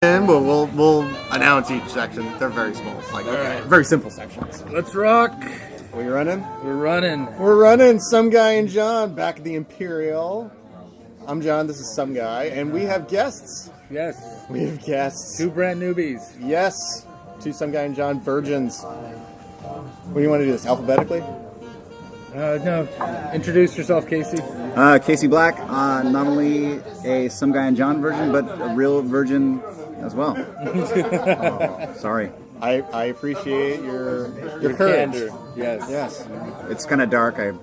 But we'll announce each section. They're very small, like very simple sections. Let's rock. We running? We're running. We're running. Some Guy and John back at the Imperial. I'm John. This is Some Guy, and we have guests. Yes. We have guests. 2 brand newbies. Yes. 2 Some Guy and John virgins. What do you want to do this alphabetically? No. Introduce yourself, Casey. Casey Black, not only a Some Guy and John virgin, but a real virgin as well. Oh, sorry. I appreciate your courage. Candor. Yes. Yes. It's kind of dark. I'm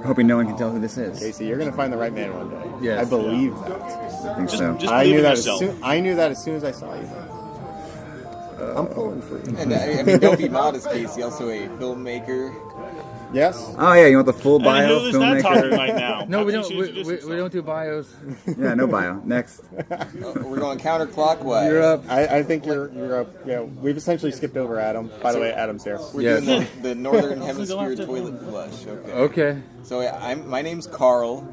hoping no one can tell who this is. Casey, you're going to find the right man one day. Yes. I believe that. I think so. Just I believe knew in that yourself. I knew that as soon as I saw you. I'm pulling for you. And I mean, don't be modest, Casey. Also a filmmaker. Yes. Oh yeah, you want the full And bio who's not talking filmmaker? right now? No, we I don't. think she introduced We don't do bios. Yeah, no bio. Next. We're going counterclockwise. You're up. I think you're up. Yeah, we've essentially skipped over Adam. By the way, Adam's here. We're Yes. doing the Northern Hemisphere toilet flush. Okay. Okay. So my name's Karl.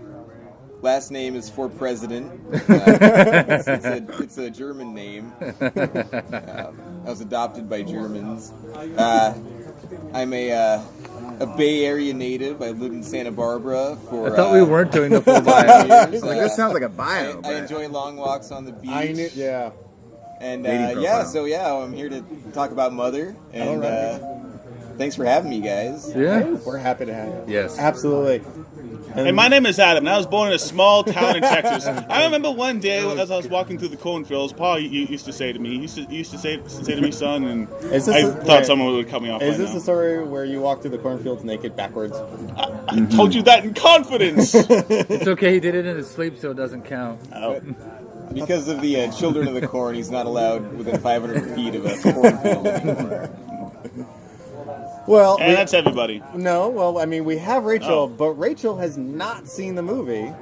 Last name is for president. It's a German name. I was adopted by Germans. I'm a Bay Area native. I lived in Santa Barbara for. I thought we weren't doing the full bio. years. Like, this sounds like a bio. I but- enjoy long walks on the beach. I knew. Yeah. And Dating yeah, profile. so I'm here to talk about Mother. And Alright. thanks for having me, guys. Yeah. We're happy to have you. Yes. Absolutely. Hey, my name is Adam, and I was born in a small town in Texas. I remember one day as I was walking through the cornfields, Paul used to say to me, he used to say to me, son, and Is this I a- thought wait, someone would cut me off Is right this now. the story where you walk through the cornfields naked backwards? I told you that in confidence. It's okay. He did it in his sleep, so it doesn't count. Oh. Because of the children of the corn, he's not allowed within 500 feet of a cornfield anymore. Well, And that's everybody. no. Well, I mean, we have Rachel, Oh. but Rachel has not seen the movie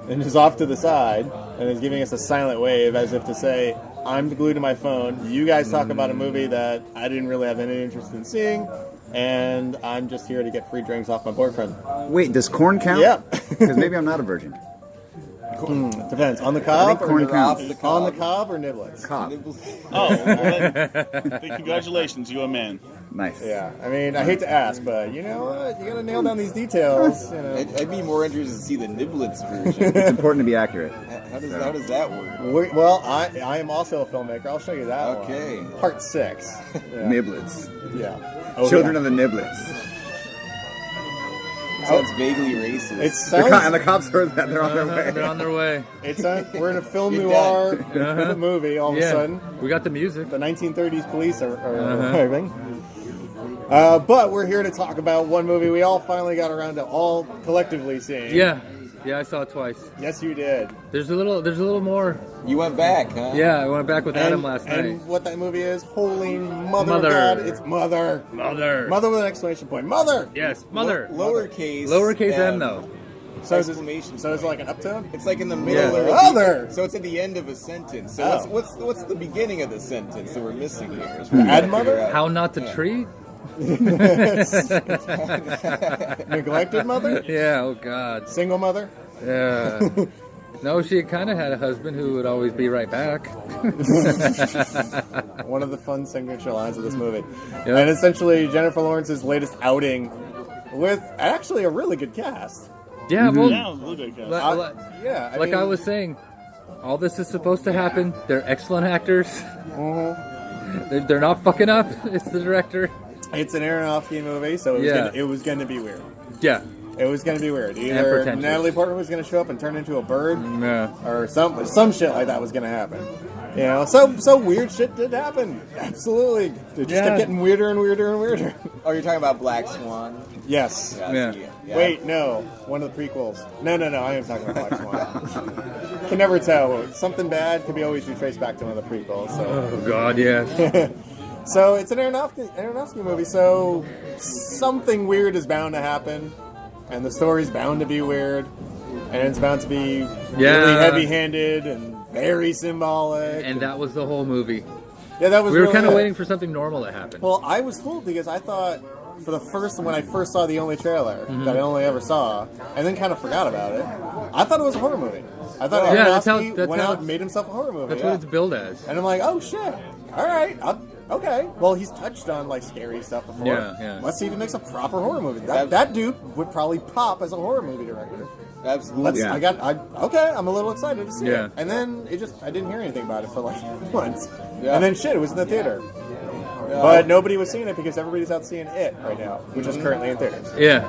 and is off to the side and is giving us a silent wave as if to say, "I'm glued to my phone. You guys talk about a movie that I didn't really have any interest in seeing, and I'm just here to get free drinks off my boyfriend." Wait, does corn count? Yeah. Because maybe I'm not a virgin. Depends on the I cob. think corn or counts. on the cob or niblets. Cob. Oh, well, then, congratulations, you're a man. Nice. Yeah, I mean, I hate to ask, but you know what? You gotta nail down these details. You know. I'd be more interested to see the niblets version. It's important to be accurate. How does that work? Well, I am also a filmmaker. I'll show you that. Okay. One. Part 6. Yeah. Niblets. Yeah. Oh, Children yeah. of the Niblets. Sounds vaguely racist. It The sounds. and the cops heard that. They're on their way. They're on their way. We're in a film You're noir movie. All of a sudden, We got the music. the 1930s police are arriving. But we're here to talk about one movie we all finally got around to all collectively seeing. Yeah. Yeah, I saw it twice. Yes, you did. There's a little more. You went back, huh? Yeah, I went back with Adam last and night. what that movie is? Holy Mother of Mother. God! It's Mother. Mother. Mother with an exclamation point. Mother. Yes, mother. Lowercase. Lowercase M though. So is Exclamation it like an uptone? It's like in the middle Yeah. of Mother. So it's at the end of a sentence. So Oh. what's the beginning of the sentence that we're missing here? Is Add mother? How not to treat? Neglected mother? Yeah. Oh God. Single mother? Yeah. No, she kind of had a husband who would always be right back. One of the fun signature lines of this movie. Yeah. And essentially Jennifer Lawrence's latest outing with actually a really good cast. Yeah. Well, Yeah, a little bit, guys. Yeah, like I was saying, all this is supposed to happen. They're excellent actors. They're not fucking up. It's the director. It's an Aronofsky movie, so it was going to be weird. Yeah. It was going to be weird. And Either pretentious. Natalie Portman was going to show up and turn into a bird, Yeah. or some shit like that was going to happen. You know, so weird shit did happen. Absolutely, it just kept getting weirder and weirder and weirder. Oh, you're talking about Black Swan? Yes. Yeah. Yeah. Wait, no. One of the prequels. No. I am talking about Black Swan. Can never tell. Something bad could be always retraced back to one of the prequels. So, Oh God, yes. so it's an Aronofsky movie. So something weird is bound to happen, and the story's bound to be weird, and it's bound to be really heavy-handed and very symbolic. And that was the whole movie. Yeah, that was. We were really kind of it. waiting for something normal to happen. Well, I was fooled because I thought when I first saw the only trailer that I only ever saw, and then kind of forgot about it, I thought it was a horror movie. I thought Yeah, that's Aronofsky how went out it's- and made himself a horror movie. That's what it's billed as. And I'm like, oh shit. All right. Okay. Well, he's touched on like scary stuff before. Yeah. Let's see if he makes a proper horror movie. That dude would probably pop as a horror movie director. Absolutely. Okay. I'm a little excited to see Yeah. it. And then I didn't hear anything about it for like months. Yeah. And then shit, it was in the theater. But nobody was seeing it because everybody's out seeing it right now, which is currently in theaters. Yeah.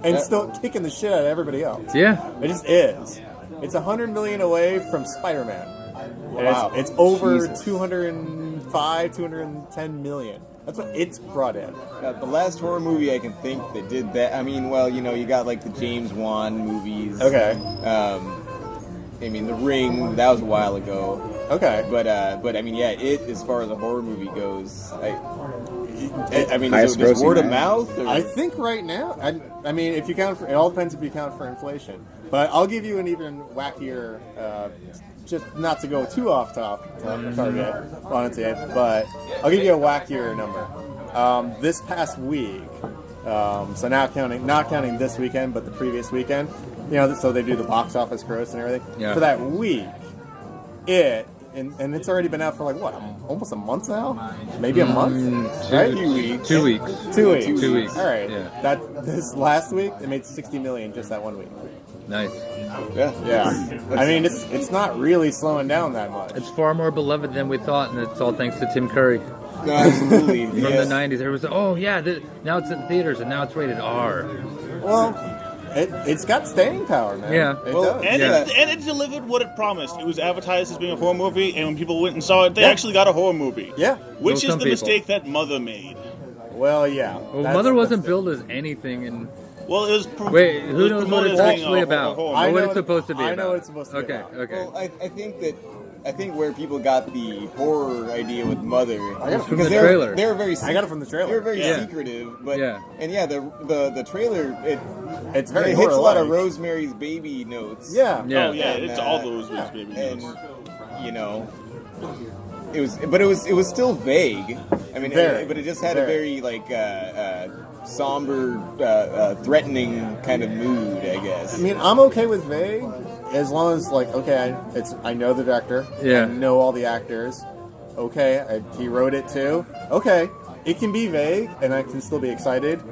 And still kicking the shit out of everybody else. Yeah. It just is. It's $100 million away from Spider-Man. And Wow. it's over Jesus. 210 million. That's what it's brought in. The last horror movie I can think that did that. I mean, well, you got like the James Wan movies. Okay. I mean, The Ring. That was a while ago. Okay. But I mean, yeah, it as far as a horror movie goes, I mean, Highest is it just grossing, word of right? mouth? Or? I think right now, I mean, if you count for, it all depends if you count for inflation. But I'll give you an even wackier, just not to go too off target on it, but I'll give you a wackier number. This past week, so not counting this weekend, but the previous weekend, so they do the box office gross and everything. Yeah. For that week, and it's already been out for like what, almost a month now, maybe a month, right? 2 weeks. 2 weeks. 2 weeks. 2 weeks. All right. Yeah. This last week, they made $60 million just that 1 week. Nice. Yeah. I mean, it's not really slowing down that much. It's far more beloved than we thought, and it's all thanks to Tim Curry. No, absolutely. From the 90s, there was, now it's in theaters, and now it's rated R. Well, it's got staying power, man. Yeah. It Well, does. And, it delivered what it promised. It was advertised as being a horror movie, and when people went and saw it, they actually got a horror movie. Yeah. Which Well, is some the people. mistake that Mother made. Well, yeah. Well, Mother wasn't billed as anything, and Well, it was. wait, who knows what it's actually about? Horror Or movie. what it's supposed to be I about? know what it's supposed to be Okay, about. okay. Well, I think where people got the horror idea with Mother, I got it from because the trailer. They were very. I got it from the trailer. They were very Yeah. secretive, but Yeah. and the trailer It's very it hits a lot of horror-like. Rosemary's Baby notes. Yeah. Yeah. Oh yeah, And, it's all those baby and notes. it was still vague. I mean, Very. but it just had a very like somber, threatening kind of mood, I guess. I mean, I'm okay with vague as long as I know the director. Yeah. I know all the actors. Okay, he wrote it too. Okay, it can be vague, and I can still be excited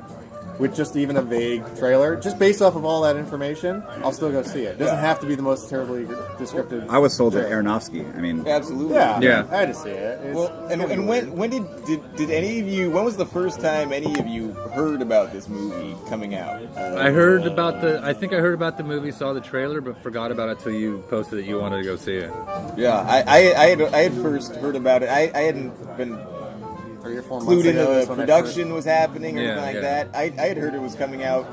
with just even a vague trailer. Just based off of all that information, I'll still go see it. It doesn't have to be the most terribly descriptive. I was sold to trailer. Aronofsky. I mean, Absolutely. Yeah, Yeah. I had to see it. Well, and when did any of you? When was the first time any of you heard about this movie coming out? I heard about I think I heard about the movie, saw the trailer, but forgot about it till you posted that you wanted to go see it. Yeah, I had first heard about it. I hadn't been 3 or 4 months clued into ago is the when I production was happening or Yeah, anything like yeah. that. I had heard it was coming out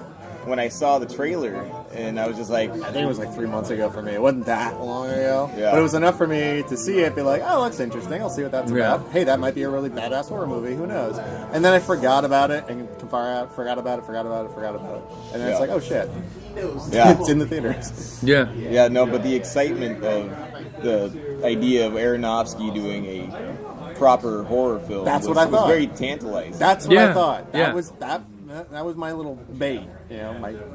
when I saw the trailer, and I was just like, I think it was like 3 months ago for me. It wasn't that long ago. Yeah. But it was enough for me to see it, be like, oh, that's interesting. I'll see what that's Yeah. about. Hey, that might be a really badass horror movie. Who knows? And then I forgot about it and forgot about it. And then it's Yeah. like, oh, shit. yeah, It's in the theaters. Yeah. yeah, no, but the excitement of the idea of Aronofsky doing a proper horror film That's was, what I was thought. very tantalizing. That's what I Yeah, thought. That yeah. was that was my little bait,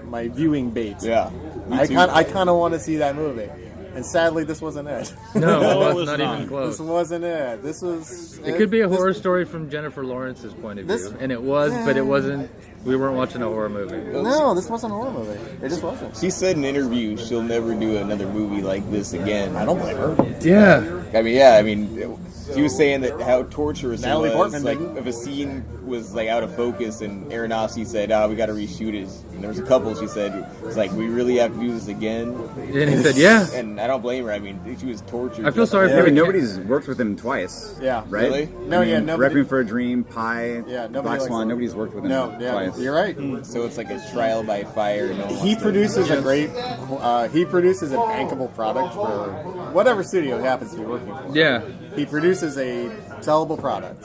my viewing bait. yeah, me I too. kind of want to see that movie. And sadly, this wasn't it. No, No, it it was was not not. even close. This wasn't it. This was. It could be a this- horror story from Jennifer Lawrence's point of view, This- and it was, but it wasn't. We weren't watching a horror movie. No, this wasn't a horror movie. It just wasn't. She said in interviews she'll never do another movie like this again. I don't blame her. Yeah. I mean, she was saying that how torturous Natalie it was. Portman Like, didn't. if a scene was like out of focus, and Aronofsky said, "Oh, we got to reshoot it." And there was a couple. She said, "It's like we really have to do this again." And he said, "Yeah." And I don't blame her. I mean, she was tortured. I feel sorry I for mean, the nobody's worked with him twice. Yeah. Right? Really? No, I mean, yeah, nobody- Requiem for a Dream, Pie, Yeah, nobody Black likes Swan. him. Nobody's worked with him No, yeah, twice. you're right. So it's like a trial by fire. No one He wants to- produces a great. He produces a bankable product for whatever studio he happens to be working for. Yeah. He produces a sellable product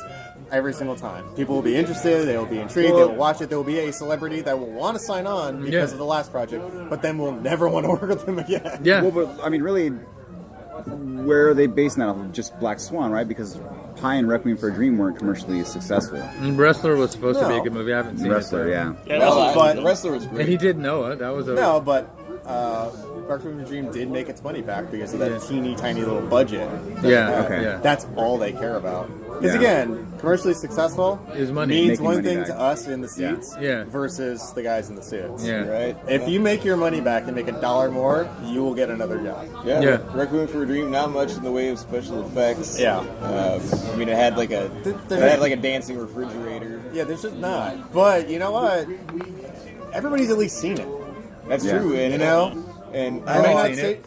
every single time. People will be interested. They will be intrigued. They will watch it. There will be a celebrity that will want to sign on because Yeah. of the last project, but then will never want to work with them again. Yeah. Well, but I mean, really, where are they basing that off of? Just Black Swan, right? Because Pie and Requiem for a Dream weren't commercially successful. And Wrestler was supposed to be a No. good movie. I haven't seen Wrestler, it. yeah. Yeah, No, but- the wrestler was great. And he did Noah. That was a. No, but Requiem for a Dream did make its money back because of that teeny tiny little budget. Yeah, Okay. yeah. That's all they care about. Because Yeah. again, commercially successful Is money. means Making one money thing back. to us in the seats Yeah. versus the guys in the suits. Yeah. Right? If you make your money back and make $1 more, you will get another job. Yeah. Yeah. Requiem for a Dream, not much in the way of special effects. Yeah. I mean, it had like a dancing refrigerator. Yeah, there's just not. But you know what? Everybody's at least seen it. That's Yeah. true. And You know? and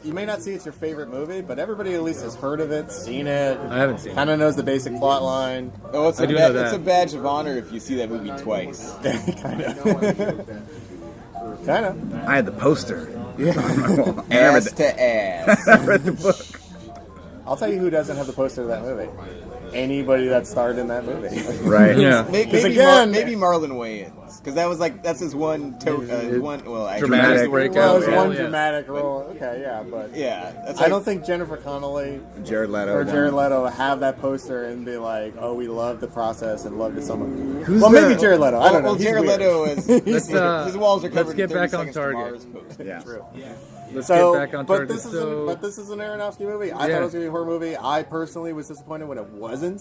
You may not see it's your favorite movie, but everybody at least has heard of it, seen it. I haven't seen it. Kind of knows the basic plot line. oh, it's I a do know that. it's a badge of honor if you see that movie twice. kind of. kind of. I had the poster. Yeah. And I read Ass the, to ass. I read the book. I'll tell you who doesn't have the poster of that movie. Anybody that starred in that movie. Right. Yeah. Maybe again- maybe Marlon Wayans, because that's his one Dramatic breakout. Well, it was Yeah, one yeah. dramatic role. Okay, yeah, but Yeah, that's I don't think Jennifer Connelly Jared Leto. or Jared Leto have that poster and be like, "Oh, we love the process and loved it so much." Who's well, the- maybe Jared Leto. I don't know. Well, He's Jared weird. Leto is Let's, his walls are covered. let's get in 30 back on Seconds to target. Mars posters. Yeah. True. Let's So, get back on but target. this is So, but this is an Aronofsky movie. I thought Yeah. it was gonna be a horror movie. I personally was disappointed when it wasn't,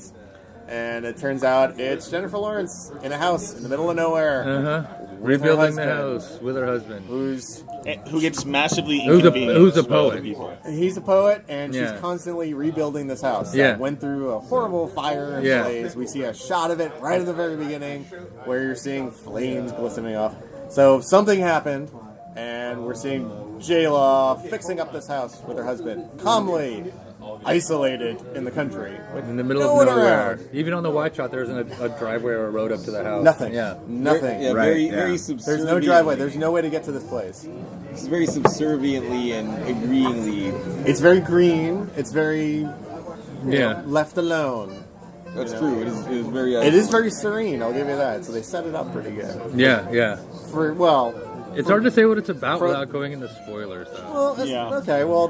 and it turns out it's Jennifer Lawrence in a house in the middle of nowhere, with her rebuilding the husband, house with her husband. Who gets massively Who's a inconvenienced by poet. other people. He's a poet, and Yeah. she's constantly rebuilding this house. Yeah. That went through a horrible fire and Yeah. blaze. We see a shot of it right at the very beginning, where you're seeing flames glistening off. So something happened, and we're seeing J-Law fixing up this house with her husband, calmly, isolated in the country, with In the middle no of one nowhere. around. Even on the wide shot, there isn't a driveway or a road up to the house. Nothing. Yeah. Nothing. Yeah, Right, very yeah. very There's subservient. no driveway. There's no way to get to this place. It's very subserviently and agreeingly. It's very green. It's very Yeah. left alone. That's true. It is very. It is very serene. I'll give you that. So they set it up pretty good. Yeah, yeah. For well, It's hard to say what it's about for- without going into spoilers, though. well, it's- Yeah. okay. Well,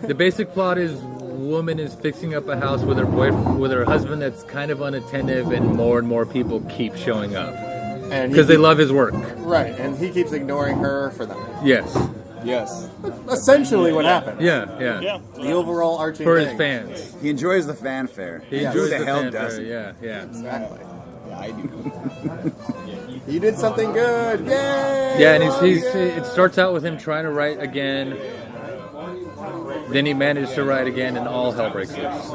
The basic plot is woman is fixing up a house with her husband that's kind of unattentive, and more people keep showing up and because they love his work. right, and he keeps ignoring her for them. Yes. Yes. Essentially, what happened. Yeah, yeah. Yeah. The overall arching For his thing. fans. He enjoys the fanfare. He Yeah. enjoys Who the hell fanfare, doesn't? Yeah, yeah. Exactly. Yeah, I do. He did something good. Yay! Yeah, and it starts out with him trying to write again. Then he managed to write again, and all hell breaks loose. That's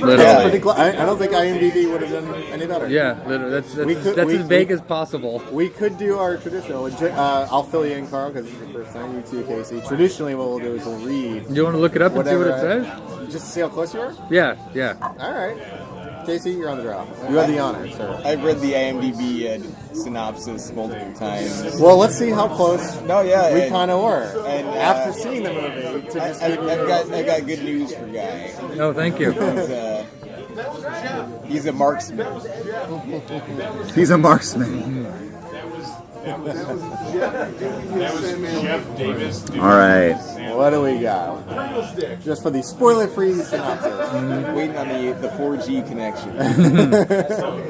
Literally. pretty I don't think IMDb would have done any better. Yeah, literally. That's We could- that's we- as vague we- as possible. We could do our traditional. I'll fill you in, Carl, because this is the first time. You too, Casey. Traditionally, what we'll do is we'll read Do you want to look it up and see what it whatever. says? Just to see how close you are. Yeah, yeah. All right, Casey, you're on the draw. You have the honor, sir. I've read the IMDb synopsis multiple times. Well, let's see how close No, yeah, we and- kind of were and, after seeing the movie. To just give you I got good news for Guy. No, thank you. He's a marksman. He's a marksman. All right. what do we got? Just for the spoiler-free synopsis. Waiting on the 4G connection.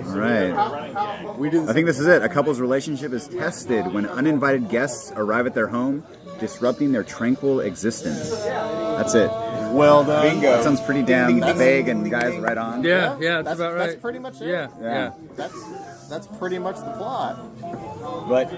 All right. We do. I think this is it. A couple's relationship is tested when uninvited guests arrive at their home, disrupting their tranquil existence. That's it. well done. Bingo. That sounds pretty damn Ding, ding, ding, vague ding, and ding, guys ding. right on. Yeah, yeah, that's about right. That's pretty much it. Yeah, yeah. That's pretty much the plot. But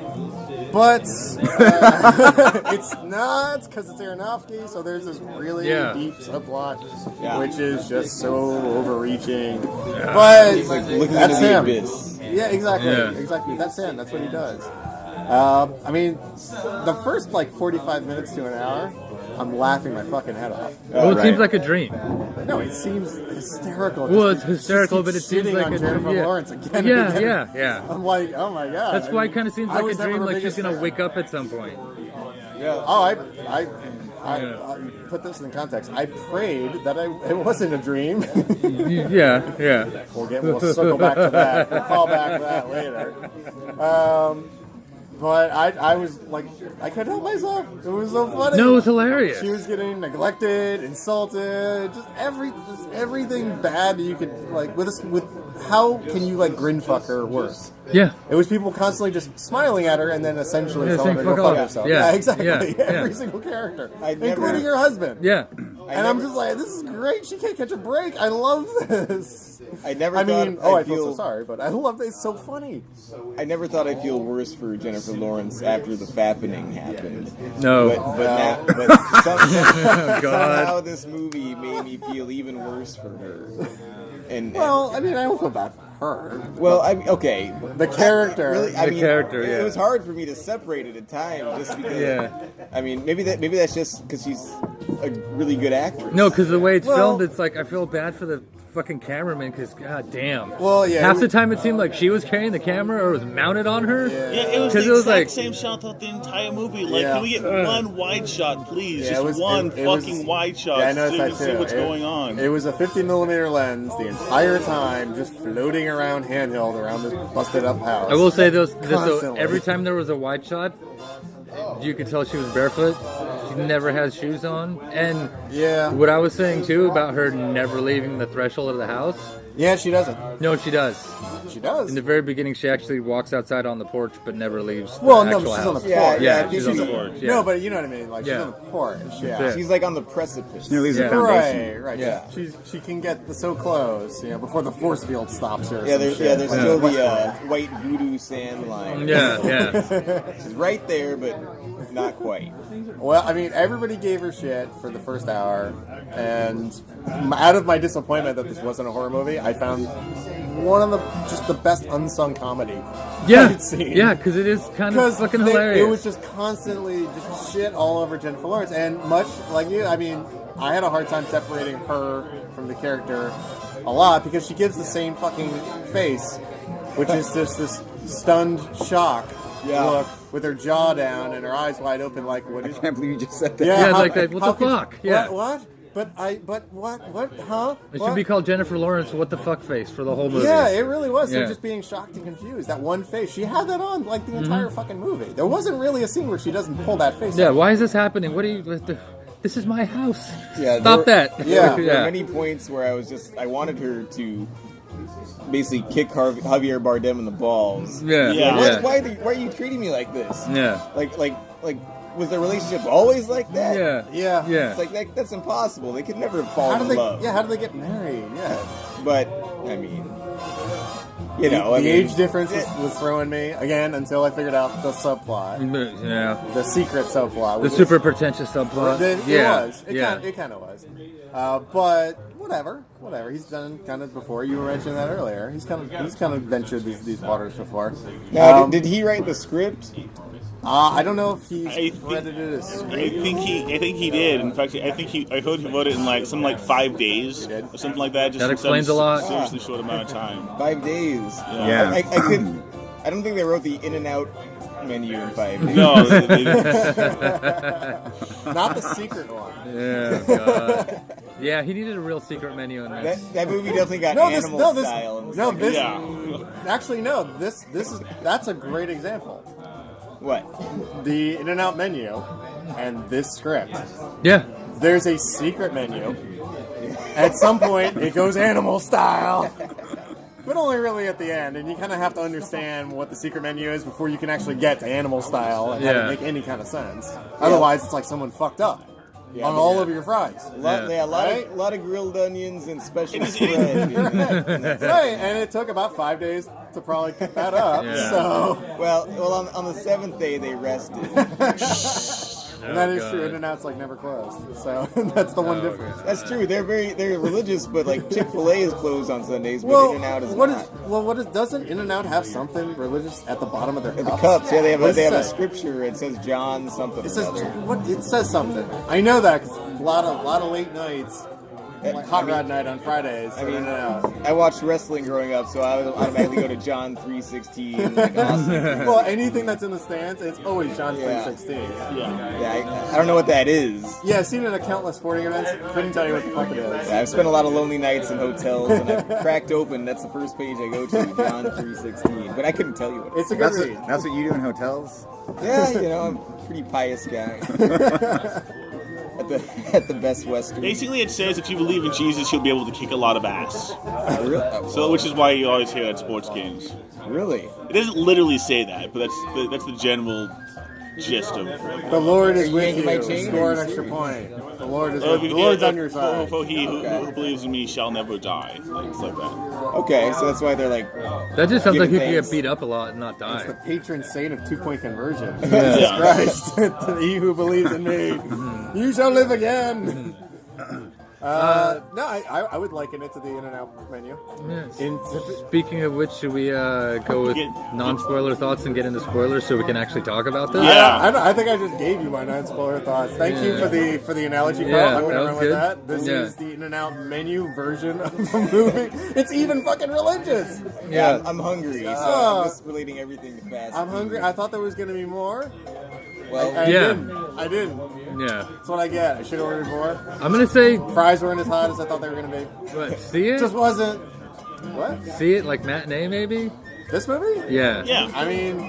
But it's not because it's Aronofsky, so there's this really Yeah. deep subplot, Yeah. which is just so overreaching. But looking that's into the him. abyss. Yeah, exactly, Yeah. exactly. That's him. That's what he does. I mean, the first like 45 minutes to an hour, I'm laughing my fucking head off. Well, it right. seems like a dream. No, it seems hysterical. Well, Just- it's hysterical, just but it seems shitting like on a Jennifer dream. Yeah. Lawrence again. Yeah, and again. yeah, yeah. I'm like, oh my god. That's why it kind of seems I like a was never dream, her like she's biggest gonna fan. wake up at some point. yeah. Oh, I Yeah. put this in context. I prayed that it wasn't a dream. Yeah, yeah. We'll circle back to that. We'll call back to that later. But I was like, I couldn't help myself. It was so funny. No, it was hilarious. She was getting neglected, insulted, just everything bad that you could like. With how can you like grin fuck her worse? Yeah. It was people constantly just smiling at her and then essentially telling her to saying, go "Fuck fuck off." herself. Yeah. Exactly. Yeah. Every Yeah. single character, I'd never- including her husband. Yeah. And I'm just like, this is great. She can't catch a break. I love this. I never I thought mean, I'd I feel so feel- sorry, but I love it. It's so funny. I never thought I'd feel worse for Jennifer Lawrence after the fappening happened. No. Somehow this movie made me feel even worse for her. And Well, I mean, I don't feel bad for her. well, okay. The character. Really, I The mean, character, It yeah. was hard for me to separate it at times, just because. Yeah. I mean, maybe that's just because she's a really good actress. No, because the way it's Well- filmed, it's like I feel bad for the fucking cameraman because god damn. Well, yeah. Half the time it seemed like she was carrying the camera or was mounted on her. Yeah. Yeah, it was 'Cause the it was exact like- same shot throughout the entire movie. Like, Yeah. can we get one wide shot, please? Yeah, Just it was- one it was- fucking wide shot Yeah, I so noticed we that can see too. what's going on. It was a 50mm lens the entire time, just floating around handheld around this busted up house. I will say this Constantly. every time there was a wide shot, you could tell she was barefoot. She never has shoes on. And Yeah. what I was saying too about her never leaving the threshold of the house. Yeah, she doesn't. No, she does. She does. In the very beginning, she actually walks outside on the porch, but never leaves. Well, the no, actual she's house. on the porch. Yeah, Yeah, she's she's on the on the- porch. Yeah. No, but you know what I mean. Like Yeah. she's on the porch. Yeah. Yeah. She's like on the precipice. Near leaves the Yeah. foundation. Right. Yeah. She can get so close, before the force field stops her. or Yeah, some there's shit. there's Like, still the Westworld. white voodoo sand line. Yeah. She's right there, but not quite. Well, I mean, everybody gave her shit for the first hour, and out of my disappointment that this wasn't a horror movie, I found one of the best unsung comedy Yeah. I'd seen. Yeah, because it is kind of Because fucking hilarious. it was just constantly just shit all over Jennifer Lawrence, and much like you, I mean, I had a hard time separating her from the character a lot because she gives the same fucking face, which is just this stunned shock look with her jaw down and her eyes wide open, like what I is? can't believe you just said that. Yeah, how- like that, what how the could- fuck? Yeah. What? But what? Huh? It What? should be called Jennifer Lawrence What the Fuck Face for the whole movie. Yeah, it really was. Yeah. They're just being shocked and confused. That one face. She had that on like the entire fucking movie. There wasn't really a scene where she doesn't pull that face Yeah, off. why is this happening? What are you... This is my house. Yeah, Stop that. Yeah. There were many points where I wanted her to basically kick Javier Bardem in the balls. Yeah. Yeah. Yeah. Why are you treating me like this? Yeah. Like, was their relationship always like that? Yeah. Yeah. Yeah. It's like that's impossible. They could never How fall did in they? love. Yeah, how did they get married? Yeah. But I mean, you know, the age difference was throwing me again until I figured out the subplot, Yeah. the secret subplot. The which super pretentious subplot. It Yeah. was. Yeah. It kind of was. But whatever. He's done kind of before. You were mentioning that earlier. He's kind of ventured these waters before. Now, did he write the script? I don't know if he's I think- credited as I think he did. In fact, I heard he wrote it in like 5 days did? or something like that. Just That in explains some a lot. Seriously short amount of time. 5 days. Yeah. I don't think they wrote the in and out menu in 5 days. No, not the secret one. Yeah. God. Yeah, he needed a real secret menu in this. That movie definitely got No, this, animal no, this, style. in the no, second. this. yeah. Actually, no. That's a great example. What? The in and out menu, and this script. Yeah. There's a secret menu. At some point, it goes animal style. But only really at the end, and you kind of have to understand what the secret menu is before you can actually get to animal style and have Yeah. it make any kind of sense. Otherwise, it's like someone fucked up on all of your fries. A lot Right? of grilled onions and special spread. That's right, and it took about 5 days to probably pick that up. Yeah. So, Well, on the 7th day they rested. and that is God. true. In-N-Out's like never closed. So that's the one difference. That's true. They're religious, but like Chick-fil-A is closed on Sundays, but Well, In-N-Out is what not. is doesn't In-N-Out have something religious at the bottom of their The cups? cups, yeah, they have What does a it say? scripture. It says John something. It or says other. what? It says something. I know that because a lot of late nights, Like Hot Rod Night on Fridays. I mean, out. I watched wrestling growing up, so I would automatically go to John 3:16. Like, awesome. Well, anything that's in the stands, it's always John 3:16. Yeah, I don't know what that is. Yeah, I've seen it at countless sporting events. Couldn't tell you what the fuck it is. Yeah, I've spent a lot of lonely nights in hotels, and I've cracked open. That's the first page I go to, John 3:16. But I couldn't tell you what it is. It's a good read. That's what you do in hotels? Yeah, I'm a pretty pious guy. At the Best Western. Basically, it says if you believe in Jesus, you'll be able to kick a lot of ass. Really? So, which is why you always hear at sports games. Really? It doesn't literally say that, but that's the general gist of it. The Lord is with yanking my you. chain? Score an extra point. The Lord is Oh, with, the Lord's on your side. For he who believes in me shall never die. Like, it's like that. Okay, so that's why they're like. That just sounds like you giving could get thanks. beat up a lot and not It's the die. patron saint of 2-point conversion. Yeah. Jesus Christ. He who believes in me, you shall live again. No, I would liken it to the In-N-Out menu. Yes. In, Speaking of which, should we go with non-spoiler thoughts and get into spoilers so we can actually talk about this? Yeah. I think I just gave you my non-spoiler thoughts. Thank you for the analogy, Karl. Yeah, I'm going that to was run with good. that. This Yeah. is the In-N-Out menu version of the movie. It's even fucking religious. Yeah, I'm hungry, so I'm just relating everything to fast. I'm food. hungry. I thought there was going to be more. Well, I Yeah. didn't. I didn't. Yeah. That's what I get. I should have ordered more. I'm gonna say, Fries weren't as hot as I thought they were going to be. what, see it? Just wasn't. What? See it like matinee maybe? This movie? Yeah. Yeah. I mean,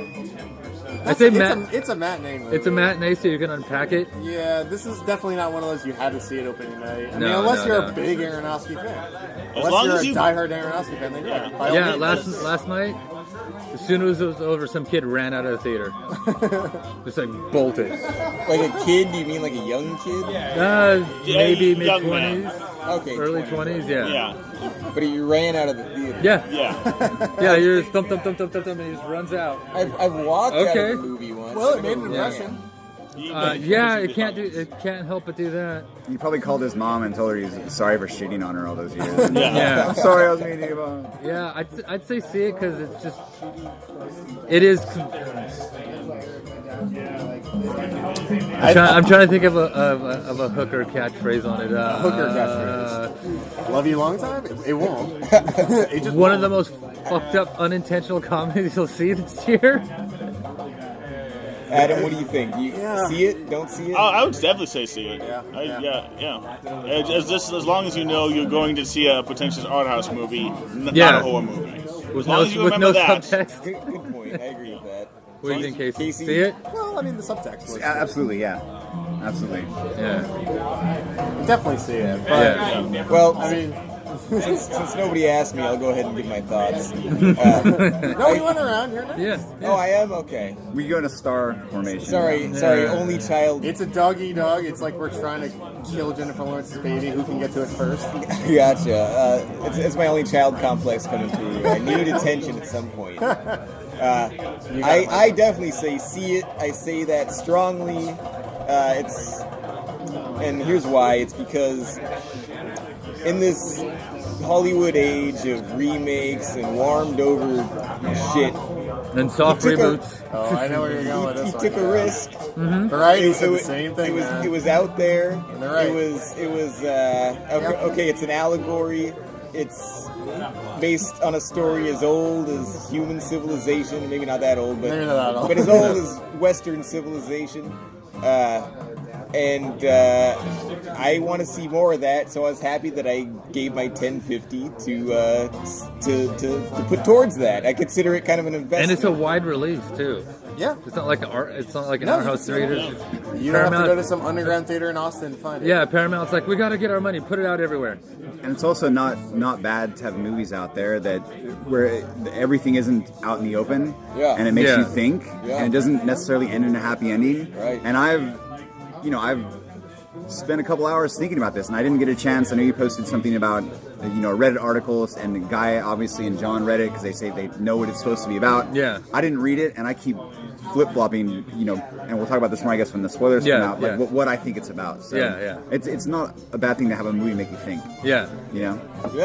I say it's a matinee movie. it's a matinee, so you can unpack it. Yeah, this is definitely not one of those you had to see it opening night. I mean, No, unless no, you're no. a big Aronofsky fan. As Unless long you're as a you- diehard Aronofsky fan, then yeah. by all Yeah, means. last night, as soon as it was over, some kid ran out of the theater. Just like bolted. like a kid? You mean like a young kid? Maybe young mid-20s, Okay, early 20. 20s, yeah. Yeah. But he ran out of the theater. Yeah, Yeah. yeah, you're just thump, thump, thump, thump, thump, thump, and he just runs out. I've walked out Okay. of the movie once. Well, it I made an never impression. Yeah, it can't help but do that. You probably called his mom and told her he's sorry for shitting on her all those years. Yeah. I'm sorry I was mean to you, Mom. Yeah, I'd say see it because it's just, it is. I'm trying to think of a hooker catchphrase on it. Hooker catchphrase. Love you long time? It won't. It just One won't. of the most fucked up unintentional comedies you'll see this year. Adam, what do you think? You Yeah. see it? Don't see it? I would definitely say see it. Yeah. As long as you know you're going to see a pretentious art house movie, not Yeah. a horror movie. With As long as you remember that. subtext. Good point. I agree with that. What do you think, Casey? Casey? See it? Well, I mean, the subtext was. Absolutely, yeah. Absolutely. Yeah. Definitely see it. But, Yeah. Well, I mean, since nobody asked me, I'll go ahead and give my thoughts. no, we went around. You're next. Yeah. Oh, I am? Okay. We go in a star formation. Sorry, only child. It's a dog-eat-dog. It's like we're trying to kill Jennifer Lawrence's baby. Who can get to it first? Gotcha. It's my only child complex coming through. I needed attention at some point. I definitely say see it. I say that strongly. And here's why. It's because in this Hollywood age of remakes and warmed over shit, And soft He took a- reboots. Oh, I know where you're going with he this one. took a risk. Variety said the same thing. It was out there. They're right. It was okay. It's an allegory. It's based on a story as old as human civilization. Maybe not that old, but Maybe not that old. but as old as Western civilization. And I want to see more of that. So I was happy that I gave my $10.50 to put towards that. I consider it kind of an investment. And it's a wide release too. Yeah. It's not like an No, art house theater. You don't have to go to some underground theater in Austin to find it. Yeah, Paramount's like, we got to get our money, put it out everywhere. And it's also not bad to have movies out there that where everything isn't out in the open, Yeah. and it makes Yeah. you think, Yeah. and it doesn't necessarily end in a happy ending. Right. And I've spent a couple hours thinking about this, and I didn't get a chance. I know you posted something about Reddit articles, and the guy obviously and John read it because they say they know what it's supposed to be about. Yeah. I didn't read it, and I keep flip-flopping, and we'll talk about this more, I guess, when the spoilers Yeah, come out, like yeah. what I think it's about. So Yeah. It's not a bad thing to have a movie make you think, Yeah. Yeah.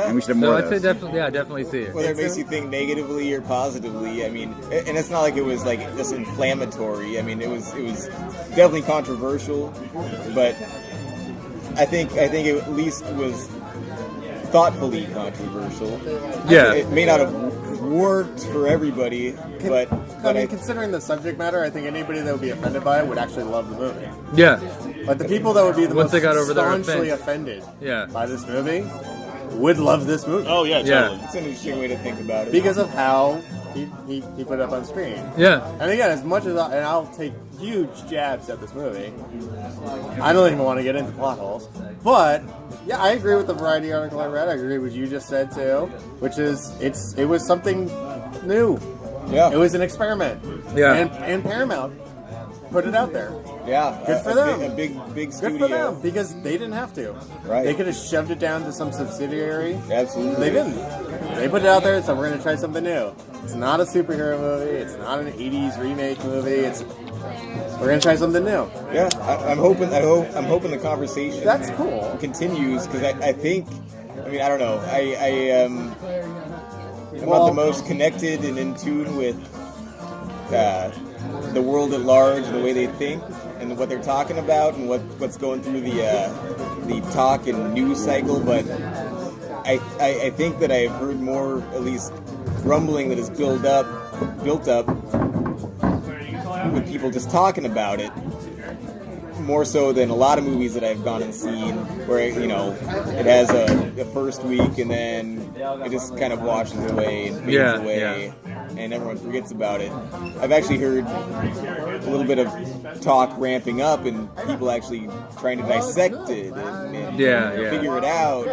and we should have So more I'd of say those. definitely see it. Whether it makes you think negatively or positively, I mean, and it's not like it was like just inflammatory. I mean, it was definitely controversial, but I think it at least was thoughtfully controversial. Yeah. It may not have worked for everybody, but I mean, considering the subject matter, I think anybody that would be offended by it would actually love the movie. Yeah. Like the people that would be the Once most they got over their staunchly offense. offended Yeah. by this movie would love this movie. Oh yeah, Yeah. totally. it's an interesting way to think about it. Because of how he put it up on screen. Yeah. And again, as much as and I'll take huge jabs at this movie, I don't even want to get into plot holes. But yeah, I agree with the Variety article I read. I agree with what you just said too, which is it was something new. yeah, It was an experiment. Yeah. And Paramount put it out there. yeah, Good for a them. big studio. Good for them because they didn't have to. Right. They could have shoved it down to some subsidiary. Absolutely. They didn't. They put it out there and said we're going to try something new. It's not a superhero movie. It's not an '80s remake movie. We're going to try something new. Yeah, I'm hoping the conversation That's cool. continues because I think, I mean, I don't know, I'm Well- not the most connected and in tune with the world at large, the way they think, and what they're talking about, and what's going through the talk and news cycle. But I think that I've heard more, at least rumbling that is built up with people just talking about it, more so than a lot of movies that I've gone and seen, where it has a first week and then it just kind of washes away and fades away, and everyone forgets about it. I've actually heard a little bit of talk ramping up and people actually trying to dissect it and figure it out,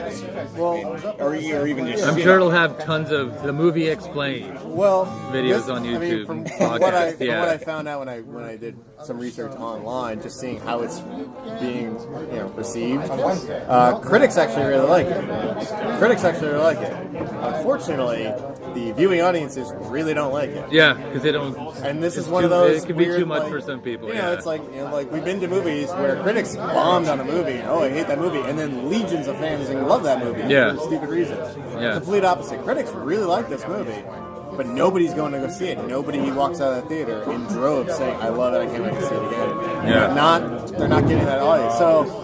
or even just. I'm sure it'll have tons of the movie explained. Well, Videos on I mean, YouTube, from podcasts, what I yeah. found out when I did some research online, just seeing how it's being received, critics actually really like it. Unfortunately, the viewing audiences really don't like it. Yeah, because they don't. And this is it's one of too- those. It can be weird, too much like, for some people. It's like we've been to movies where critics bombed on a movie. And, I hate that movie, and then legions of fans love that movie Yeah. for stupid reasons. Yeah. Complete opposite. Critics really like this movie, but nobody's going to go see it. Nobody walks out of the theater in droves saying, "I love it. I can't wait to see it again." Yeah. They're not getting that audience. So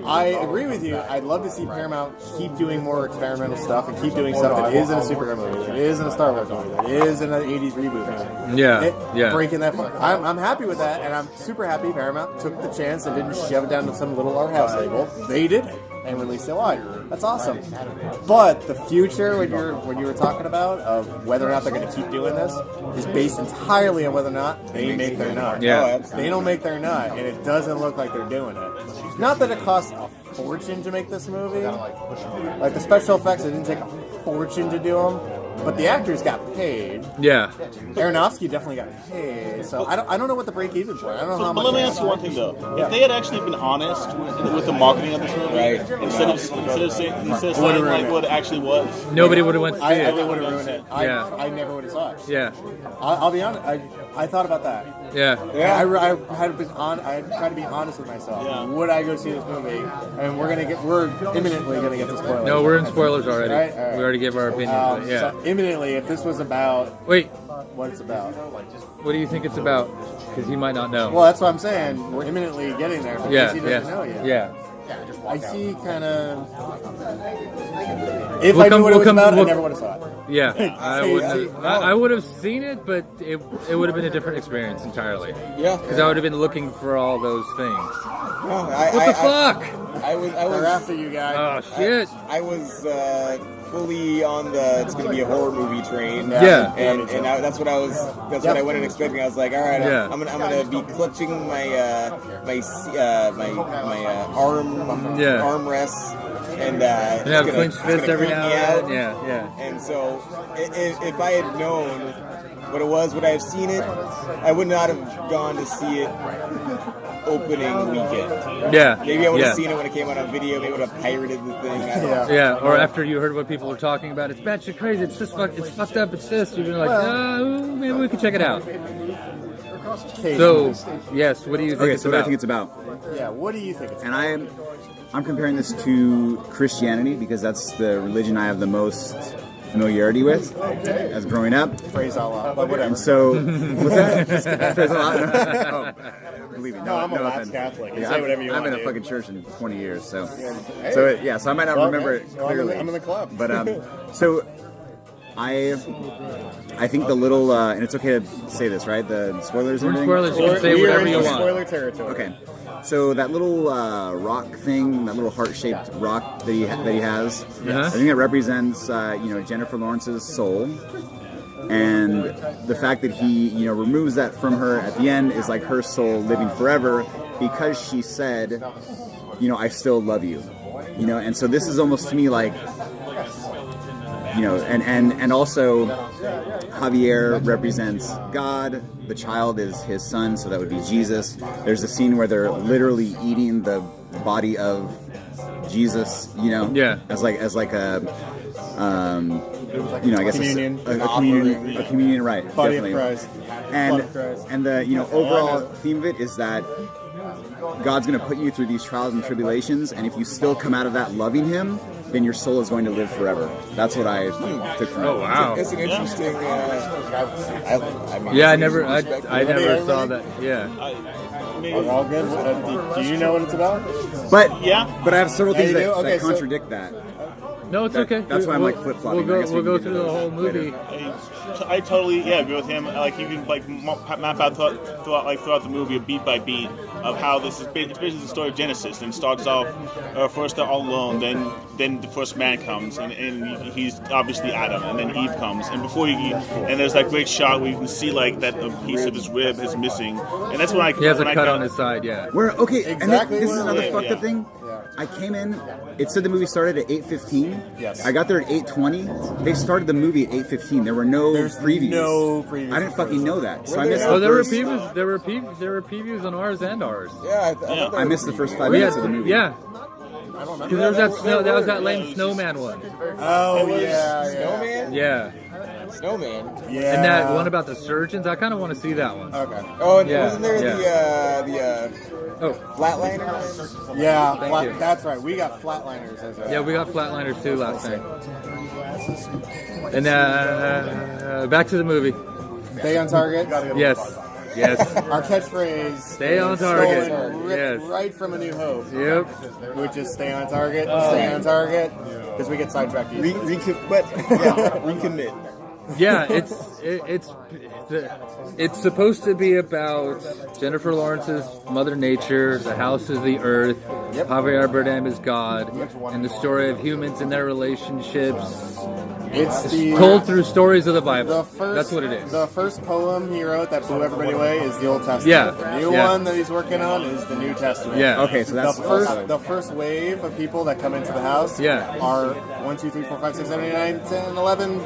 I agree with you. I'd love to see Paramount keep doing more experimental stuff and keep doing stuff that isn't a superhero movie, that isn't a Star Wars movie, that isn't an '80s reboot movie. Yeah. Breaking that far. I'm happy with that, and I'm super happy Paramount took the chance and didn't shove it down to some little art house label. They did it and released it wide. That's awesome. But the future, when you were talking about of whether or not they're going to keep doing this, is based entirely on whether or not they make their nut. Yeah. They don't make their nut, and it doesn't look like they're doing it. Not that it costs a fortune to make this movie. Like the special effects, it didn't take a fortune to do them. But the actors got paid. Yeah. Aronofsky definitely got paid. So I don't know what the break even for. I don't know how much. But let me ask you one thing though: if they had actually been honest with the marketing of this movie, Right. instead of saying like what it actually was, Nobody would have went to see I it. think would have ruined it. Yeah. I never would have saw it. Yeah. I'll be honest. I thought about that. Yeah. I had been on. I tried to be honest with myself. Yeah. Would I go see this movie? And we're imminently gonna get the spoilers. No, we're in spoilers already. All right. We already gave our opinions. on it, yeah. So imminently, if this was about Wait, what it's about, what do you think it's about? Because he might not know. well, that's what I'm saying. We're imminently getting there, but yeah. he Yeah. doesn't know yet. Yeah. I see kind of. If We'll I come- knew what we'll it was come- about, I we'll- never would have saw it. Yeah, See, I would have seen it, but it would have been a different experience entirely. Yeah. Because I would have been looking for all those things. No, What the fuck? I was They're after you guys. Oh shit! I was fully on the it's going to be a horror movie train. Yeah. and that's what I was. That's what I went in expecting. I was like, all right, Yeah. I'm gonna be clutching my armrests and Yeah, it's gonna- clench it's fist gonna every creep now me and out. then. Yeah, yeah. And so, if I had known what it was, would I have seen it? I would not have gone to see it opening weekend. Yeah. Maybe I would have yeah. seen it when it came out on video. Maybe I would have pirated the thing. I don't know. Yeah, or after you heard what people were talking about, it's batshit crazy, it's just it's fucked up, it's this. You've been like, maybe we could check it out. So, yes, what do you think Okay, it's so what do I about? think it's about? Yeah, what do you think it's And I'm comparing this to Christianity because that's the religion I have the most familiarity with as growing up. Praise Allah, but whatever. And so, what's that? Praise Allah. believe me. No, I'm a no lapsed offense. Catholic. You Yeah, say whatever you I've want. been a dude. fucking church in 20 years, so Hey. so I might not Well, remember hey, it well, clearly. I'm in the club. But so I think the little and it's okay to say this, right? The spoilers. and We're everything? spoilers. You can say We are whatever in you want. spoiler territory. Okay. So that little rock thing, that little heart-shaped rock that he has, Yes. I think it represents Jennifer Lawrence's soul, and the fact that he removes that from her at the end is like her soul living forever because she said, I still love you, and so this is almost to me like. And also Javier represents God. The child is his son, so that would be Jesus. There's a scene where they're literally eating the body of Jesus, Yeah. as like a I guess Communion. a communion, right? Body definitely. of Christ. And Blood of Christ. and the overall theme of it is that God's going to put you through these trials and tribulations, and if you still come out of that loving Him, then your soul is going to live forever. That's what I took from it. Oh wow. It's an interesting. Yeah, I never Everybody? saw that. Yeah. We're all good. Do you know what it's about? But Yeah. but I have several Yeah, things you do? that Okay, so- contradict that. No, it's That- okay. that's why I'm, like, flip-flopping. I guess we We'll can go get through to the those whole movie. later. I totally agree with him. Like you can map out throughout the movie beat by beat of how this is. It's basically the story of Genesis, and starts off first they're all alone, then the first man comes, and he's obviously Adam, and then Eve comes, and and there's that great shot where you can see like that a piece of his rib is missing, and that's when I He has a when I cut kinda- on his side. Yeah. Where okay, Exactly and this is where- another Yeah, fucked up yeah. thing. I came in. It said the movie started at 8:15. Yes. I got there at 8:20. They started the movie at 8:15. There were no There's previews. no previews I didn't fucking know that. So I there- missed Oh, the there were first. previews. There were previews on ours and ours. Yeah, I thought I missed the first 5 Yeah, minutes of the movie. yeah. I don't Because remember. that was that lame snowman one. Oh, It was yeah. Snowman. Yeah. Snowman. Yeah. And that one about the surgeons, I kind of want to see that one. Okay. Oh, and Yeah, wasn't there the Oh, Flatliners? Yeah, Thank you. that's right. We got Flatliners as a. yeah, we got Flatliners too last night. And back to the movie. Stay on target. Yes, yes. Our catchphrase. Stay on is target. stolen, ripped Yes. right from A New Hope. Yep. Which is stay on target. Stay on target. Because we get sidetracked. easily. Recommit. Yeah, it's supposed to be about Jennifer Lawrence's Mother Nature, the house is the earth, Yep. Javier Bardem is God, and the story of humans and their relationships. It's It's the told through stories of the Bible. the first. That's what it is. The first poem he wrote that blew everybody away is the Old Testament. Yeah, The new yeah. one that he's working on is the New Testament. Yeah. Okay, so that's The first wave of people that come into the house Yeah. are 1, 2, 3, 4, 5, 6, 7, 8, 9, 10, 11,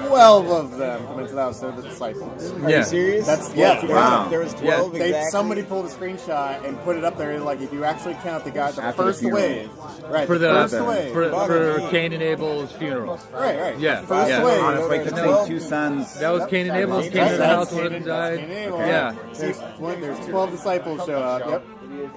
12 of them come into the house. They're the disciples. Are Yeah. you serious? That's yeah. Wow. There was 12 They, exactly. somebody pulled a screenshot and put it up there. Like if you actually count the guy, the After the first funeral. wave, right? For the first wave, for Cain and Abel's funeral. right. Yeah. The first Yeah. wave. Oh, that's right. There's Because two sons. That was Cain and Abel's That's came to the right. house, one of them That's died. Cain and Abel. Yeah. There's 12 disciples show up. Yep.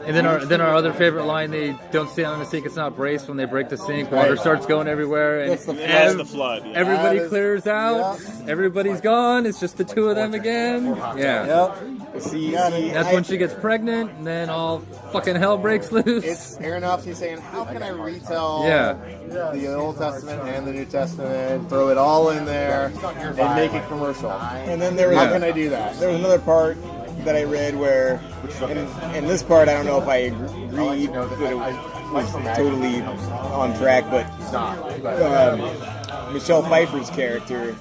And then our other favorite line, they don't stand on the sink, it's not braced. When they break the sink, water Right. starts going everywhere, and That's the That's the flood. Yeah. everybody That is- clears out. Everybody's gone. It's just the two of them again. Yeah. Yep. See, That's when she gets pregnant, and then all fucking hell breaks loose. It's Aronofsky saying, "How can I retell Yeah. the Old Testament and the New Testament, throw it all in there, and make it commercial? and then there was How can I do that?" There was another part that I read where, in this part, I don't know if I agree that it was totally on track, but Michelle Pfeiffer's character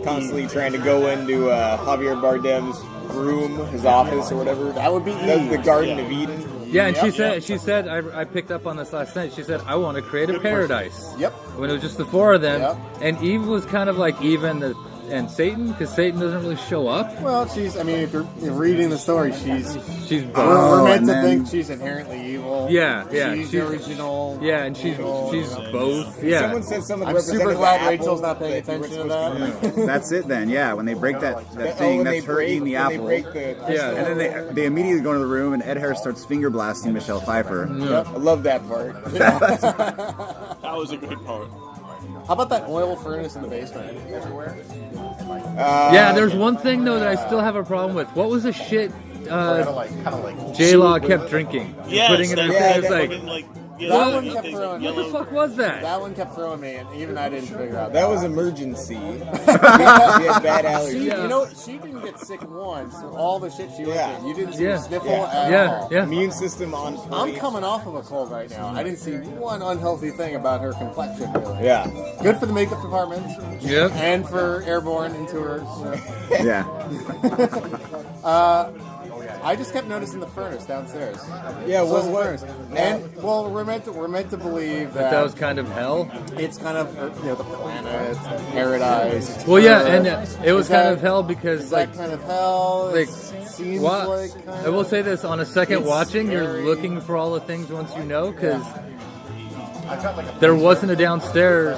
constantly trying to go into Javier Bardem's room, his office or whatever. That would be the Eve. Garden of Eden. Yeah, and she said, I picked up on this last night. She said, I want to create a paradise. Yep. When it was just the four of them, Yep. and Eve was kind of like Eve and Satan, because Satan doesn't really show up. Well, if you're reading the story, she's She's we're meant and to then- think she's inherently evil. Yeah, She's the original. Yeah, and she's both. Yeah. Someone said something. I'm super glad Rachel's not paying attention to that. That's it then. Yeah, when they break that Oh, thing, when that's they her eating the when they apple. break the Yeah. And then they immediately go into the room, and Ed Harris starts finger blasting Michelle Pfeiffer. I love that part. That was a good part. How about that oil furnace in the basement? Yeah, there's one thing though that I still have a problem with. What was the shit J-Law kept drinking. Yes, putting it in that- her yeah, face, that like, fucking, like, That yellow- one kept things throwing like me. what the yellow- fuck was that? That one kept throwing me, and even I didn't figure out That was one. emergency. She had bad allergies. She, Yeah. you know, she didn't get sick once. So all the shit she went Yeah. through. You didn't see Yeah. her sniffle Yeah. at Yeah, all. yeah. Immune system on point. I'm coming off of a cold right now. I didn't see one unhealthy thing about her complexion, really. Yeah. Good for the makeup department. Yep. And for airborne into her. You know. Yeah. I just kept noticing the furnace downstairs. Yeah, So what- the what- furnace. And well, we're meant to believe that, That was kind of hell. it's kind of the planet, paradise. Well, yeah, Earth. and it was Is kind that- of hell because Is like that kind of hell? like, It seems Well, like kind I will say this: on a second It's watching, you're scary. looking for all the things once you know, because there wasn't a downstairs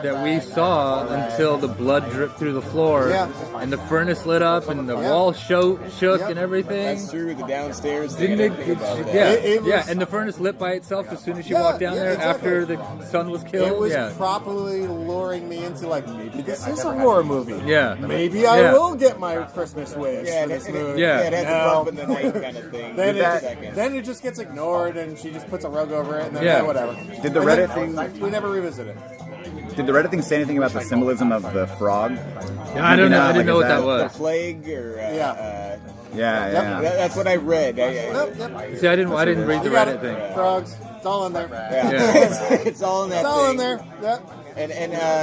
that we saw until the blood dripped through the floor, Yeah. and the furnace lit up, and the Yeah. wall shook Yep. and everything. That's true. The downstairs thing. Didn't I it? didn't think about that. Yeah, It was- yeah, and the furnace lit by itself as soon as you Yeah, walked down yeah, there exactly. after the sun was killed. It was yeah, properly luring me into like maybe this is a horror movie. Yeah. Maybe I Yeah. will get my Christmas wish Yeah, for this movie. Yeah. it had No. to bump in the night kind of thing. Then Did that- then it just gets ignored, and she just puts a rug over it, and then Yeah. whatever. Did the And Reddit then thing- We never revisit it. Did the Reddit thing say anything about the symbolism of the frog? I don't Maybe know. not, I didn't like, know is what that The was. plague or Yeah. Yeah, yeah. that's what I read. Yep. See, I didn't read the You got Reddit it. thing. Frogs. It's all in there. Yeah. Yeah. it's all in that It's all thing. in there. Yep. And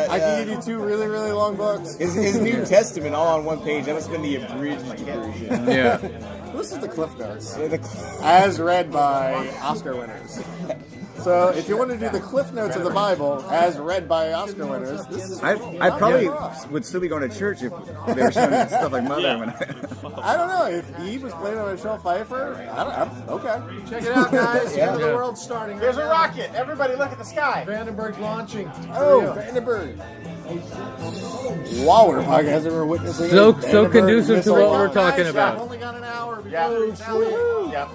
I can give you two really, really long books. his New Testament all on one page. That must have been the abridged version. Yeah. This is the Cliff Notes, Yeah, the- as read by Oscar winners. So, if you want to do the Cliff Notes of the Bible, as read by Oscar winners, this is. I probably would still be going to church if they were showing stuff like Mother. Yeah. When I don't know if Eve was playing on Michelle Pfeiffer. Okay. Check it out, guys. The end of the Yeah. world's starting. There's a rocket. Everybody look at the sky. Vandenberg launching. Oh, Vandenberg. Wow, we're podcasting, we're witnessing. So a so Vandenberg conducive to missile what we're launch. talking I've about. only got an hour before Yeah. we retaliate. Yep.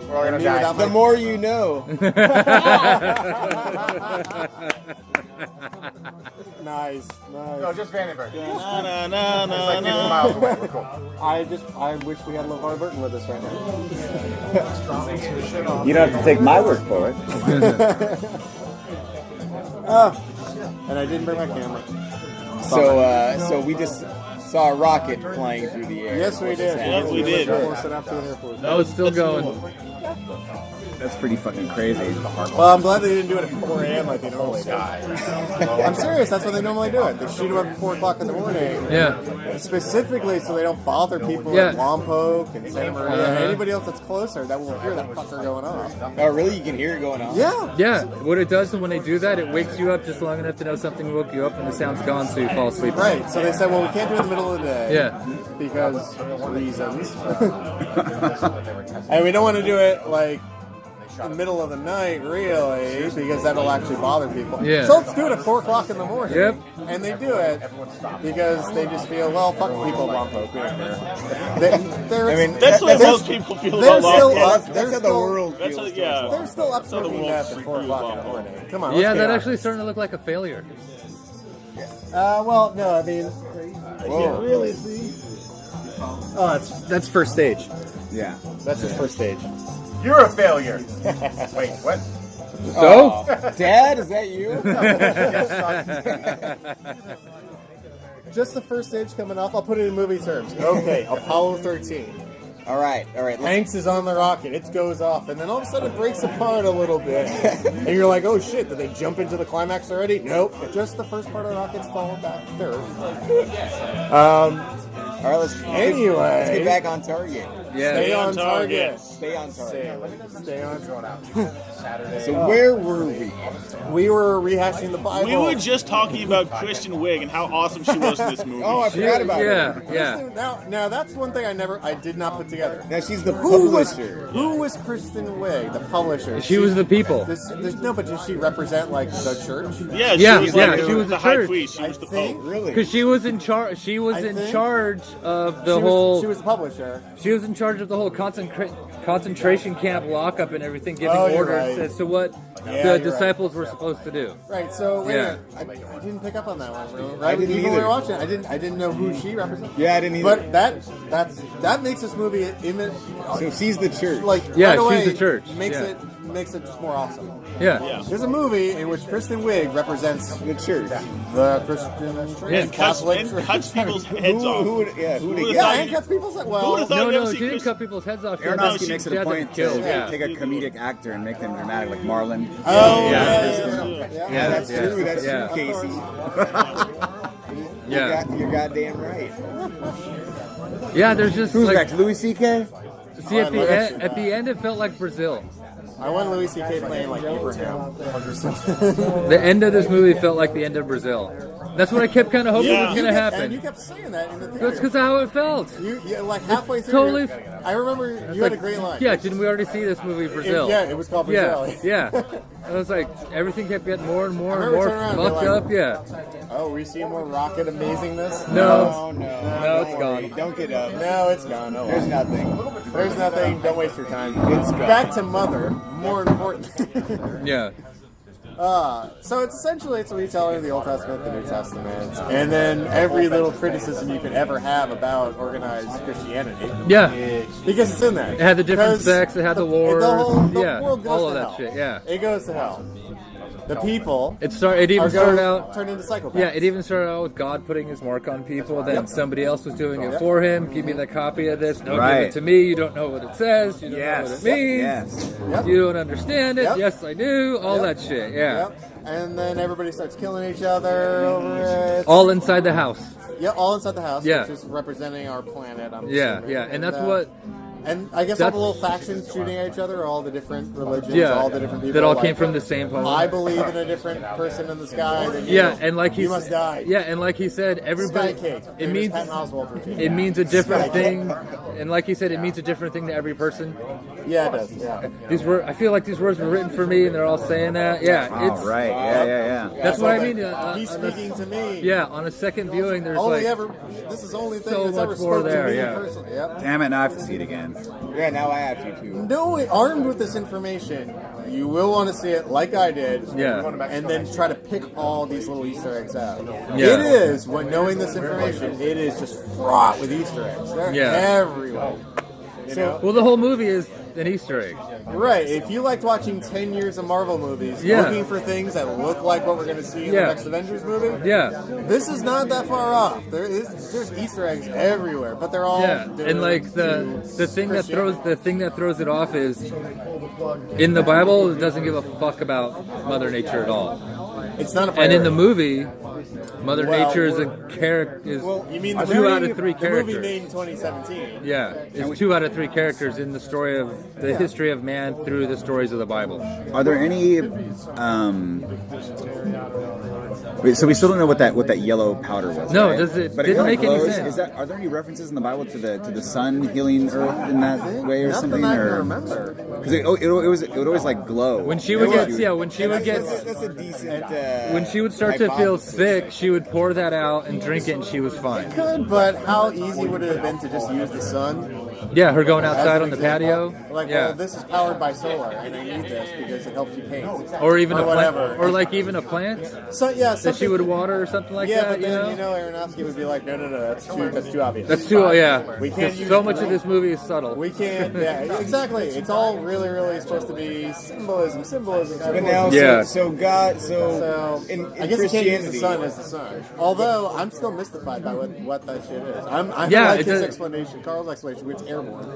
We're all gonna Me die. without the my- more you know. Nice, No, nice. just Vandenberg. Na, na, na, na, Like 50 na. miles away. We're cool. I wish we had LeVar Burton with us right now. you don't have to take my word for it. And I didn't bring my camera. So we just saw a rocket flying through the air. Yes, we did. Yes, we did. Close enough to an airport. Oh, it's still going. That's pretty fucking crazy. Well, I'm glad they didn't do it at 4 a.m. like they normally do. I'm serious. That's when they normally do it. They shoot them up at 4 o'clock in the morning. Yeah. Specifically so they don't bother people Yeah. in Lompoc and Santa Maria. Uh-huh. Anybody else that's closer that will hear that fucker going off. Oh, really? You can hear it going on? Yeah. Yeah, what it does when they do that, it wakes you up just long enough to know something woke you up and the sound's gone, so you fall asleep. Right. So they said, well, we can't do it in the middle of the day. Yeah. Because reasons. And we don't want to do it like in the middle of the night, really, because that'll actually bother people. Yeah. So let's do it at 4 o'clock in the morning. Yep. And they do it because they just feel, well, fuck people of Lompoc. We don't care. They're, I mean, That's what They're- most people feel they're about still Lompoc. up. that's They're how the still- world That's feels. how- yeah. They're still up That's how the smoking world meth at 4 o'clock in the freaks morning. Come on, let's Yeah, be that honest. actually starting to look like a failure. Well, no, I mean, I Whoa. can't really see. Oh, that's first stage. Yeah. That's his first stage. You're a failure. Wait, what? So? Dad, is that you? Just the first stage coming off. I'll put it in movie terms. Okay, Apollo 13. all right. Let's, Hanks is on the rocket. It goes off, and then all of a sudden it breaks apart a little bit. And you're like, oh shit, did they jump into the climax already? Nope. Just the first part of the rocket's falling back to Earth. all right, let's Anyway. let's get back on target. Yeah. Stay on target. Stay on target. Stay on target. So where were we? We were rehashing the Bible. We were just talking about Kristen Wiig and how awesome she was in this movie. Oh, I forgot about Yeah, her. yeah. Now that's one thing I did not put together. Now she's the Who was Kristen Wiig, the publisher? She was the people. No, but does she represent like the church? Yeah, Yeah, she was yeah, like she was the the high church. priest. She I was the think. pope. Really? Because she was in charge. She was I in think- charge of the She whole. was the publisher. She was in charge of the whole concentration camp lockup and everything, giving Oh, you're orders right. as to what Yeah, the you're disciples were supposed to do. Right. So wait Yeah. a minute. I didn't pick up on that one. Right. didn't Even when we either. were watching it, I didn't know who she represented. Yeah, I didn't either. But that makes this movie So she's the church. like Yeah, right she's away, the church. Makes Yeah. it just more awesome. Yeah. Yeah. There's a movie in which Kristen Wiig represents the church. the Christian church, And Catholic And church. cuts people's heads off. Who would Who have would've Yeah, thought and cuts people's Who well. would've thought- No, I've never no, seen she didn't Chris- cut people's heads off. Aronofsky she- makes it she a had them point to killed, yeah. take a comedic actor and make them dramatic, like Marlon. Oh, Yeah. Yeah, that's Yeah. true. That's Yeah. true, Casey. Yeah. You're goddamn right. Yeah, there's just Who's like, next? Louis C.K.? see at the end it felt like Brazil. I want Louis C.K. playing like Abraham or something. The end of this movie felt like the end of Brazil. That's what I kept kind of hoping Yeah. was going to And you happen. kept saying that in the theater. That's because of how it felt. You like halfway through. totally- I remember you had a great line. Yeah, didn't we already see this movie, Brazil? It was called Brazil. Yeah, yeah. And it was like everything kept getting more and more I and remember more turning around and fucked be like, up. Yeah. Oh, we see more rocket amazingness? No. No, it's gone. Don't get up. No, it's gone. Oh, There's well. nothing. There's nothing. Don't waste your time. It's gone. Back to Mother. More important. Yeah. So it's essentially a retelling of the Old Testament, the New Testament, and then every little criticism you could ever have about organized Christianity. Yeah. Because it's in there. It had the different Because sects, it had the wars, the yeah, world goes all to of that hell. shit, yeah. It goes to hell. The people It even are started going out. turned into psychopaths. Yeah, it even started out with God putting his mark on people. Then Yep. somebody else was doing it Yep. for him. Give me the copy of this. No, Right. give it to me. You don't know what it says. You don't know Yes. what it means. Yes. Yep. You don't understand it. Yep. Yes, I do. All Yep. that shit. Yeah. Yep. And then everybody starts killing each other over it. All inside the house. Yeah, all inside the house, Yeah. which is representing our planet. I'm Yeah, assuming. yeah. And that's what. And I guess all the That's- little factions shooting at each other, all the different religions, Yeah. all the different people. That all like, came from the same home. I believe in a different person in the sky. Than you. Yeah, and like he you must die. Yeah, and like he said, everybody. Sky cake. It Famous means. Patton Oswalt routine. It means a different Sky cake. thing, and like he said, it means a different thing to every person. Yeah, it does. Yeah. These were, I feel like these words were written for me, and they're all saying that. Yeah, Oh, it's right. Yeah. That's So what I that mean. He's On a- speaking to me. yeah, on a second viewing, there's Only like ever. This is the only thing so that's ever much more spoke there, to me yeah. personally. Yep. Damn it, now I have to see it again. Yeah, now I have to too. Knowing, armed with this information, you will want to see it like I did. Yeah. And then try to pick all these little Easter eggs out. Yeah. It is, when knowing this information, it is just fraught with Easter eggs. They're Yeah. everywhere. So, well, the whole movie is an Easter egg. right, if you liked watching 10 years of Marvel movies, Yeah. looking for things that look like what we're going to see in Yeah. the next Avengers movie, Yeah, this is not that far off. There's Easter eggs everywhere, but they're all yeah, and like the thing that throws it off is in the Bible it doesn't give a fuck about Mother Nature at all, It's not a and priority. in the movie, Mother Well, Nature is a character. Is You mean the 2 movie, out of 3 the movie characters. made in 2017? Yeah, it's 2 out of 3 characters in the story of the history of man through the stories of the Bible. Are there any? Wait, so we still don't know what that yellow powder was. No, right? does it- But didn't kinda make any glows. sense. Is that? Are there any references in the Bible to the sun healing Earth in that way or Nothing something? I can Or remember. because it would always like glow When she would Yeah. get, when she would get, That's a decent. when she would start to feel hypothesis. sick, she would pour that out and drink it, and she was fine. Could, but how easy would it have been to just use the sun? Yeah, her going as outside an on the example? patio. Like, Yeah. well, this is powered by solar, and I need this because it helps you paint. Or even or a plant, whatever. or like even a plant So yeah, that something, she would water or something like yeah, that. but then Aronofsky would be like, no, that's too obvious. That's too, yeah. We can't use So much of this movie is subtle. We can't. Yeah, exactly. It's all really, really supposed to be symbolism. But now, Yeah. so God, So in I guess you can't use the Christianity, sun as the sun. Although I'm still mystified by what that shit is. I Yeah, like it his does- explanation, Carl's explanation, which it's airborne.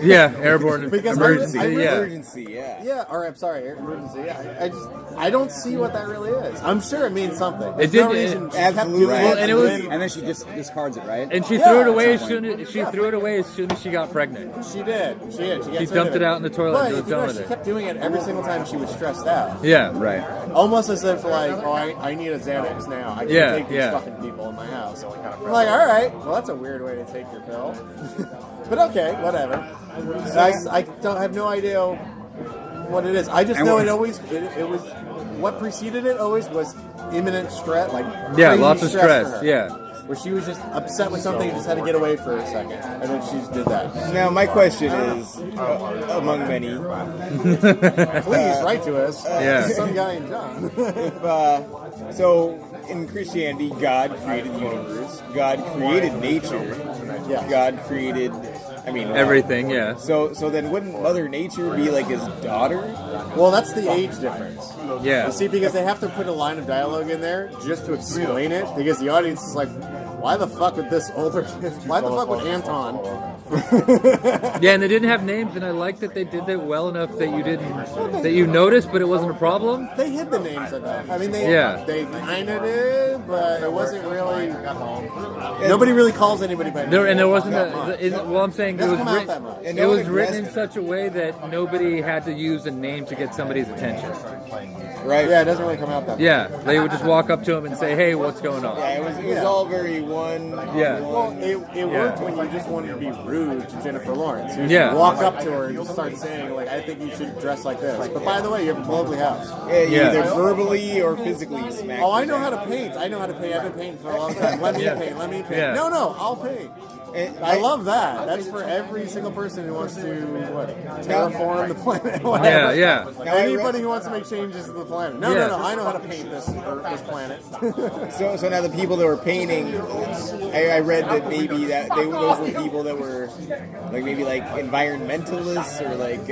Yeah, airborne Because emergency. I Yeah, emergency, yeah. Yeah, or I'm sorry, emergency. Yeah, I don't see what that really is. I'm sure it means something. It There's no did- reason she Absolutely. kept doing Well, and it was- And then she just discards it, right? and she Yeah, threw it away at as soon as she threw it away as soon as she got pregnant. She did. She gets rid dumped of it out in the toilet But and was if you done know, with she it. kept doing it every single time she was stressed out. Yeah, Right. Almost as if like, oh, I need a Xanax now. I can't Yeah, take these yeah. fucking people in my house. I'm like, all right, well that's a weird way to take your pill. But okay, whatever. I don't have no idea what it is. I just And know what- it was what preceded it always was imminent stress, like yeah, crazy lots of for stress. her. Yeah, where she was just upset with something and just had to get away for a second, and then she just did that. Now, my question is, among many, Please write to us. Yeah. Some guy in John. if so in Christianity, God created the universe. God created nature. Yeah. God created, I mean, Everything, yeah. So then wouldn't Mother Nature be like his daughter? Well, that's the age difference. Yeah. You see, because they have to put a line of dialogue in there just to explain it, because the audience is like, why the fuck would this older kid, why the fuck would Anton? Yeah, and they didn't have names, and I liked that they did that well enough that you noticed, but it wasn't a problem. They hid the names enough. I mean, they kind of did, but it wasn't really. Nobody really calls anybody by name. There wasn't I'm saying it Doesn't was come out written. that much. And It no was one written in aggressed- such a way that nobody had to use a name to get somebody's attention. Right? Yeah, it doesn't really come out that much. Yeah, they would just walk up to him and say, "Hey, what's going on?" Yeah, it was all very one. Yeah. Well, it worked when you just wanted to be rude to Jennifer Lawrence. You Yeah. just walk up to her and just start saying, like, I think you should dress like this. But by the way, you have a lovely house. Yeah, you Yeah. either verbally or physically smack. Oh, I her know how down. to paint. I've been painting for a long time. Let me paint. Yeah. No, I'll paint. And I love that. That's for every single person who wants to terraform the planet. Yeah, Whatever. yeah. Anybody who wants to make changes to the planet. No, Yeah. I know how to paint this planet. So now the people that were painting, I read that maybe those were people that were maybe environmentalists or is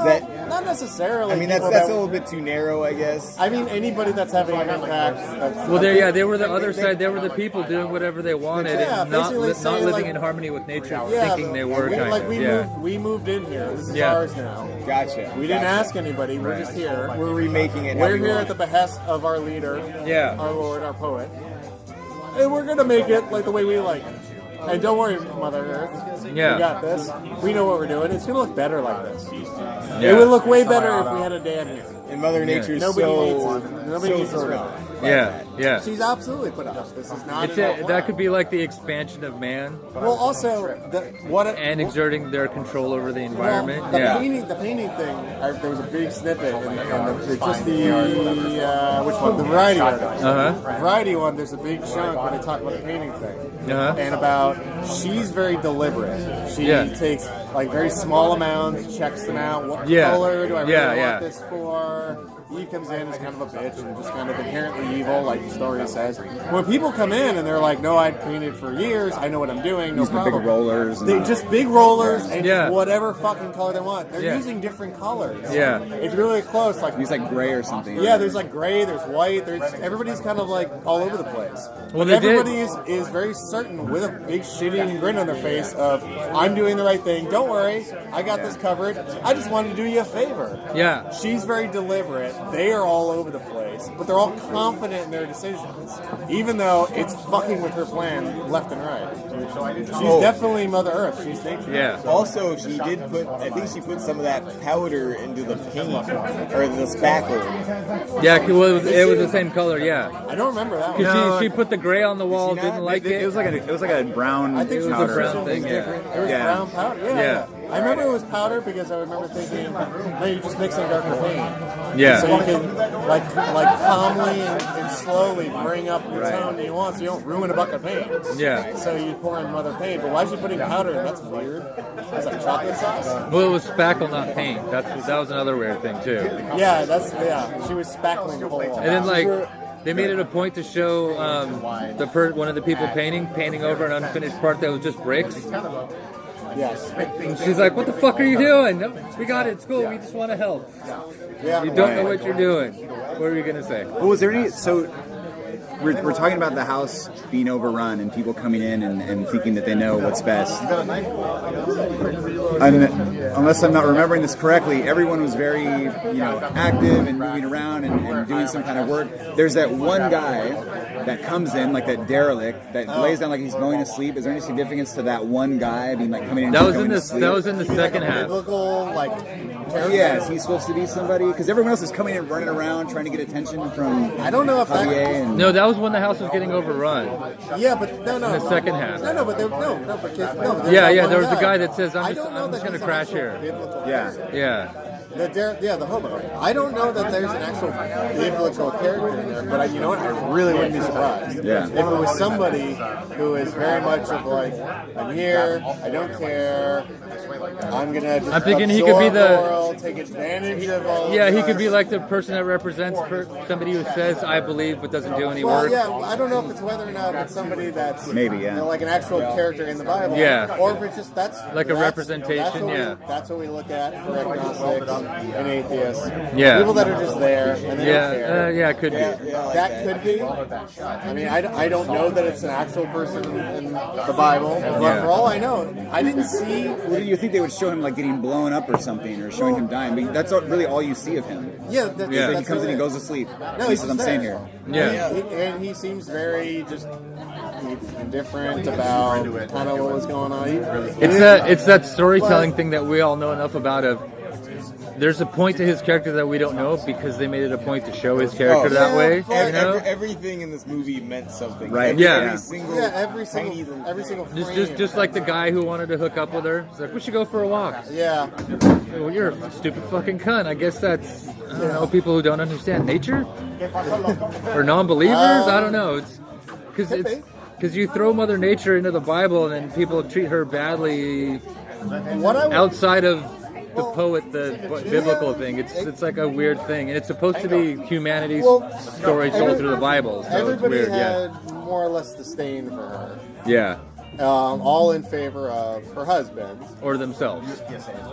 that? Not necessarily. I mean that's people a little bit too narrow, I guess. I mean, anybody that's having an impact. Well, they were the other side. They were the people doing whatever they wanted Yeah, and not basically saying, living like- in harmony with nature, Yeah, thinking they were we moved in here. This is Yeah. ours now. Gotcha. We didn't ask anybody. We're just here. We're remaking it. how We're we here want. at the behest of our leader, Yeah. our Lord, our poet, and we're gonna make it like the way we like it. And don't worry, Mother Earth. Yeah. We got this. We know what we're doing. It's gonna look better like this. Yeah. It would look way better if we had a dad here. And Mother Nature is Nobody so needs this thrilled. Yeah. She's absolutely put up. This is not. That could be like the expansion of man Well, also and exerting their control over the environment. The Yeah. painting thing. There was a big snippet in just the which one? The variety article. Uh-huh. The variety one. There's a big chunk when they talk about the painting thing, Uh-huh. and about she's very deliberate. She Yeah. takes very small amounts, checks them out. What Yeah. color do I really Yeah, want yeah. this for? He comes in as kind of a bitch and just kind of inherently evil, like the story says. When people come in and they're like, "No, I painted for years. I know what I'm doing. No Using the problem." big rollers. They just big rollers and Yeah. just whatever fucking color they want. They're Yeah. using different colors. Yeah. It's really close. Use gray or something. Yeah, there's gray, there's white, everybody's kind of all over the place. Well, But they did. everybody is very certain with a big shitty grin on their face of, I'm doing the right thing. Don't worry, I got this covered. I just wanted to do you a favor. Yeah. She's very deliberate. They are all over the place, but they're all confident in their decisions, even though it's fucking with her plan left and right. She's definitely Mother Earth. She's nature. Yeah. Also, she did put. I think she put some of that powder into the paint or the spackle. Yeah, it was the same color. Yeah. I don't remember that one. Because she put the gray on the wall, didn't like it. It was like a brown. I think she powder. was brown thing, yeah. It was Yeah. brown powder. Yeah. Yeah. I remember it was powder because I remember thinking, no, you just mix in darker paint. Yeah. So you can calmly and slowly bring up the tone you want, so you don't ruin a bucket of paint. Yeah. So you pour in mother paint, but why is she putting powder in? That's weird. That's like chocolate sauce. Well, it was spackle, not paint. That was another weird thing too. Yeah, she was spackling the whole wall. And then they made it a point to show one of the people painting over an unfinished part that was just bricks. Yes. And she's like, "What the fuck are you doing? No, we got it. It's cool. We just want to help. Yeah. You don't know what you're doing." What were you gonna say? Well, was there any? So we're talking about the house being overrun and people coming in and thinking that they know what's best. Unless I'm not remembering this correctly, everyone was very active and moving around and doing some kind of work. There's that one guy that comes in, like that derelict, that lays down like he's going to sleep. Is there any significance to that one guy being coming in? That was in going the to sleep? that was in the second half. Biblical, Yeah, is he supposed to be somebody? Because everyone else is coming in, running around, trying to get attention from. I don't know if that. Javier and No, that was when the house was getting overrun. Yeah, but no. In the second half. No, but there's Yeah, that there was one a guy that says, I'm I just don't know going that to he's crash an actual here. biblical Yeah. person. Yeah. the hobo. I don't know that there's an actual biblical character in there, but you know what? I really wouldn't be surprised. Yeah. If it was somebody who is very much of like, I'm here, I don't care, I'm gonna just I'm thinking he could be the world, take advantage of all. Yeah, of he us. could be like the person that represents somebody who says "I believe" but doesn't do any Well, work. yeah, I don't know if it's whether or not it's somebody that's Maybe, yeah. you know, like an actual character in the Bible, Yeah. or if it's just Like a representation, that's that's what we look at for agnostics and atheists. Yeah. People that are just there and they don't care. Yeah, it could be. That could be. I mean, I don't know that it's an actual person in the Bible, but Yeah. for all I know, I didn't see. Well, do you think they would show him like getting blown up or something, or showing him dying? But that's really all you see of him. Yeah, that's, Yeah. He that's comes in, he it. goes to sleep. No, he he's says, just "I'm staying there. here." Yeah. And he seems very just indifferent about kind of what was going on. It's that storytelling thing that we all know enough about. Of there's a point to his character that we don't know because they made it a point to show his character that way. You know, Everything in this movie meant something. Right. Yeah. Every single, every tiny single frame. just like the guy who wanted to hook up with her. He's like, we should go for a walk. Yeah. Well, you're a stupid fucking cunt. I guess that's I don't know, people who don't understand nature or non-believers. I don't know. It's because you throw Mother Nature into the Bible and then people treat her badly What I would, outside of the poet, the biblical thing. It's like a weird thing, and it's supposed to be humanity's story told through the Bible. So it's everybody weird. had more or less disdain for her. Yeah. All in favor of her husband. Or themselves.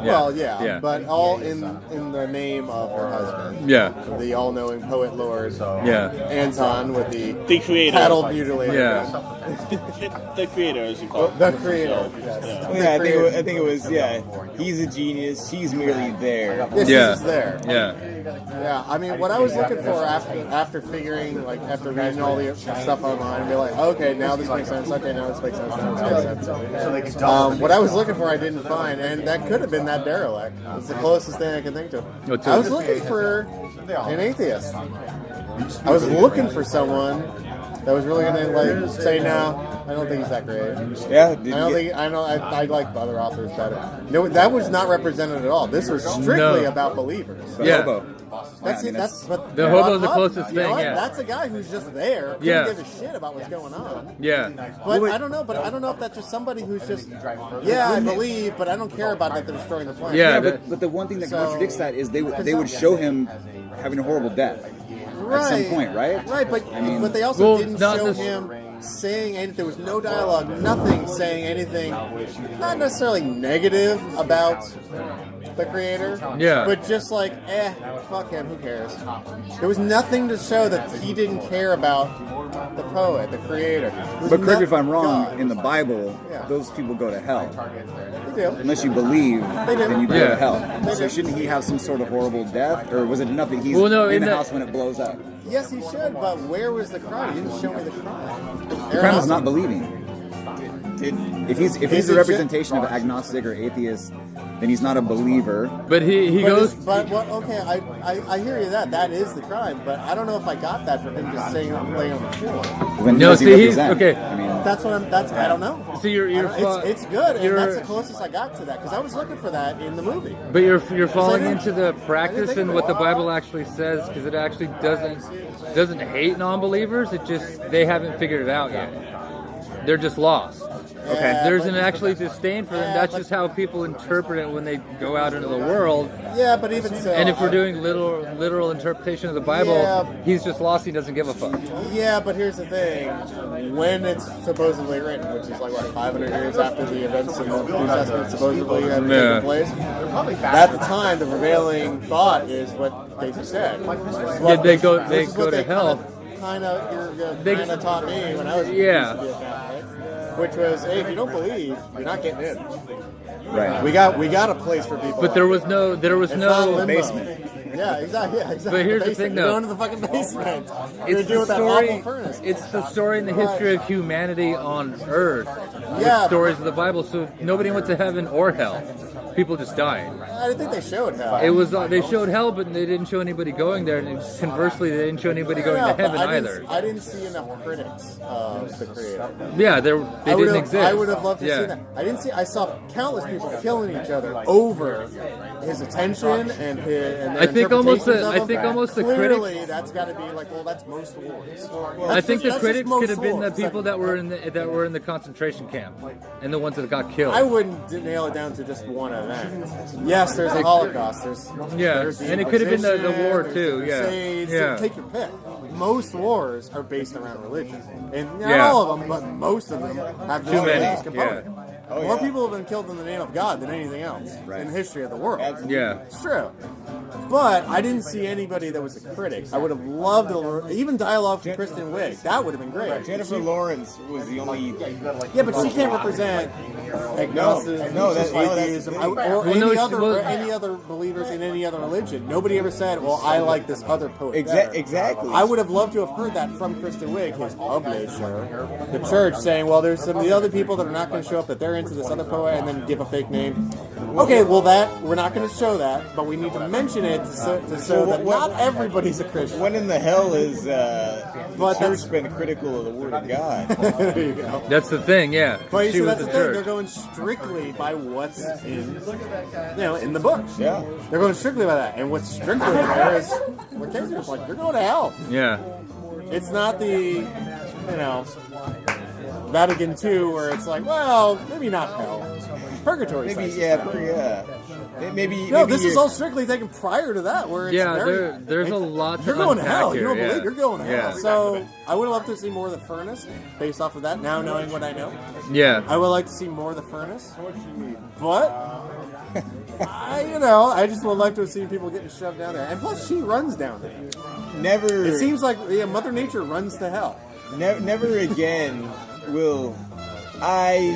Well, yeah, but all in the name of her husband. Yeah. The all-knowing poet lord. Yeah. Anton with the creator. cattle mutilator. Yeah. The creator, as you call it. The creator. Yes. Yeah, I think it was. Yeah, he's a genius. She's merely there. Yeah, she's Yeah. just there. Yeah. Yeah, I mean, what I was looking for after figuring, like, after reading all the stuff online, and be like, okay, now this makes sense. Okay, now this makes sense. Now this makes sense. What I was looking for, I didn't find, and that could have been that derelict. It's the closest thing I could think of. What's I it? was looking for an atheist. I was looking for someone that was really gonna like say, no, I don't think he's that great. Yeah, I like the other authors better. No, that was not represented at all. This was strictly about believers. Yeah. Hobo. That's Yeah, I it. mean, But The hobo's the closest you know thing, what? yeah. That's a guy who's just there. Couldn't Yeah. give a shit about what's going on. Yeah. But I don't know. But I don't know if that's just somebody who's just, yeah, I believe, but I don't care about that they're destroying the planet. Yeah. But the one thing that contradicts that is they would show him having a horrible death Right. at some point, right? Right, but I mean- but they also Well, didn't not show this- him saying anything. There was no dialogue, nothing saying anything, not necessarily negative about the creator. Yeah. But just like, fuck him, who cares? There was nothing to show that he didn't care about the poet, the creator. There was But correct me if I'm no- wrong. God. In the Bible, Yeah. those people go to hell. They do. Unless you believe, They do. then you go Yeah. to hell. They So do. shouldn't he have some sort of horrible death, or was it nothing? He's Well, no, in in the the- house when it blows up. Yes, he should, but where was the crime? He didn't show me the crime. The crime is not believing. If he's He's a a representation of agnostic or atheist, then he's not a believer. But he But goes. but what? Okay, I hear you that is the crime, but I don't know if I got that from him just saying laying on the floor. When No, does he see, he's- represent? okay. I mean, That's I don't know. So It's good, and you're- that's the closest I got to that because I was looking for that in the movie. But you're falling I into didn't- the I practice didn't think and of what it. the Bible actually says because it actually doesn't hate non-believers. It just they haven't figured it out yet. They're just lost. Yeah, There's but- an actually disdain for them. Yeah, That's but- just how people interpret it when they go out into the world. Yeah, but even so, And if we're doing literal interpretation of the Bible, Yeah. he's just lost. He doesn't give a fuck. yeah, but here's the thing: when it's supposedly written, which is like what 500 years after the events in the New Testament supposedly have Yeah. taken place, at the time the prevailing thought is what they just said. Yeah, they go to hell. Kind of They- taught me when I was Yeah. used to be a Catholic, which was, hey, if you don't believe, you're not getting in. right. We got a place for people. But like there that. was no It's not limbo. basement. Yeah, exactly. Yeah, exactly. But here's the Basement. thing, You're though. going to the fucking basement. You're It's dealing the with that story. awful furnace. It's the story and the history of humanity on Earth. Yeah. The stories of the Bible. So nobody went to heaven or hell. people just dying. I didn't think they showed hell. It was they showed hell, but they didn't show anybody going there, and conversely, they didn't show anybody going Yeah, to but heaven either. I didn't see enough critics of the creator. Yeah, they didn't exist. I would have loved to Yeah. see that. I saw countless people killing each other over his attention and their I think almost the- interpretations of I think him. almost the Clearly, critics- that's got to be like, well, that's most wars. I think the that's critics just could have been the most people wars. that were in the concentration camp, and the ones that got killed. I wouldn't nail it down to just one event. Yes, there's a Holocaust. There's the and it could have been the Inquisition, war there's too. the Yeah, Crusades. yeah. Take your pick. Most wars are based around religion, and not Yeah. all of them, but most of them have Too just a many, religious component. yeah. More people have been killed in the name of God than anything else in the history of the world. Yeah. It's true. But I didn't see anybody that was a critic. I would have loved even dialogue from Kristen Wiig. That would have been great. Jennifer Lawrence was the only. Yeah, but she can't represent agnosticism, atheism, or any other believers in any other religion. Nobody ever said, "Well, I like this other poet." better." Exactly. I would have loved to have heard that from Kristen Wiig, his publisher, the church, saying, "Well, there's some of the other people that are not going to show up, that they're into this other poet," and then give a fake name. Okay, well, that we're not going to show that, but we need to mention it to show that not everybody's a Christian. When in the hell is the But church that's- been critical of the Word of God? There you go. That's the thing. Yeah, But you she see, was that's the the thing. church. They're going strictly by what's in the books. Yeah. They're going strictly by that. And what's strictly there is what Casey was like, you're going to hell. Yeah, It's not the, Vatican II where it's like, well, maybe not hell. Purgatory Maybe, says yeah, it's hell. yeah. Maybe. No, maybe this is you're- all strictly taken prior to that, where it's Yeah, very, there's a lot to You're going to unpack hell. here, You don't yeah. believe you're going to hell. Yeah. So I would love to see more of the furnace based off of that. Now knowing what I know, yeah. I would like to see more of the furnace. But I just would like to have seen people getting shoved down there. And plus, she runs down there. Never. It seems like Mother Nature runs to hell. Never again will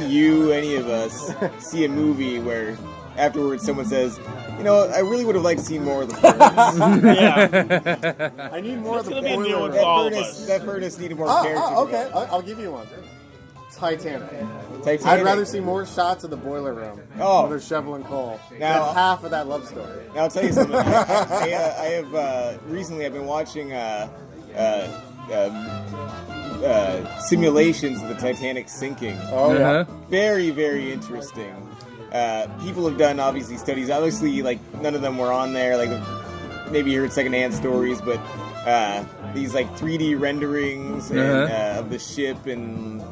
you, any of us, see a movie where afterwards someone says, I really would have liked to see more of the furnace. Yeah. I need more of the gonna be a new boiler one room. for all of us. That furnace needed more Oh, character. okay. I'll give you one. Titanic. Titanic. I'd rather see more shots of the boiler room Oh. where they're shoveling coal Now- than half of that love story. Now I'll tell you something. I have recently. I've been watching simulations of the Titanic sinking. Oh, yeah. Uh-huh. Very, very interesting. People have done obviously studies. Obviously, like none of them were on there. Like maybe you heard secondhand stories, but these like 3D renderings and, of the ship, and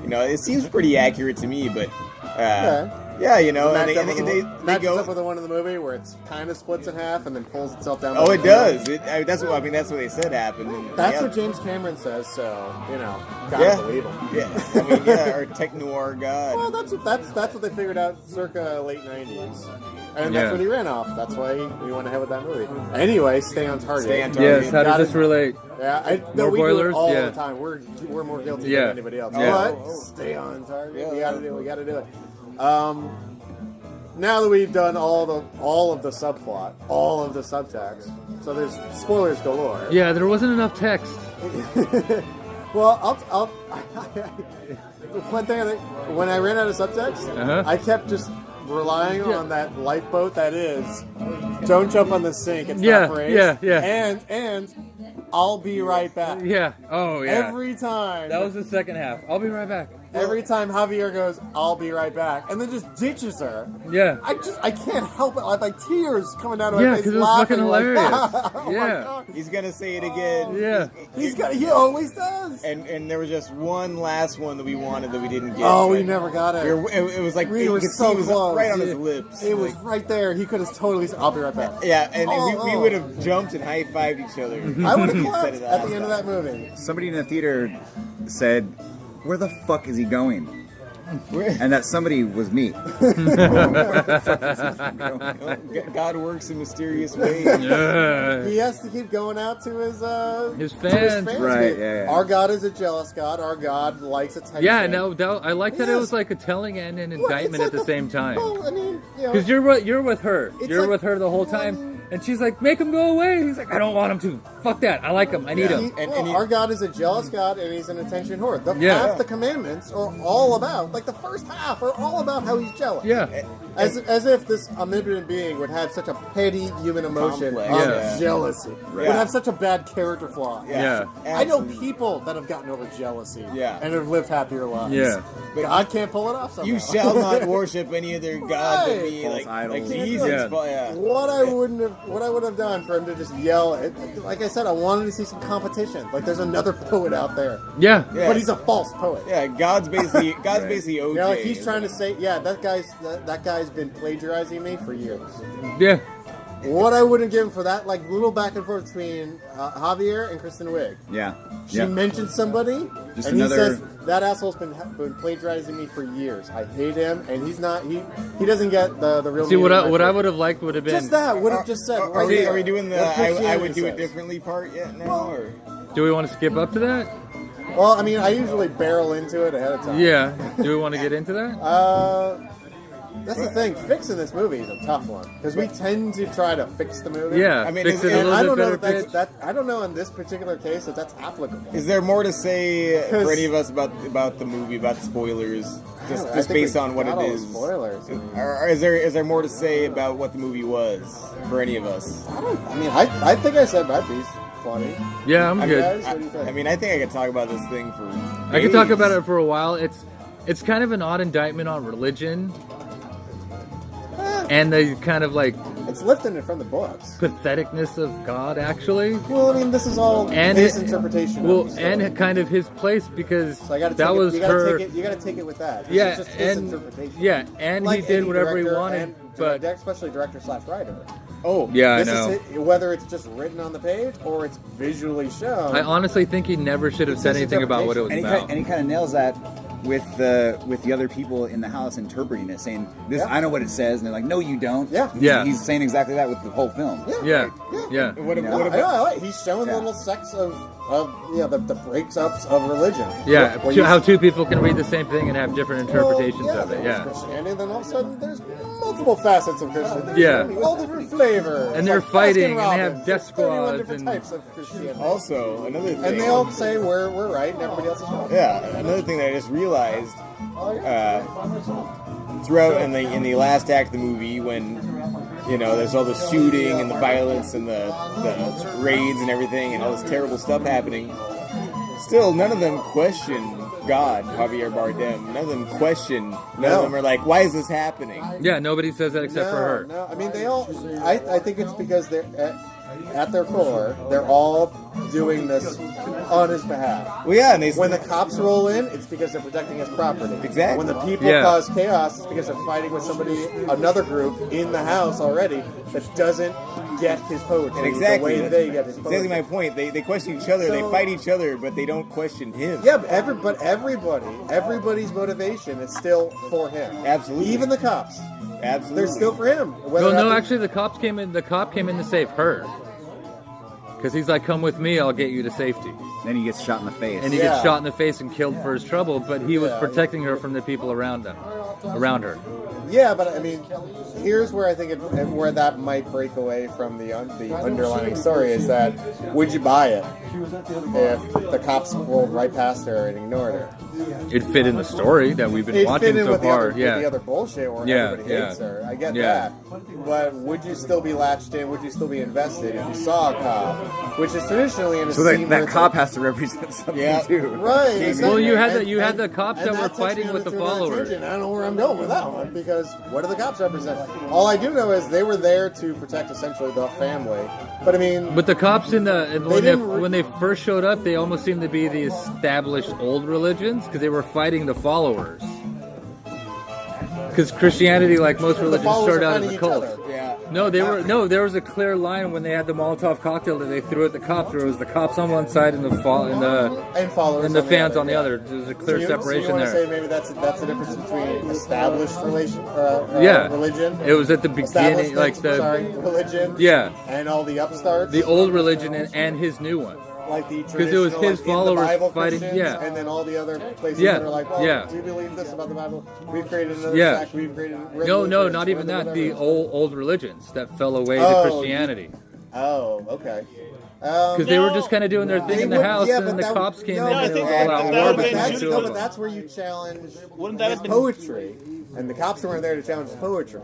it seems pretty accurate to me. But yeah, and they matches go. up with the one in the movie where it's kind of splits in half and then pulls itself down. Oh, by it the does. That's what That's what they said happened. And, That's yeah. what James Cameron says, so gotta believe him. Yeah, our tech noir god. Well, that's what they figured out circa late '90s, and Yeah. that's what he ran off. That's why we went ahead with that movie. Anyway, stay on target. Stay on target. Yes. How does this relate? Yeah, More we do boilers? it all Yeah. the time. We're more guilty Yeah. than anybody else. Yeah. But stay on target. Yeah. We gotta do it. Now that we've done all of the subplot, all of the subtext, so there's spoilers galore. Yeah, there wasn't enough text. Well, I'll one thing when I ran out of subtext, Uh-huh. I kept just relying on that lifeboat that is, don't jump on the sink, it's Yeah, not brave. yeah. And I'll be right back. Yeah. Oh, yeah. Every time. That was the second half. I'll be right back. Every time Javier goes, I'll be right back, and then just ditches her. Yeah. I can't help it. Like tears coming down my Yeah, face, 'cause it was laughing fucking like, hilarious. oh my Yeah. God. He's gonna say it again. Yeah. He always does. And there was just one last one that we wanted that we didn't get. Oh, but we never got it. It was like We you were could so see it was close. right on his lips. It was Like, right there. He could have totally said, I'll be right back. yeah, and we Oh. would have jumped and high fived each other. I would have instead clapped of at the end of that movie. Somebody in the theater said, "Where the fuck is he going?" And that somebody was me. God works in mysterious ways. Yeah. He has to keep going out to his fans. Right, yeah. Our God is a jealous God. Our God likes attention. Yeah, no, I like that it Yes. was like a telling and an Well, indictment it's at the like same time. Well, I mean, Because you're with her. It's You're like- with her the whole time. And she's like, make him go away. He's like, I don't want him to. Fuck that. I like him. I need him. Our God is a jealous God, and he's an attention whore. Half the commandments are all about, like the first half are all about how he's jealous. Yeah. As if this omnipotent being would have such a petty human emotion Complex. of jealousy. Would have such a bad character flaw. Yeah. I know people that have gotten over jealousy and have lived happier lives. Yeah. But God can't pull it off somehow. You shall not worship any other god but me. False Like idols. he's What I would have done for him to just yell, like I said, I wanted to see some competition. Like there's another poet out there. Yeah. But he's a false poet. Yeah, God's basically OJ. You know, like he's trying to say, that guy's been plagiarizing me for years. Yeah. What I wouldn't give him for that, like little back and forth between Javier and Kristen Wiig. Yeah. She mentioned somebody, Just and another- he says that asshole's been plagiarizing me for years. I hate him, and he's not. He doesn't get the real. See, meaning of what my I would have liked would have been. just that would have just said. Are we doing the what I would Christianity do it says. differently part yet now? Or? Do we want to skip up to that? Well, I mean, I usually barrel into it ahead of time. Yeah. Do we want to get into that? That's the thing. Fixing this movie is a tough one because we tend to try to fix the movie. Yeah. I mean, fix it a And I little don't know bit better if pitch. I don't know in this particular case if that's applicable. Is there more to say 'Cause- for any of us about the movie, about the spoilers, I just think based we on what got it all the is? Spoilers. I mean, Or is there more to say about what the movie was for any of us? I think I said my piece. Funny. Yeah, I'm good. Guys, what do you think? I mean, I think I could talk about this thing for. I could talk days. about it for a while. It's kind of an odd indictment on religion. And the kind of like it's lifting it from the books. patheticness of God, actually. Well, I mean, this is all And his it- interpretation. Well, of the story. and kind of his place because So I gotta that take was it, you gotta her. Take it, you got to take it with that. This Yeah, is just his and interpretation. yeah, and Like he did any whatever he director wanted, and but especially director/writer. Oh, Yeah, I this know. Is whether it's just written on the page or it's visually shown. I honestly think he never should have It's said his anything about what it was And about. he kind of nails that with the other people in the house interpreting it, saying, "This, Yeah. I know what it says," and they're like, "No, you don't." Yeah. Yeah. He's saying exactly that with the whole film. Yeah, yeah. What, You know, what about? He's showing Yeah. little sects of the breaks-ups of religion. Yeah, Where you- how two people can read the same thing and have different interpretations Well, of it. there's Yeah, Christianity, then all of a sudden there's multiple facets of Christianity. Yeah. All different flavors. And they're Like fighting, and they Baskin-Robbins. have death There's 31 squads different and- types of Christianity. Also, another thing. And they all say we're right and everybody else is wrong. Yeah, another thing that I just realized throughout in the last act of the movie, when there's all the shooting and the violence and the raids and everything and all this terrible stuff happening, still none of them question God, Javier Bardem. None of them question. None of them are like, "Why is this happening?" yeah. Nobody says that except for her. No, I mean they all. I think it's because they're at their core, they're all doing this on his behalf. Well, yeah, and they When the cops roll in, it's because they're protecting his property. Exactly. When the people Yeah. cause chaos, it's because they're fighting with another group in the house already that doesn't get his poetry exactly the way they get his poetry. exactly my point. They question each other, they So- fight each other, but they don't question him. Yeah, but everybody's motivation is still for him. Absolutely. Even the cops. Absolutely. They're still for him. Whether Well, no, after- actually, the cop came in to save her. Because he's like, come with me, I'll get you to safety. Then he gets shot in the face. And he Yeah. gets shot in the face and killed for his trouble, but he was Yeah. protecting her from the people around her. Yeah, but I mean, here's where I think where that might break away from the underlying story is that would you buy it if the cops rolled right past her and ignored her? It fit in the story that we've been It watching fit in so with far. with Yeah. the other bullshit where Yeah, everybody hates yeah. her. I get Yeah. that. But would you still be latched in? Would you still be invested if you saw a cop? Which is traditionally in a So scene where that it's cop like- has to represent something Yeah. too. Right. Well, you had exactly. the cops and that were takes me fighting with the to another followers. tangent. I don't know where I'm going with that one because what do the cops represent? All I do know is they were there to protect essentially the family. But I mean, But the cops didn't when they first showed up, they almost seemed to be the established old religions because they were fighting the followers. Because Christianity, like most the religions, followers started are out as fighting a each cult. other. Yeah. There was a clear line when they had the Molotov cocktail that they threw at the cops. There was the cops on one side and And followers and the on fans on the yeah. other. There's a clear So you separation want to say there. maybe that's the difference between established religion, It was at the beginning, establishment, like the religion, Yeah. and all the upstarts. the old religion and his new one. like the because it was traditional, his like, in the followers Bible fighting. Christians, Yeah, and then all the other places Yeah, that are like, well, yeah. we believe this about the Bible. We've created another Yeah. sect. We've created. no, Lutherans, not even we're that. The whatever. old religions that fell away Oh, to Christianity. Oh, okay. Because they were just kind of doing their thing in the house, and then the cops came in I and it think was all that- out that war would've between been the that's, two no, of but them. that's where you challenge Wouldn't that his have been poetry, and the cops weren't there to challenge his poetry.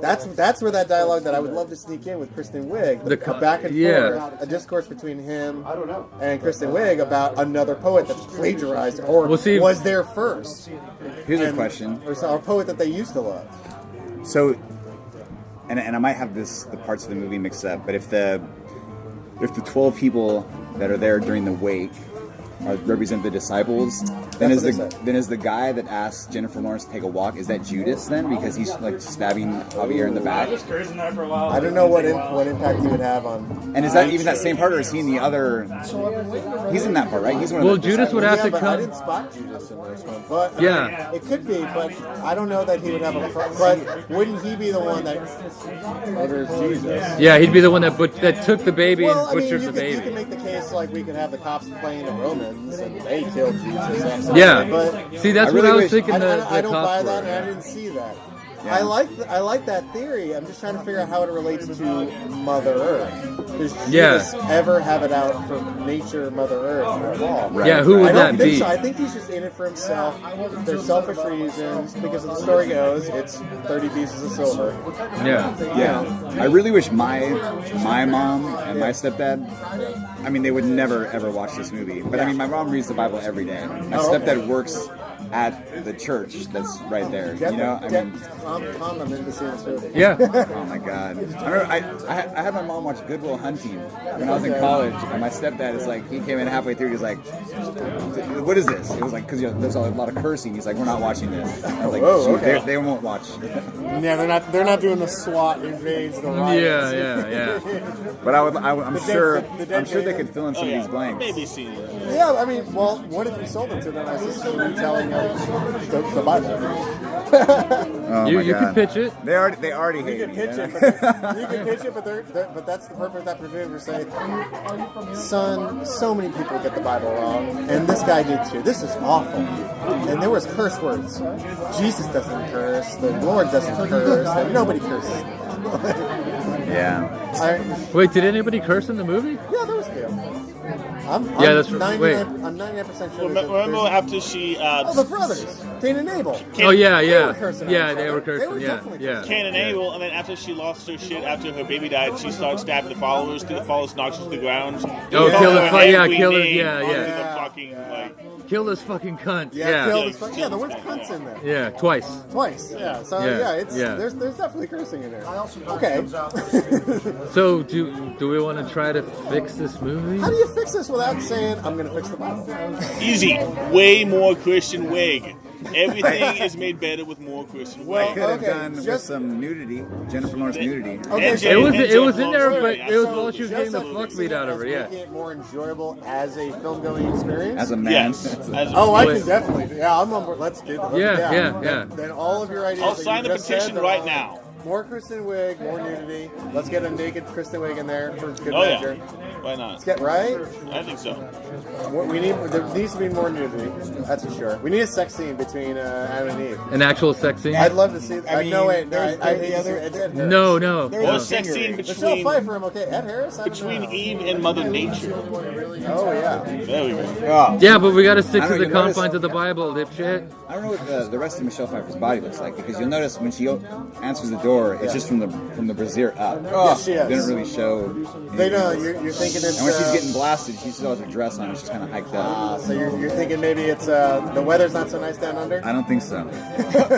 That's where that dialogue that I would love to sneak in with Kristen Wiig, the back and forth, a discourse between him and Kristen Wiig about another poet that's plagiarized or Well, see- was there first. Here's a And- question. or a poet that they used to love. So, and I might have the parts of the movie mixed up, but if the 12 people that are there during the wake represent the disciples, then That's is what the they said. then is the guy that asked Jennifer Lawrence to take a walk, is that Judas then, because he's like stabbing Javier in the back? I don't know what impact he would have on. And is that even that same part, or is he in the other? He's in that part, right? He's one of Well, the Judas would disciples. have Yeah, to but I come. didn't spot Judas in this one. But Yeah. it could be. But I don't know that he would have a. But wouldn't he be the one that murders Jesus? Yeah, he'd be the one that took the baby Well, and I mean, butchered you the can baby. make the case like we could have the cops playing the Romans and they killed Jesus. Absolutely. Yeah. But See, that's I what really I was wish- thinking. I The don't cops buy were. that, and I didn't see that. Yeah. I like that theory. I'm just trying to figure out how it relates to Mother Earth. Does Yeah. Jesus ever have it out for nature, Mother Earth at all? Right. Yeah, who I would don't that think be? so. I think he's just in it for himself. There's selfish reasons because the story goes it's 30 pieces of silver. Yeah. Yeah, I really wish my mom and my stepdad. I mean, they would never ever watch this movie. But I mean, my mom reads the Bible every day. My Oh, okay. stepdad works at the church that's right there. You know, I mean, Con them into seeing this movie. Yeah. oh my God! I remember I had my mom watch Good Will Hunting when I was in college, and my stepdad is like, he came in halfway through, he's like, "What is this?" It was like, because there's a lot of cursing. He's like, "We're not watching this." I was like, Whoa, "Shoot, okay. they won't watch." Yeah, they're not doing the SWAT invades the riots. Yeah. But I'm dead- sure the dead they man. could fill in some of these blanks. Maybe seen it. Yeah, I mean, well, what if we sold it to them as just a retelling of the Bible? Oh You my you God. could pitch it. They already You hate can me. pitch you it, know? but you can pitch it, but that's the perfect opportunity to say, son, so many people get the Bible wrong, and this guy did too. This is awful. And there was curse words. Jesus doesn't curse. The Lord doesn't curse. And nobody curses. Yeah. Wait, did anybody curse in the movie? Yeah, there was a few. I'm that's right. Wait. 99% sure. Remember after she Oh, the brothers, Cain and Abel. Oh yeah, They yeah, were cursing yeah. on each They other. were They cursing. were Yeah, definitely yeah. Cain and Abel, and then after she lost her shit after her baby died, she started stabbing the followers to the followers knocks to the ground. Oh, Yeah. kill the Every yeah, kill the name yeah, onto yeah. the fucking, like, Kill this fucking cunt. Yeah, Yeah, kill this fuck- yeah, the word's cunts in there. yeah, twice. Twice, yeah. So Yeah, yeah, it's yeah. there's definitely cursing in there. Okay. So do we want to try to fix this movie? How do you fix this without saying I'm gonna fix the Bible? easy. Way more Christian Wig. Everything is made better with more Christian Well, Wig. Could have Okay, done with just- some nudity, Jennifer Lawrence nudity. Okay, And so It was and it was Jeff in there, Lawrence, but it was so while she was just getting the like fuck fixing beat it out of her. as Yeah. making it more enjoyable as a film going experience. As a man. Yes. Oh, I Wait. can definitely. Yeah, I'm on board. Let's get. Yeah. Then all of your ideas. I'll that sign you the just said petition are right all- now. More Kristen Wiig, more nudity. Let's get a naked Kristen Wiig in there for good Oh measure. yeah. Why not? Let's get right. I think so. We need. There needs to be more nudity. That's for sure. We need a sex scene between Adam and Eve. An actual sex scene? I'd love to see. I mean, no wait. No, there's- I there's hate the to see other- it. It's Ed Harris. No. There Or was a a sex singer. scene Michelle between Pfeiffer. I'm okay. Ed Harris. I don't between know. Eve and Mother Nature. Oh yeah. There we go. Oh. Yeah, but we gotta stick I to don't the know, you notice- confines of the Bible, dipshit. I don't know what the rest of Michelle Pfeiffer's body looks like, because you'll notice when she answers the door, it's just from the brassiere up. Yes, she It is. didn't really show. They anything. know you're thinking it's. And when she's getting blasted, she still has her dress on. She's kind of hiked up. So you're thinking maybe it's the weather's not so nice down under. I don't think so.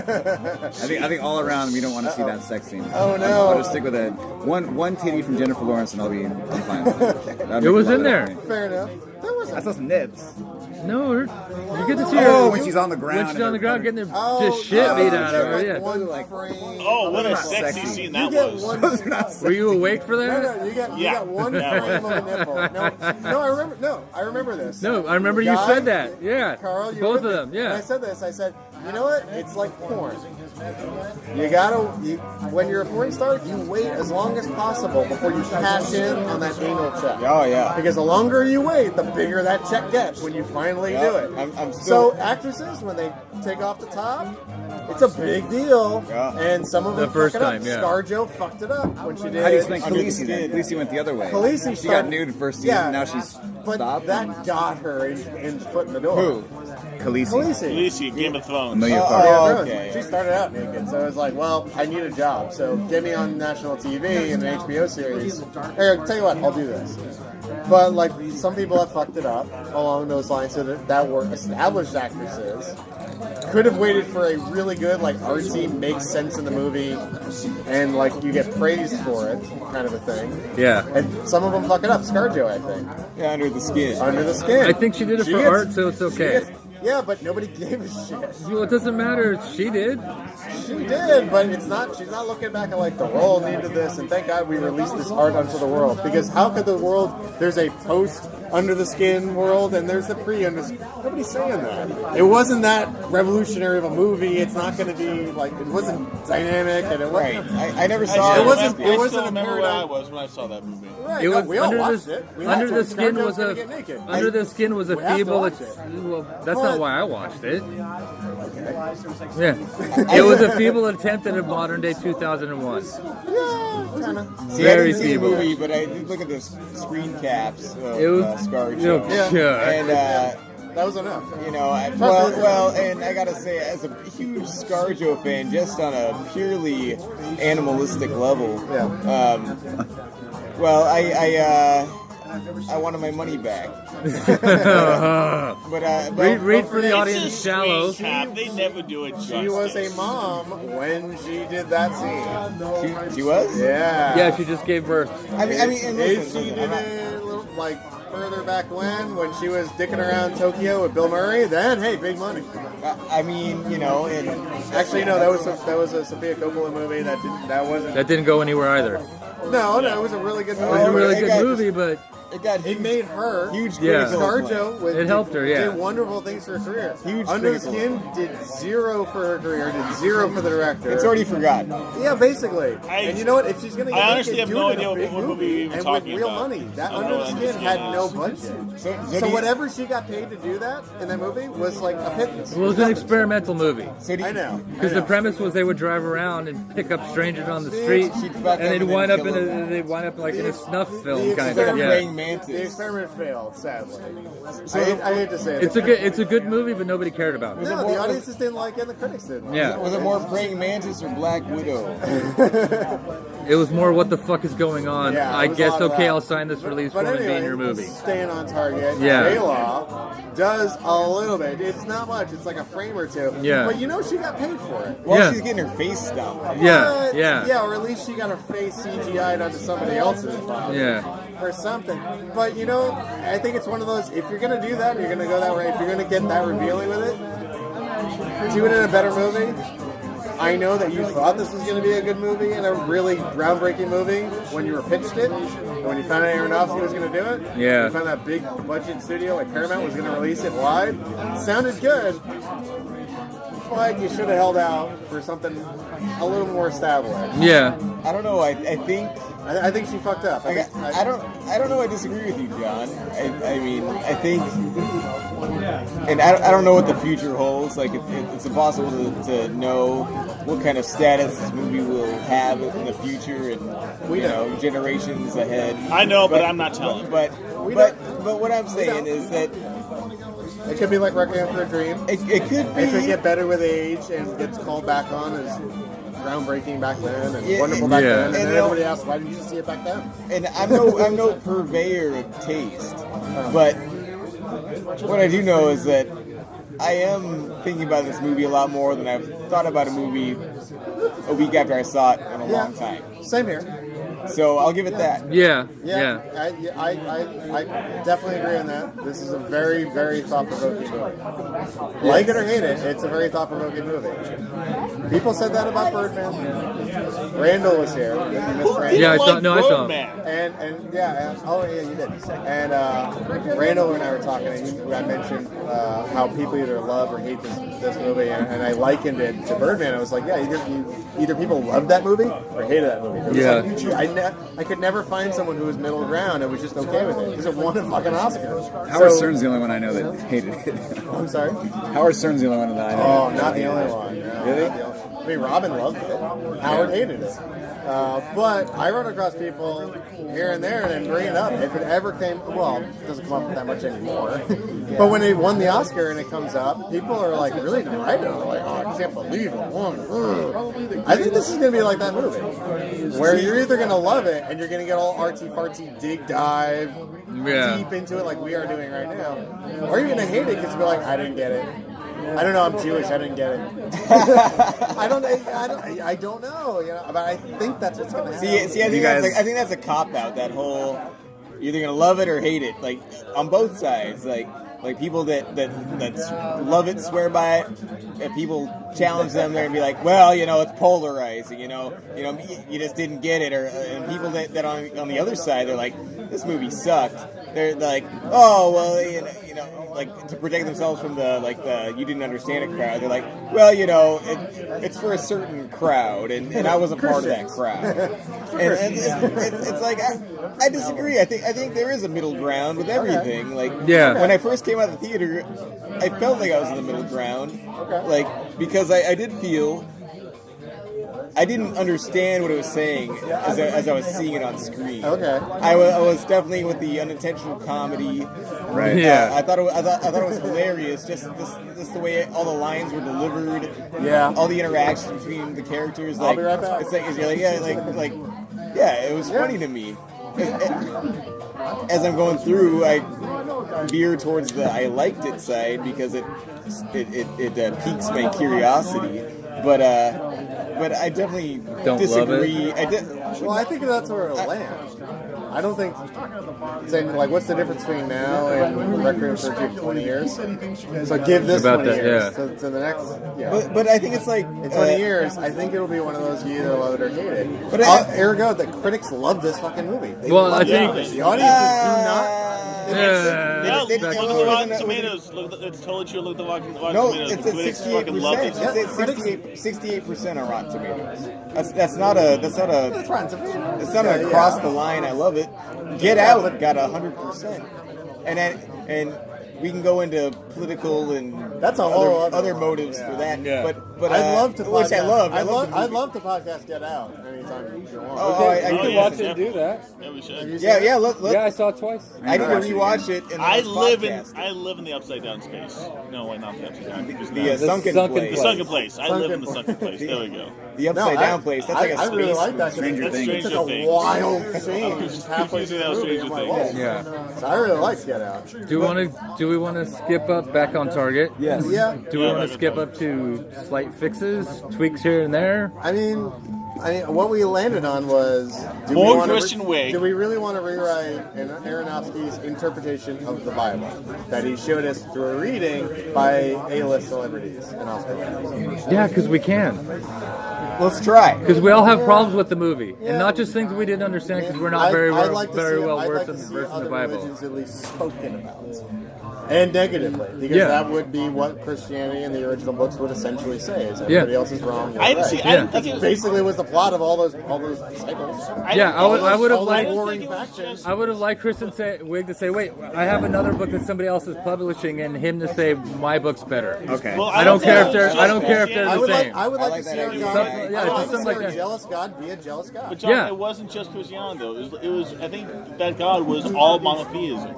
I think all around we don't want to see that sex scene. Oh, no. I'll just stick with it. One titty from Jennifer Lawrence, and I'm fine. That'd It make was a lot in of there. difference. Fair enough. There was I saw some nibs. No, you get to see her. Oh, when she's on the ground. When she's on the ground getting the Oh, just shit yeah, beat out of her. like Yeah. one Like- frame. Oh, what a not sexy sexy. scene You that get was. one. Those are not Were you awake for No, that? no, you got Yeah. one Yeah. frame of a nipple. No, I remember. No, I remember this. No, I remember you Guy, said that. Yeah. Carl, you Both were of with me. them. And I Yeah. said this. I said, you know what? It's like porn. You gotta, when you're a porn star, you wait as long as possible before you cash in on that anal check. Oh yeah. Because the longer you wait, the bigger that check gets when you finally Yeah, do it. I'm still- So actresses, when they take off the top, it's a big deal. Yeah. And some of them The first fuck it time, up. yeah. ScarJo fucked it up when she did. How do you explain Under the Khaleesi then? skin. Khaleesi went the other way. Khaleesi She started- got nude first season, Yeah. now she's But stopped. that got her in the foot in the door. Who? Khaleesi. Khaleesi. Khaleesi, Game of Thrones. Amelia Oh, Clark. Yeah, okay. She started out naked, so I was like, well, I need a job, so get me on national TV in an HBO series. Hey, tell you what, I'll do this. But like some people have fucked it up along those lines, so that were established actresses could have waited for a really good, like artsy, makes sense in the movie, and like you get praised for it, kind of a thing. Yeah. And some of them fuck it up. ScarJo, I think, Yeah, under the skin. under the skin. I think she did it for gets- art, so it's she okay. gets- yeah, but nobody gave a shit. Well, it doesn't matter. She did. She did, but it's not. She's not looking back at like the world needed this, and thank God we released this art onto the world. Because how could the world? There's a post under the skin world, and there's the pre under. Nobody's saying that. It wasn't that revolutionary of a movie. It's not going to be like it wasn't dynamic, and it Right. wasn't. I never I saw still It wasn't- remember- it I wasn't still a remember where I paradigm. was when I saw that movie. Right, It no, was we all under watched the it. We had under to. the skin ScarJo's was gonna a get naked. under the skin was a We have to feeble. watch Well, that's But- not why I watched it. Yeah, it was a feeble attempt at a modern day 2001. Yeah, kind of. See, I Very didn't see the feeble. movie, but I did look at the screen caps of It was ScarJo. Yeah. And That was enough. you know, and I gotta say, as a huge ScarJo fan, just on a purely animalistic level, Yeah. well, I wanted my money back. But Read for the It's audience. a Shallow. screen cap. They never do it justice. She was a mom when she did that scene. she was. Yeah. Yeah, she just gave birth. I mean, and If listen, she I'm did not- it a little, like further back when she was dicking around Tokyo with Bill Murray, then hey, big money. I mean, you know, and Actually, no, that was a Sofia Coppola movie that wasn't. That didn't go anywhere either. No, it was a really good It was a movie. really it good got- movie, but it got It huge, made her huge Yeah. critical acclaim. ScarJo It helped her, yeah. did wonderful things for her career. Huge Under the critical Skin did zero for her career, did zero for the director. It's already forgotten. Yeah, basically. I- And you know what? If she's gonna get I naked, honestly have do no it in idea a big what movie we were and with talking real about. money. That I don't Under know the what Skin Under the had Skin no is. budget. So So do you- whatever she got paid to do that in that movie was like a pittance. well, it was an experimental movie. So do you- I know. Because the premise was they would drive around and pick up strangers on the street, She'd fuck and them they'd and wind then up in kill them. they wind up like in a snuff the film kind Instead of. of Yeah, praying The mantis. experiment failed, sadly. So- I hate to say it. it's a good movie, but nobody cared about it. No, the audiences didn't like it, and the critics didn't. Yeah. Was it more praying mantis or Black Widow? It was more what the fuck is going on. Yeah, I it was a guess lot of okay, that. I'll sign this release But form and be in anyway, your movie. staying on target. Yeah. J-Law does a little bit. It's not much. It's like a frame or two. Yeah. But you know she got paid for it. Well, Yeah. she's getting her face stomped. Yeah, But- yeah. Yeah, or at least she got her face CGI'd onto somebody else's body. Yeah. Or something. But you know, I think it's one of those, if you're going to do that, you're going to go that way. If you're going to get that revealing with it, do it in a better movie. I know that you thought this was going to be a good movie and a really groundbreaking movie when you were pitched it. And when you found out Aronofsky was going to do it. Yeah. You found that big budget studio like Paramount was going to release it wide. It sounded good. But you should have held out for something a little more established. Yeah. I don't know. I think I think she fucked up. I don't know. I disagree with you, John. I mean, I think, and I don't know what the future holds. Like, it's impossible to know what kind of status this movie will have in the future, and you know, generations ahead. I know, but I'm not telling. But what I'm saying is that It could be like Requiem for a Dream. it could be. It could get better with age and gets called back on as groundbreaking back then and Yeah, wonderful back yeah. then. And And then they'll- everybody asks, why didn't you see it back then? And I'm no purveyor of taste, but what I do know is that I am thinking about this movie a lot more than I've thought about a movie a week after I saw it in a long time. Same here. So I'll give it that. Yeah. I definitely agree on that. This is a very, very thought-provoking movie. Like it or hate it, it's a very thought-provoking movie. People said that about Birdman. Randall was here. You missed Randall. Yeah, I saw. No, I saw. And you did. And Randall and I were talking, and I mentioned how people either love or hate this movie, and I likened it to Birdman. I was like, either people loved that movie or hated that movie. I could never find someone who was middle ground and was just okay with it because it won a fucking Oscar. Howard Stern's the only one I know that hated it. I'm sorry? Howard Stern's the only one that I know. Oh, not the only one. No, Really? not the only- I mean, Robin loved it. Howard hated it. But I run across people here and there and then bring it up. If it ever came, well, it doesn't come up that much anymore. But when they won the Oscar and it comes up, people are like really divided. They're like, oh, I can't believe it won. Ugh. I think this is going to be like that movie, where you're either going to love it and you're going to get all artsy-fartsy dig dive deep into it like we are doing right now, or you're going to hate it because you're like, I didn't get it. I don't know. I'm Jewish. I didn't get it. I don't know. You know, but I think that's what's going to happen. See, I think that's a cop out. That whole you're either gonna love it or hate it. Like on both sides. Like people that love it, swear by it. And people challenge them there and be like, well, it's polarizing. You just didn't get it. Or and people that on the other side, they're like, this movie sucked. They're like, oh well, like to protect themselves from the you didn't understand it crowd. They're like, well, it's for a certain crowd, and I wasn't part of that crowd. and it's like I disagree. I think there is a middle ground with everything. Like when I first came out of the theater, I felt like I was in the middle ground. Like because I did feel. I didn't understand what it was saying as I was seeing it on screen. Okay. I was definitely with the unintentional comedy. Right. Yeah. I thought it was hilarious. Just the way all the lines were delivered. Yeah. All the interactions between the characters. I'll be right back. It's it was funny to me. As I'm going through, I veer towards the I liked it side because it piques my curiosity. But I definitely disagree. Well, I think that's where it'll land. I don't think saying like what's the difference between now and Requiem for a Dream 20 years. So give this About 20 that, years yeah. to the next. But I think it's like In 20 years, I think it'll be one of those you either love it or hate it. But ergo, the critics love this fucking movie. They Well, love I think- it. The audiences do not. Yeah. Look at That's- the Rotten Tomatoes. It's totally true. Look at the Rotten No, Tomatoes. it's The at critics fucking love 68%. it. It's at 68% on Rotten Tomatoes. That's not a That's Rotten Tomatoes. it's not an across the line. I love it. Get Out got 100%, and we can go into political and That's a whole other motives for that. Yeah. But I'd love to. which I love. I'd love to podcast Get Out anytime you want. Oh, I You can can watch it and do that. Yeah, we should. Have you seen Yeah. it? Look. Yeah, I saw it twice. I need to rewatch it. In the I next podcast. live in the upside down space. No, wait, not the upside down. The sunken sunken place. The sunken place. I live in the sunken place. There we go. The upside down place. That's like a I space. really like that. 'cause Stranger it's Things. such a Things. wild change halfway Confusing through that the movie. Stranger I'm like, Things. whoa. Yeah. So I really like Get Out. Do we want to skip up back on target? Yes. Yeah. Do we want to skip up to slight fixes, tweaks here and there? I mean, what we landed on was More we wanna Christian Way. Do we really want to rewrite Aronofsky's interpretation of the Bible that he showed us through a reading by A-list celebrities and Oscar winners? Yeah, because we can. Let's try. Because we all have problems with the movie, and not just things we didn't understand because we're not very I'd like to very see- well I'd versed like in to see the other Bible. religions at least spoken about. And negatively, because Yeah. that would be what Christianity and the original books would essentially say: is everybody else is wrong. You're I right. see. I Yeah. didn't think it was. Basically, was the plot of all those disciples. Yeah, I would have All those liked. warring factions. I would have liked Kristen Wiig to say, "Wait, I have another book that somebody else is publishing," and him to say, "My book's better." Okay. Well, I don't care if think they're. it was I don't just care if they're I the would same. like I like to see that our idea. God. Something- yeah, I would just like to something see like our that. jealous God be a jealous God. But John, Yeah. it wasn't just Christianity though. It was. I think that God was all monotheism,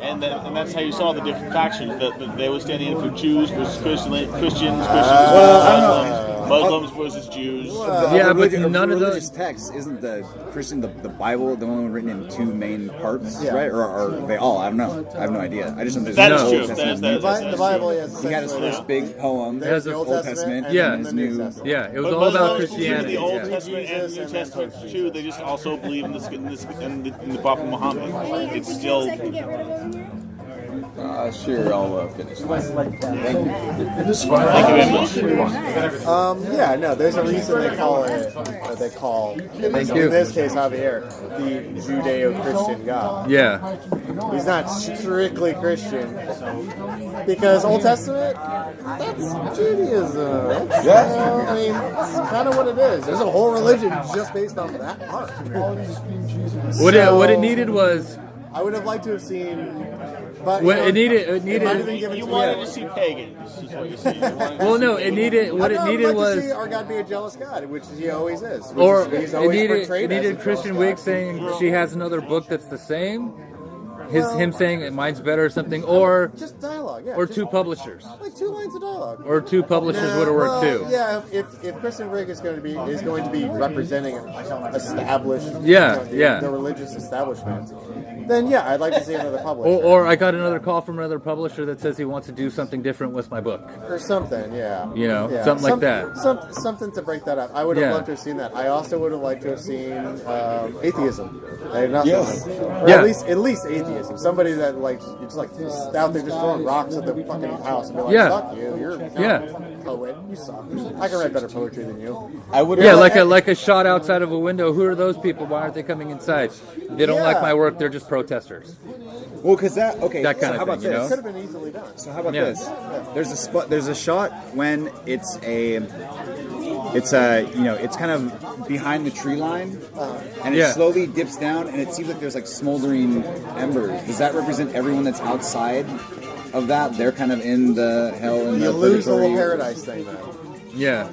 and that's how you saw the different factions. That they were standing in for Jews versus Christians. Well, I don't know. Muslims versus Jews. Yeah, but none of religious those. texts isn't the Christian the Bible the one written in two main parts, Yeah. right? Or are they all? I don't know. I have no idea. I just know there's That an is Old true. Testament, That New is- Testament. The Bible has He had his essentially- first big poem, There's the the Old Old Testament, Testament, and Yeah. then the New Testament. Yeah, it was But all about Muslims, Christianity. The Old Yeah. Testament and Jesus New and then Testament post-Jesus. too. They just also believe in the Prophet Muhammad. It's still. I can get rid of over here. Sure, I'll finish. Thank you. Thank you very much. Yeah, no, there's a reason they call it, or they call, in you. this case, Javier, the Judeo-Christian God. Yeah. He's not strictly Christian, because Old Testament, that's Judaism. I mean, it's kind of what it is. There's a whole religion just based on that part. What it needed was I would have liked to have seen, but What you know, it needed- it might have needed- been given You to wanted me. to see pagans. Is what you're saying. You wanted to well, see no, it pagans. needed what it I would needed like to was, see our God be a jealous God, which he always is. Which or is, he's it always needed portrayed as a jealous Christian God. Wiig saying she has another book that's the same. Him saying mine's better or something, or Just dialogue, yeah. or just two publishers, like 2 lines of dialogue. or two publishers would have worked too. Yeah, if Kristen Wiig is going to be representing established, Yeah, the, yeah. the religious establishment, then yeah, I'd like to see another publisher Or I got another call from another publisher that says he wants to do something different with my book. or something. Yeah, You know, yeah. something like that. Something to break that up. I would have Yeah. loved to have seen that. I also would have liked to have seen atheism. I have nothing. Yes. Or Yeah. at least atheism. Somebody that like it's like just out there just throwing rocks at the fucking house and be like, Yeah. "Fuck you, you're Yeah. a poet. You suck. I can write better poetry than you." I would. Yeah, like a shot outside of a window. Who are those people? Why aren't they coming inside? They don't like Yeah. my work. They're just protesters. Well, because that okay. That kind so of how about thing, you this? know? Could have been easily done. So how about Yeah. this? There's a shot when it's kind of behind the tree line, and it Yeah. slowly dips down, and it seems like there's like smoldering embers. Does that represent everyone that's outside of that? They're kind of in the hell and You the lose the whole purgatory? paradise thing then. Yeah,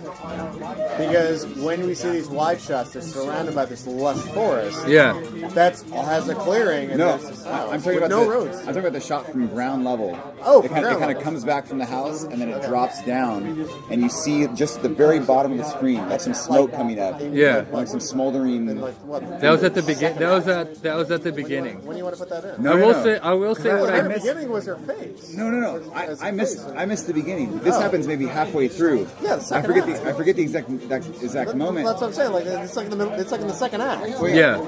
Because when we see these wide shots, they're surrounded by this lush forest. yeah, That has a clearing and No, there's this house I'm talking with about no the, roads. I'm talking about the shot from ground level. Oh, it from kind, ground it kind level. of comes back from the house and then it drops down, and you see just the very bottom of the screen, like some smoke coming up, Yeah. like some smoldering. And like what? that was at the begin. That was at the beginning. When do you want to put that in? No, I no, will no. say what The I very missed. beginning was her face. No. As a I missed. face. I missed the beginning. This Oh. happens maybe halfway through. Yeah, the I second forget act. the. I forget the exact moment. That's what I'm saying. Like it's like in the middle, it's like in the second act.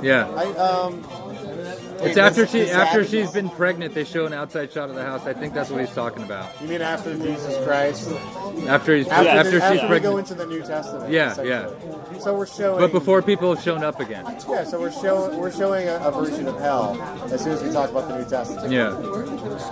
Yeah. I It's after this after happens- she's been pregnant. They show an outside shot of the house. I think that's what he's talking about. you mean after Jesus Christ? After she's After we go pregnant. into the New Testament. Yeah, essentially. yeah. So we're showing. But before people have shown up again. Yeah, so we're showing a version of hell as soon as we talk about the New Testament. Yeah.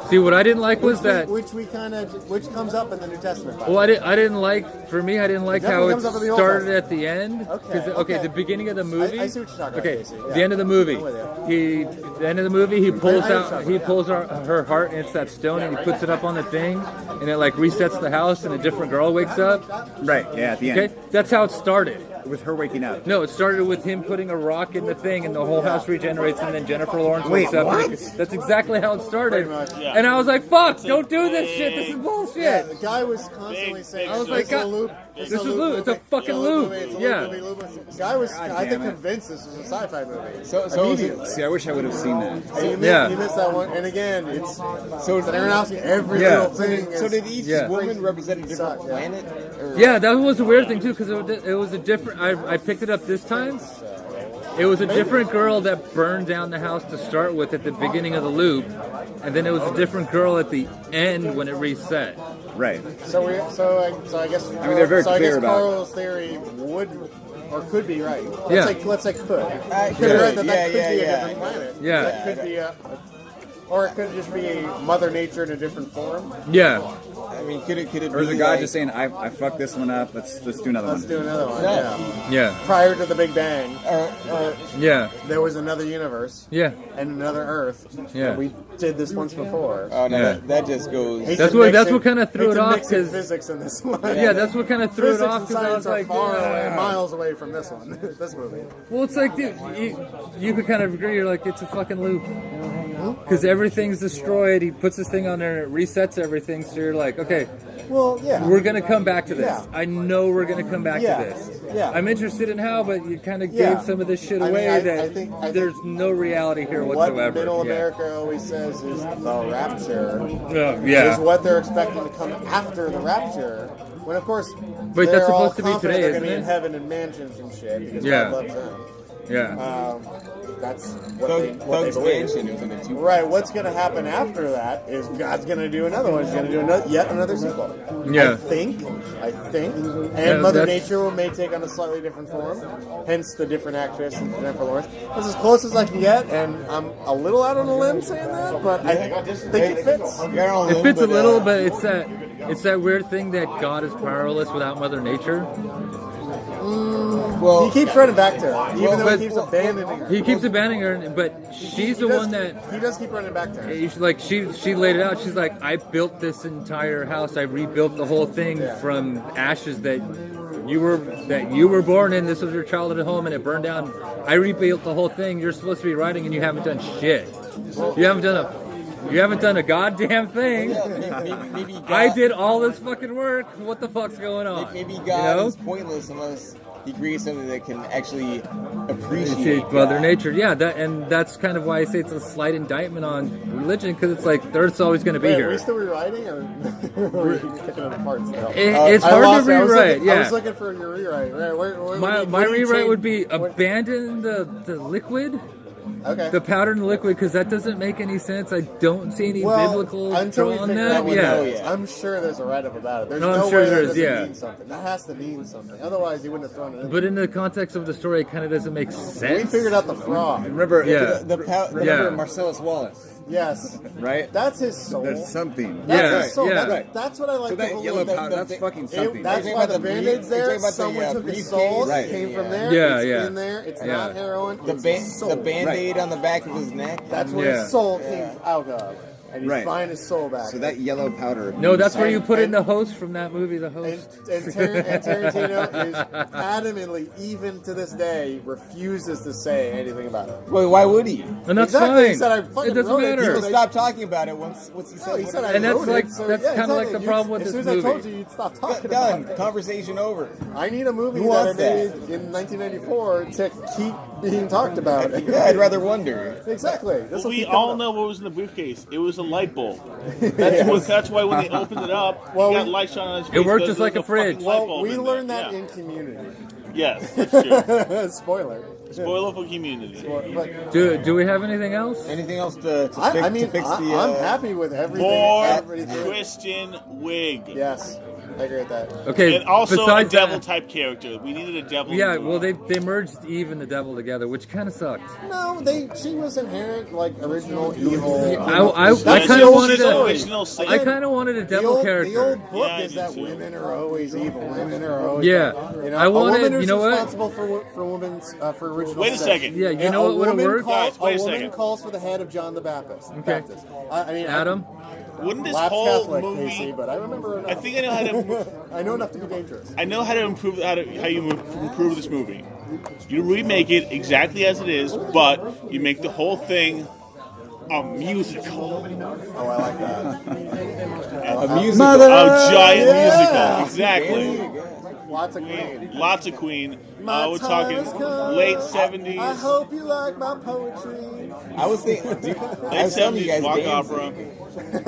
See, what I didn't like was that. which comes up in the New Testament. by the Well, way. I didn't like how definitely it comes up in the Old started Testament. at the end. Okay, 'Cause, okay. the beginning of the movie. I see what you're talking about, Okay, Casey. the Yeah. end of the movie. I'm with you. The end of the movie. He pulls I know out. something, He yeah. pulls her heart, and it's that stone, and he puts it up on the thing, and it like resets the house, and a different girl wakes up. Right. Yeah. At the end, Okay, that's how it started. with her waking up. No, it started with him putting a rock in the thing, and the whole house regenerates, and then Jennifer Lawrence Wait, wakes up. and what? that's exactly how it started. Pretty much. Yeah. And I was like, "Fuck! Don't do this shit. This is bullshit." Yeah, the guy was constantly Big, saying, big I was like, "It's a God, loop. this is loop. It's a movie. fucking It's a loop. movie. It's a Yeah. loop. The guy was, I think, damn it. convinced this was a sci-fi movie. So Immediately. See, I wish I would have seen that. And you missed, Yeah. you missed that one. And again, it's So it's an Aronofsky. Every Yeah. little thing. So is- did each Yeah. woman represent a different Yeah. planet? Or? Yeah, that was a weird thing too, because it was a different. I picked it up this time. It was a different girl that burned down the house to start with at the beginning of the loop, and then it was a different girl at the end when it reset. Right. So I guess. I mean, they're very so I clear guess about it. Carl's theory would or could be right. Yeah. Let's say could. Could could. be right that Yeah, could yeah, be a yeah. different planet. Yeah. That could be or it could just be Mother Nature in a different form. Yeah, I mean, could it Or is be the guy like, just saying, "I fucked this one up. Let's do another Let's one." do another one. Yeah. Yeah. yeah, Prior to the Big Bang, yeah, there was another universe yeah. and another Earth. Yeah. And we did this once before. Oh no, Yeah. that just goes. Hate That's to what- mix that's in- what kinda threw hate it to off, mix in 'cause- physics in this one. Yeah, that's what kind of threw Physics it off and because I science was are like, far away, yeah. miles away from this one. This movie. Well, it's like, dude, you could kind of agree. You're like, it's a fucking loop. Because everything's destroyed. He puts this thing on there and it resets everything. So you're like, okay, Well, yeah. We're gonna come back to this. Yeah. I know we're gonna come back Yeah. to this. Yeah. I'm interested in how, but you kind of Yeah. gave some of this shit I mean, away I that think there's no reality here what whatsoever. Middle Yeah. America always says is the rapture Yeah. is what they're expecting to come after the rapture. When of course, Wait, they're that's all supposed to be confident today, they're gonna isn't be in it? heaven and mansions and shit because Yeah. God loves them. Yeah. That's what they Thug's believe. Mansion. It was in a two. Right. What's going to happen after that is God's going to do another one. He's going to do yet another sequel. Yeah. I think, and Yeah, Mother that's- Nature may take on a slightly different form. Hence the different actress and Jennifer Lawrence. That's as close as I can get, and I'm a little out on a limb saying that, but I think it fits. It fits a little, but it's that weird thing that God is powerless without Mother Nature. Well, He keeps running back to her, even though but- he keeps abandoning her. He keeps abandoning her, but she's the one that he does keep running back to her. she laid it out. She's like, I built this entire house. I rebuilt the whole thing from ashes that you were born in. This was your childhood home, and it burned down. I rebuilt the whole thing. You're supposed to be writing, and you haven't done shit. You haven't done a goddamn thing. maybe God, I did all this fucking work. What the fuck's going on? Maybe God You know? is pointless unless he creates something that can actually appreciate It's Mother God. Nature, yeah, that's kind of why I say it's a slight indictment on religion, because it's like there's always going to be Wait, here. are we still rewriting, or are we picking it apart still? It's I hard lost to it. I was rewrite. looking- I Yeah, was looking for your rewrite. Where my what do you rewrite change? would be What- abandon the liquid, Okay. the powder and the liquid, because that doesn't make any sense. I don't see any biblical until we draw on figure that. out what Yeah. that is. I'm sure there's a write-up about it. There's No, I'm no sure way there that is, doesn't yeah. mean something. That has to mean something. Otherwise, he wouldn't have thrown it in. But in the context of the story, it kind of doesn't make We sense. figured out the fraud. Remember, Yeah. remember Yeah. Marcellus Wallace, Yes. right? That's his soul. There's something. That's Yeah, his soul. yeah. That's what I like So to that believe. yellow powder, the- that's fucking something. That's Are you why talking the about the Band-Aid's brief- are you there. talking about the, Someone took his briefcase? soul. Right. It came from there. Yeah, it's yeah. in there. It's Yeah. not heroin. The, It's his soul. the Band-Aid on the back of his neck. That's where Yeah. his soul came out of. And he's Right. buying his soul back. So that yellow powder. No, that's where you put in And- the host from that movie, The And, Host. and Tarantino is adamantly, even to this day, refuses to say anything about it. Well, why would he? And that's Exactly, he fine. said, I fucking It doesn't wrote it. matter. People They- stop talking about it once he said No, he what said it I is. And that's wrote like- it, so that's yeah, kinda like exactly. the problem with as this soon as I told movie. you, you'd stop talking Done. about it. Conversation over. I need a movie Who that I wants that? made in 1994 to keep being talked about. Yeah, I'd rather wonder. Exactly. This will We keep all coming know up. what was in the briefcase. It was a light bulb. That's why when they opened it up, Well, he got we- light shine on his face. It worked because just like there was a fridge. fucking light Well, bulb we in learned there. that Yeah. in Community. Yes, that's true. Spoiler. Spoiler for Community. But Do we have anything else? Anything else to fix, I mean, to fix the? I'm happy with everything. More everything. Christian Wig. Yes, I agree with that. Okay, And also a besides devil that, type character. We needed a devil. yeah, well, they merged Eve and the devil together, which kind of sucked. No, she was inherent, like original evil. I That's kind the of old wanted story. original sin. I kind of wanted a The devil old, character. The old book Yeah, I is do that too. women are always evil. Women are always Yeah. bad. You know, I wanted- a woman is you know what? responsible for women's for original. Wait a sin. second. Yeah, you And know what a would have woman worked? Guys, wait a a woman second. calls for the head of John the Baptist. Okay. I mean, Adam? Wouldn't this Lapsed whole Catholic, movie? Casey, but I remember enough. I think I know how to. I know enough to be dangerous. I know how to improve how you improve this movie. You remake it exactly as it is, but you make the whole thing a musical, Oh, I like that. A musical. a giant Yeah. musical. Exactly. Lots of Queen. Lots of Queen. My We're time talking has come. late I 70s, hope you like my poetry. I was thinking, dude, I late was telling you 70s guys, rock Danzig. opera.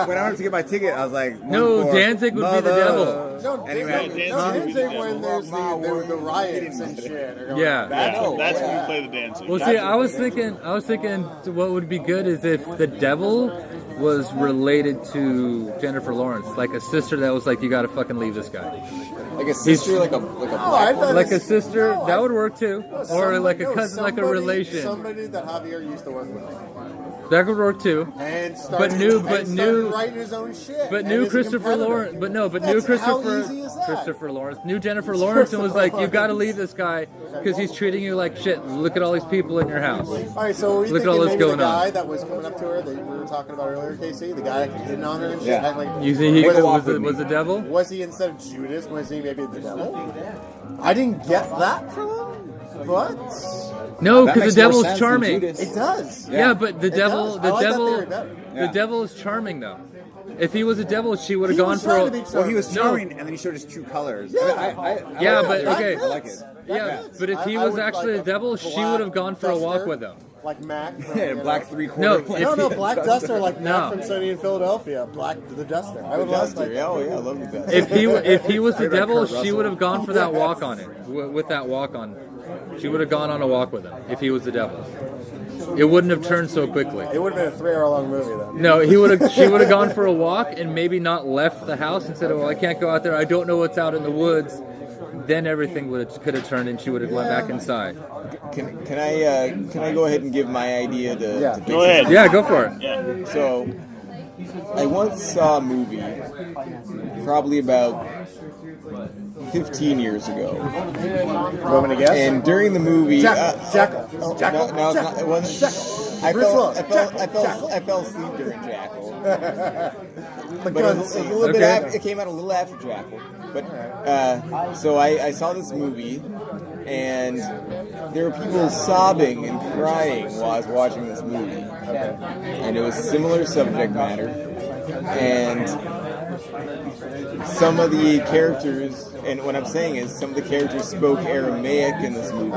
When I went to get my ticket, I was like, No, one for Danzig would be the mother. devil. No, Anyway, Danzig, Danzig would be the when there's the riots and shit. are going Yeah. on. That's when we play the dancing. Well, see, I was thinking what would be good is if the devil was related to Jennifer Lawrence, like a sister that was like, you gotta fucking leave this guy. Like a sister, like a No, black I woman. thought Like a it's- sister, no, that I- would work too. Or somebody- like a no, cousin, like a somebody- relation. Somebody that Javier used to work with. That could work too. And started, new- and but started new- writing his own shit. But and new is a Christopher competitor. Lawrence, but new That's how easy is that? Christopher Lawrence, new Jennifer Lawrence, and was like, you got to leave this guy because he's treating you like shit. Look at all these people in your house. All right, so were you Look at thinking all this maybe going the on. guy that was coming up to her that we were talking about earlier, Casey, the guy that hitting on her and shit? Yeah. Like, You see, he Wiggle was off with me. the devil. was he instead of Judas? Was he maybe the devil? I didn't get that from him, but No, That because makes the more devil's sense than charming. Judas. it does. Yeah, but the It devil, does. I the like that devil, theory better. the devil is charming though. If he was a devil, she would have He gone was for. trying to be Well, he was No. charming, and then he showed his true colors. Yeah. I Yeah, like but it. okay. I like it. Yeah, but if he I was would actually like a devil, she would have gone for a walk duster, with him. Like Mac. From, Yeah, you know. black 3/4. No, like- if No, he- Black Duster, like No. Mac from Sunny in Philadelphia. Black the Duster. I would Duster, like yeah, oh yeah, I love the Duster. If he was the About devil, Kurt she Russell. would have gone for that walk on it. With that walk on, she would have gone on a walk with him. If he was the devil, it wouldn't have turned so quickly. It would have been a 3-hour long movie then. No, she would have gone for a walk and maybe not left the house and said, "Well, I can't go out there. I don't know what's out in the woods." Then everything could have turned and she would have went back inside. Can I go ahead and give my idea to Yeah. fix Go this? ahead. Yeah, go for it. Yeah. So, I once saw a movie, probably about 15 years ago, You want me to guess? and during the movie, Jackal. no, Jackal. no, it's not, it wasn't. Jackal. I Bruce fell, Willis. I fell, I Jackal. fell, I fell asleep during Jackal. The But it gun was a scene. little bit Okay. after, it came out a little after Jackal. But so I saw this movie, and there were people sobbing and crying while I was watching this movie. And it was similar subject matter, and some of the characters, and what I'm saying is some of the characters spoke Aramaic in this movie.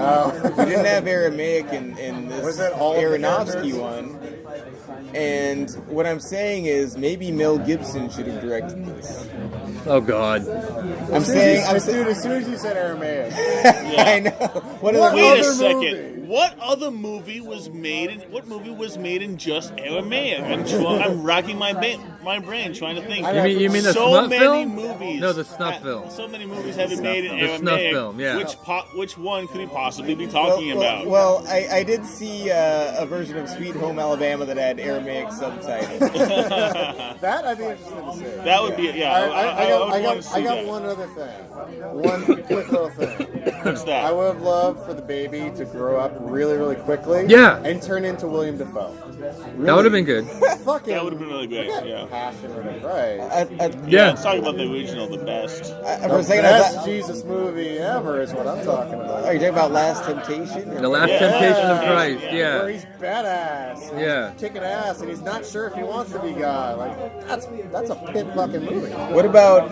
We didn't have Aramaic in Was this it all of the Aronofsky characters? one. And what I'm saying is maybe Mel Gibson should have directed this. Oh God. I'm saying, Dude, as soon as you said Aramaic, I know. What What are Wait a other second. movie? What other movie was made in just Aramaic? I'm racking my brain trying to think. You mean the so snuff many film? movies. No, the snuff film. So many movies have been made in The Aramaic. snuff film, yeah. Which one could he possibly be talking about? Well, I did see a version of Sweet Home Alabama that had Aramaic subtitles. that I'd be interested to see. That would be I want to see got that. one other thing. One quick little thing. What's that? I would have loved for the baby to grow up really, really quickly. Yeah. And turn into William Dafoe. That would have been good. Fucking. That would have been really great. forget Yeah. Passion or whatever. Right. Yeah, Yeah. let's talk about the original, the best. For The a second, I best thought, Jesus movie ever is what I'm talking about. are you talking about Last Temptation? The Last Temptation of Christ. Where Yeah. he's badass. And Yeah. He's kicking ass, and he's not sure if he wants to be God. Like that's a pimp fucking movie. What about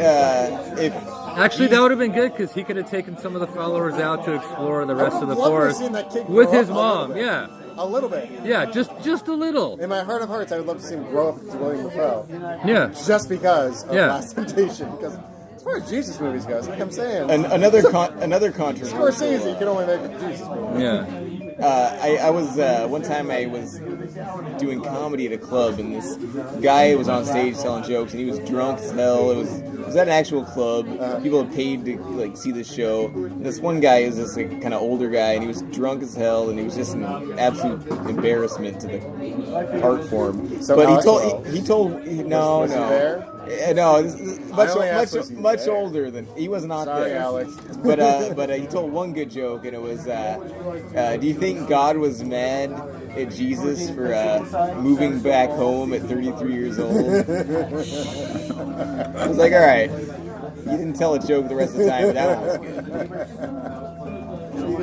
if Actually, that would have been good because he could have taken some of the followers out to explore the rest of the I would have loved to have forest seen that kid with grow his up a little mom. bit. Yeah. A little bit. Yeah, just a little. In my heart of hearts, I would love to see him grow up to William Dafoe. Yeah. Just because of Yeah. Last Temptation. Because as far as Jesus movies goes, like I'm saying, another controversy? Scorsese, you can only make a Jesus movie. Yeah. I was one time I was doing comedy at a club, and this guy was on stage telling jokes, and he was drunk as hell. It was at an actual club. People had paid to like see this show. And this one guy is this like, kind of older guy, and he was drunk as hell, and he was just an absolute embarrassment to the art form. So but Alex he Wells. told no, Was he no. there? No, this is I only asked was he much there. older than he was not Sorry, there. Alex. But he told one good joke, and it was, do you think God was mad at Jesus for moving back home at 33 years old? I was like, all right, you didn't tell a joke the rest of the time, but that one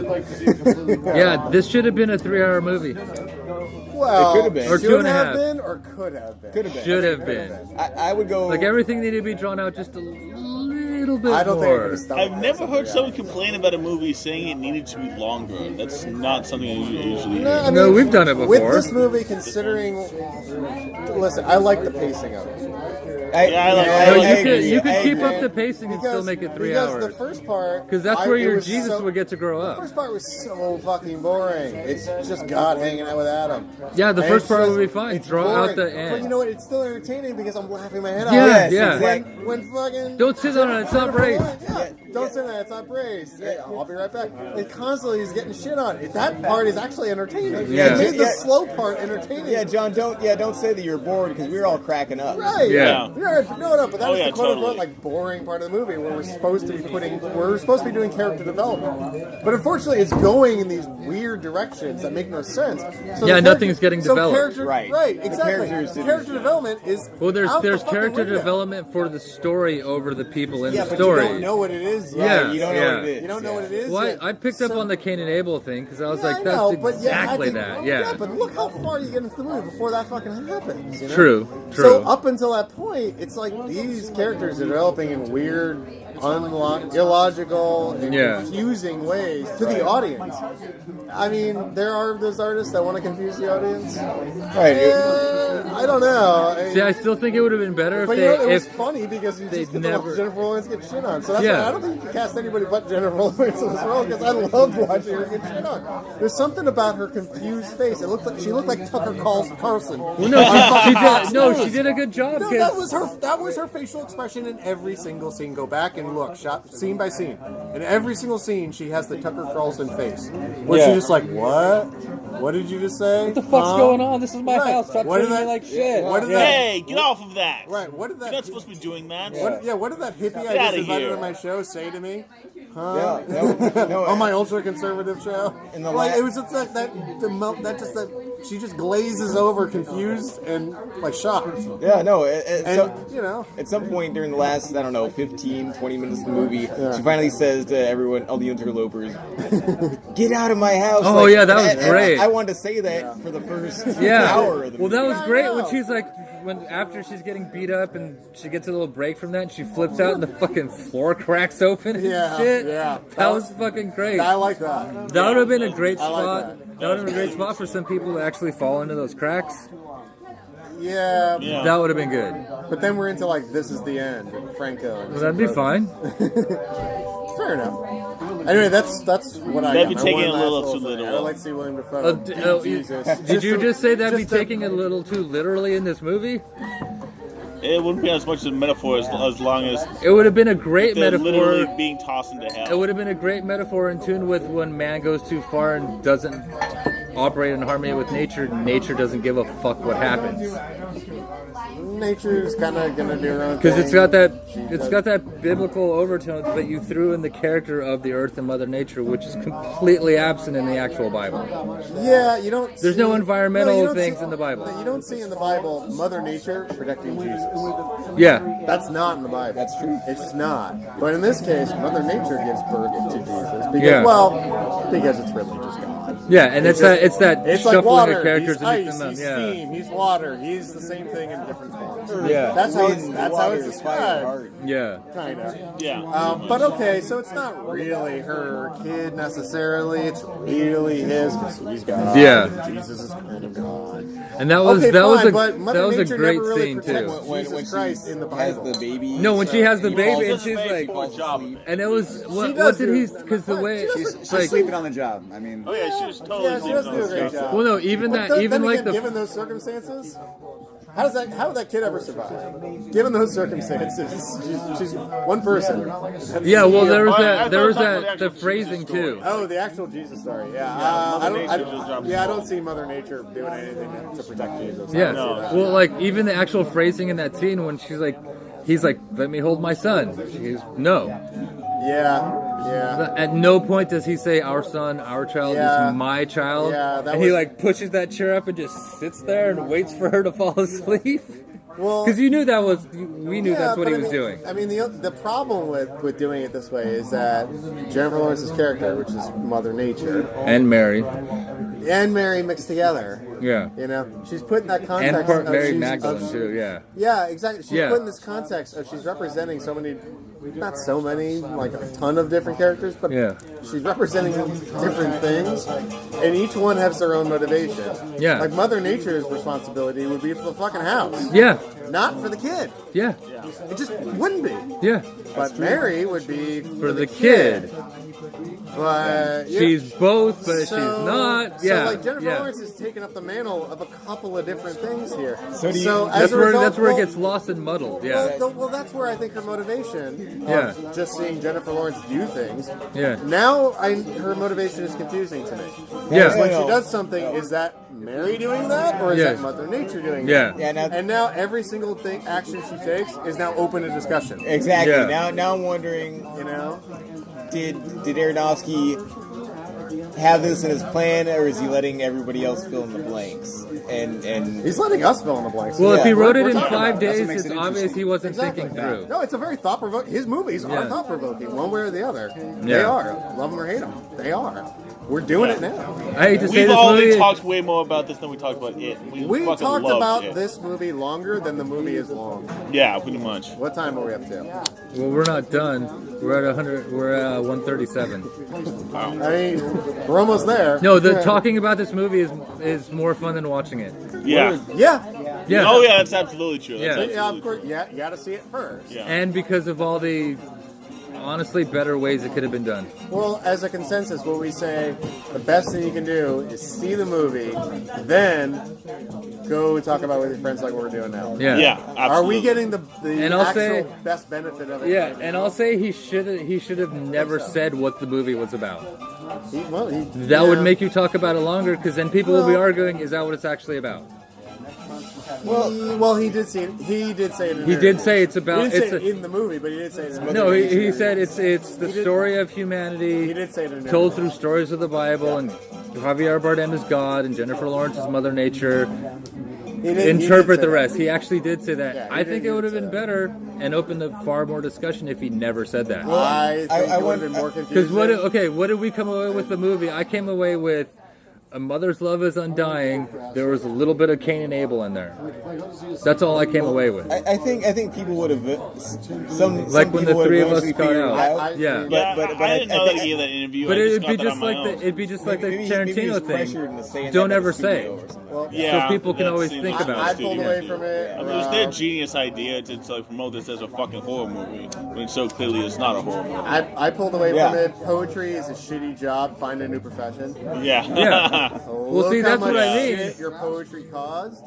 was good. Yeah, this should have been a 3-hour movie. Well, It could have been. Or should 2.5. have been, or could have been. Could have been. Should have been. I would go. Like everything needed to be drawn out just a little bit I don't think more. it could stop. I've never heard someone complain about a movie saying it needed to be longer. That's not something I usually hear. I No, we've done it With before. this movie, considering, listen, I like the pacing of it. You could keep up agree. the pacing and still make it 3 because hours. the first part, Because that's where it your was Jesus so- would get to grow The up. first part was so fucking boring. It's just God hanging out with Adam. Yeah, the And first it's part just- would be fine. it's Draw out boring. the But end. you know what? It's still entertaining because I'm laughing my head Yeah, off. yeah. When fucking Don't sit on it, it's not braced. Yeah, don't say that. It's not braced. Yeah, I'll be right back. It constantly is getting shit on. That part is actually entertaining. Yeah. It made the Yeah. slow part entertaining. Yeah, John, don't say that you're bored because we were all cracking up. Right. Yeah. No, but that Oh, was yeah, the quote unquote totally. like boring part of the movie where we're supposed to be doing character development. But unfortunately it's going in these weird directions that make no sense. So Yeah, the nothing's getting developed. Right. Right, The exactly. characters didn't- Character development is Well, there's out the fucking character window. development for the story over the people in Yeah, the but story. you don't know what it is is. Yeah, You don't know what it is. You don't know what it is. Well, yet. I picked up So- on the Cain and Abel thing because I was Yeah, like, I that's know, but exactly I think- that. Yeah. but look how far you get into the movie before that fucking happens. You know? True. So up until that point, it's like these characters are developing in weird, illogical, and Yeah. confusing ways to the audience. I mean, there are those artists that want to confuse the audience. Right. I don't know. See, I still think it would have been better if But they, you know, it was if funny because you they'd just get to never- watch Jennifer Lawrence get shit on. So that's Yeah. why I don't think you can cast anybody but Jennifer Lawrence in this role because I loved watching her get shit on. There's something about her confused face. It looked like she looked like Tucker Carlson. well, no, she did a good job. No, 'Cause- that was her facial expression in every single scene. Go back and look, shot scene by scene. In every single scene, she has the Tucker Carlson face, where Yeah. she's just like, "What? What did you just say? What the fuck's going on? This is my Right. house. Stop What did treating me that- like shit. What did that? Hey, get off of that. Right? What did that? You're not supposed to be doing that. What did that hippie I Get just outta invited here. on my show say to me? Yeah, no, On my ultra conservative show. In the Like la- it was just that she just glazes over, confused and like shocked. Yeah, no. And you know, At some point during the last, I don't know, 15, 20 minutes of the movie, she finally says to everyone, all the interlopers, "Get out of my house." Oh, yeah, that was and great. I wanted to say that for the first Yeah. hour of the Well, movie. that was Yeah, I great know. when she's like, after she's getting beat up and she gets a little break from that, and she flips out and the fucking floor cracks open and Yeah, shit. yeah. That was fucking great. I like that. That would have been a great I like spot. that. That would have been a great spot for some people to actually fall into those cracks. Yeah, Yeah. That would have been good. but then we're into like this is the end, Franco. Well, that'd be fine. Fair enough. Anyway, that's what I. That'd be got. taking My a one little last too thing. literal. I would like to see William Dafoe. Jesus. Did you just say that'd be just a- taking it a little too literally in this movie? It wouldn't be as much as a metaphor as long as It would have been a great they're literally metaphor. being tossed into hell. It would have been a great metaphor in tune with when man goes too far and doesn't operate in harmony with nature. Nature doesn't give a fuck what happens Nature's kind of gonna do her own thing. because it's got does- that biblical overtones, but you threw in the character of the earth and Mother Nature, which is completely absent in the actual Bible. Yeah, you don't. There's see, no environmental you don't things see- in the Bible. You don't see in the Bible Mother Nature protecting Jesus. Yeah, That's not in the Bible. That's true. It's just not. But in this case, Mother Nature gives birth to Jesus because, Yeah. because it's really just God. yeah, and it's that It's like shuffling water. of characters He's underneath ice. them. He's Yeah, steam. He's water. He's the same thing in different forms. Yeah. That's how it's. Wind, That's how water, it's fire, described. heart. yeah. Kind of. Yeah. But okay, so it's not really her kid necessarily. It's really his because he's God. Yeah. and Jesus is kind of God. And that was Okay, that was fine, a but Mother that was a Nature great never really scene protects too. Jesus Christ in the has Bible. the baby. No, when she has the he baby falls and asleep, she's like, Poor job. and it was what does did do- he? Because the way She's She's like, sleeping on the job. I mean, Oh yeah, she was totally. Yeah, she does do a great job. well, no, even But that, even then like again, given those circumstances, how did that kid ever survive? Given those circumstances, she's one person. yeah, well, there was I that, there thought was it was that, the the actual phrasing Jesus story. too. Oh, the actual Jesus story. Yeah, Mother Nature just drops I the don't see Mother Nature doing anything to protect Jesus. I Yeah, don't see that. well, like even the actual phrasing in that scene when she's like, he's like, let me hold my son. She's no. Yeah. At no point does he say our son, our child Yeah. is my child. Yeah, that and he was- like pushes that chair up and just sits there and waits for her to fall asleep. Well, Because you knew that was, we knew that's what but he I was mean- doing. I mean, the problem with doing it this way is that Jennifer Lawrence's character, which is Mother Nature, And Mary, and Mary mixed together. yeah, You know, she's put in that context. and part of Mary she's- Magdalene of- too. Yeah, Yeah, exactly. She's Yeah. put in this context of she's representing so many, not so many, like a ton of different characters, but Yeah. she's representing different things, and each one has their own motivation. Yeah. Like Mother Nature's responsibility would be for the fucking house, yeah, not for the kid. yeah, It just wouldn't be. yeah. But Mary would be For the kid. But yeah. She's both, but she's So- not. Yeah, So like Jennifer yeah. Lawrence is taking up the mantle of a couple of different things here. So do you- as That's a where result, that's where it well- gets lost and muddled. Yeah, Well, that's where I think her motivation Yeah. of just seeing Jennifer Lawrence do things. Yeah. Now her motivation is confusing to me. Yeah. Because when No. she does something, is that Mary doing that, or is Yeah. that Mother Nature doing Yeah. that? Yeah, now- And now every single action she takes is now open to discussion. Exactly. Yeah. Now I'm wondering, You know? did Aronofsky have this in his plan, or is he letting everybody else fill in the blanks? And He's letting us fill in the blanks. Well, if he wrote it we're in talking 5 about it. days, makes it's it obvious interesting. he wasn't Exactly. thinking through. No, it's a very thought-provoking. His movies Yeah. are thought-provoking, one way or the other. They Yeah. are. Love them or hate them. They are. We're doing it now. I hate to say We've this already movie. talked way more about this than we talked about it. We fucking talked loved about it. this movie longer than the movie is long. Yeah, pretty much. What time are we up to? Well, we're not done. We're at 100. We're at 137. I mean, we're almost there. No, the Yeah. talking about this movie is more fun than watching it. Yeah. Yeah. Yeah. Oh yeah, that's absolutely true. That's Yeah. absolutely Yeah, of true. course. Yeah, you got to see it first. Yeah. And because of all the honestly better ways it could have been done. Well, as a consensus, what we say, the best thing you can do is see the movie, then go talk about it with your friends like we're doing now. Yeah. Yeah, absolutely. Are we getting the And I'll actual say- best benefit of it? Yeah, right and now? I'll say he should have never said what the movie was about. That would make you talk about it longer, because then people will be Well- arguing, is that what it's actually about? Well, he did say it. He did say it. In He did say it's about- He didn't it's say a- it in the movie, but he did say it. In the No, movie. he said it's the He did- story of humanity He did say it in the told movie. through stories of the Bible, and Javier Bardem is God, and Jennifer Lawrence is Mother Nature. He did Interpret say the that. rest. He actually did say that. Yeah, he I did- think he it would did have say been that. better and opened up far more discussion if he never said that. I think I it would have been more Because confusing. what did we come away with the movie? I came away with a mother's love is undying. There was a little bit of Cain and Abel in there. That's all I came away with. I think people would have some Like some when people the three of would us have got figured it out. Yeah. Yeah, But I didn't know that think- he gave that interview. But I it'd got be that just on my like own. it'd be just like the maybe he was Tarantino pressured thing. into saying Don't that at ever the say. studio or something. Yeah, people can that always seems think like about I it. pulled away from it. I mean, it's their genius idea to like promote this as a fucking horror movie when so clearly it's not a horror movie. I pulled away Yeah. from it. Poetry is a shitty job. Find a new profession. Yeah. Yeah. Well, see, Look how that's what much I mean. shit your poetry caused,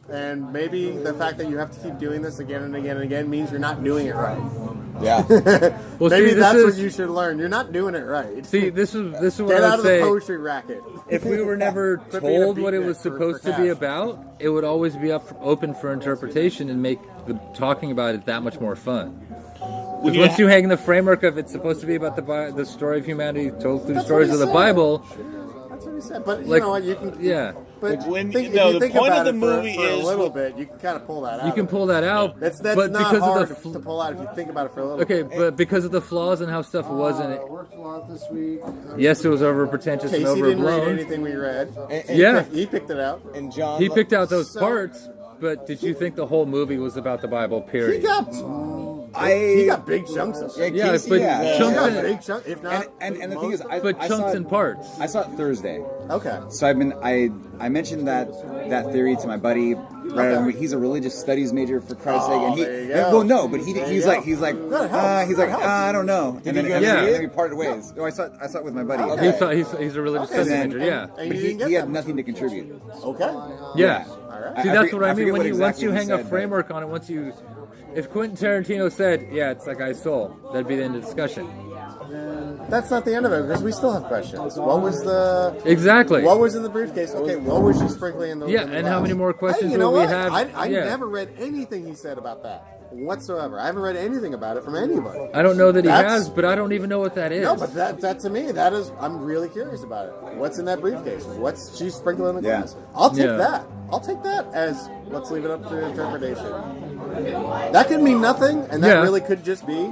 and maybe the fact that you have to keep doing this again and again and again means you're not doing it right. Yeah. Well, Maybe see, that's this what is you should learn. You're not doing it right. see. This is what Get I out would of the say. poetry racket. If we were never Quit being a told what it was beatnik supposed for to be cash. about, it would always be open for interpretation and make the talking about it that much more fun. When Because you once you hang the framework of it's supposed to be about the story of humanity told through That's stories what of he the said. Bible, That's what he said. But you like know what? You can. yeah, But When- think, no, if you the think point about of the it for, movie for is a little what- bit, you can kind of pull that out. you can pull that out. That's but not because hard of the to pull out if you think about it for a little. okay, bit. but because of the flaws and how stuff wasn't it. Worked a lot this week. Yes, it was over pretentious and Casey didn't read overblown. anything we read. And Yeah. He picked it out. And John. He picked out those So- parts, but did you think the whole movie was about the Bible? He Period. got. He got big chunks of it. Yeah, Casey, but He chunks got and- big chunks. If not, And the thing most is, of I, But I chunks saw it, and parts. I saw it Thursday. it. Okay. So I mentioned that theory to my buddy. Right, Okay. he's a religious studies major for Christ's sake, and he there you go. well no, but There you he's go. like That helps. That helps. I don't know, and then, you and go then, see then we parted ways. No, I saw it with my buddy. Okay. He's a religious Okay, studies then- major. Yeah. And But you didn't get he had that. nothing to contribute. Okay. Yeah. All right. See, I that's forget- what I I mean. forget When what you once exactly you he hang said, a but- framework on it, if Quentin Tarantino said, "Yeah, it's that guy's soul," that'd be the end of discussion. That's not the end of it because we still have questions. What was the? Exactly. What was in the briefcase? Okay, what was she sprinkling in the? Yeah, in the and how glass? many more questions Hey, you know will we what? have? I Yeah. never read anything he said about that whatsoever. I haven't read anything about it from anybody. I don't know that he That's- has, but I don't even know what that is. No, but that to me, that is, I'm really curious about it. What's in that briefcase? What's she sprinkling in the Yeah. glass? I'll take Yeah. that. I'll take that as let's leave it up to interpretation. That could mean nothing, and that Yeah. really could just be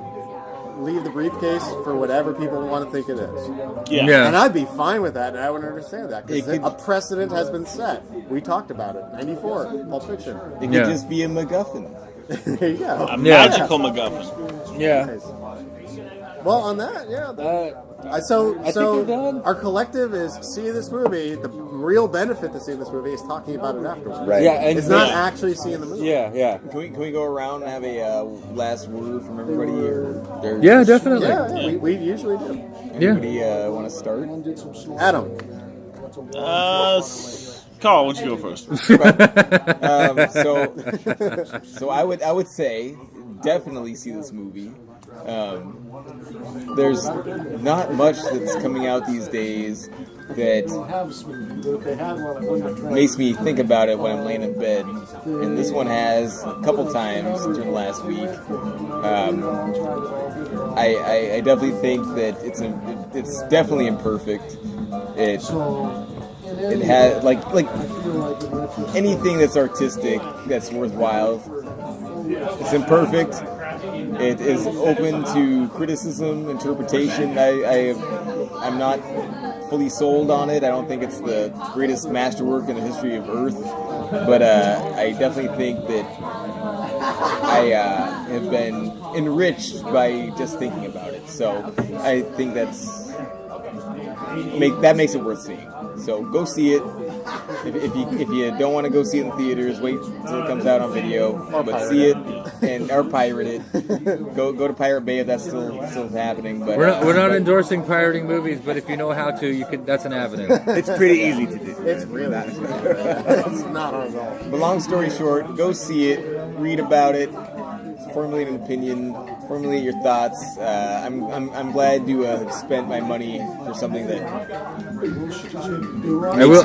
leave the briefcase for whatever people want to think it is. Yeah. Yeah. And I'd be fine with that, and I would understand that because It could- a precedent has been set. We talked about it. 94, Pulp Fiction. It could Yeah. just be a MacGuffin. There you go. A magical MacGuffin. Yeah. Nice. Well, on that, yeah. we're done. Our collective is see this movie. The real benefit to seeing this movie is talking about it afterwards. Right. Yeah, and It's not Yeah. actually seeing the movie. yeah. Can we go around and have a last word from everybody? Or Yeah, definitely. Yeah, we usually do. Anybody want to start? Adam. Karl, why don't you go first? So I would say definitely see this movie. There's not much that's coming out these days that makes me think about it when I'm laying in bed, and this one has a couple times during last week. I definitely think that it's definitely imperfect. It had like anything that's artistic that's worthwhile. It's imperfect. It is open to criticism, interpretation. I'm not fully sold on it. I don't think it's the greatest masterwork in the history of Earth, but I definitely think that I have been enriched by just thinking about it. So I think that makes it worth seeing. So go see it. If you don't want to go see it in theaters, wait until it comes out on video. But see it or pirate it. Go to Pirate Bay if that's still happening. But we're not endorsing pirating movies, but if you know how to, you could. That's an avenue. It's pretty easy to do. It's really it's not hard at all. But long story short, go see it, read about it, formulate an opinion, formulate your thoughts. I'm glad to have spent my money for something that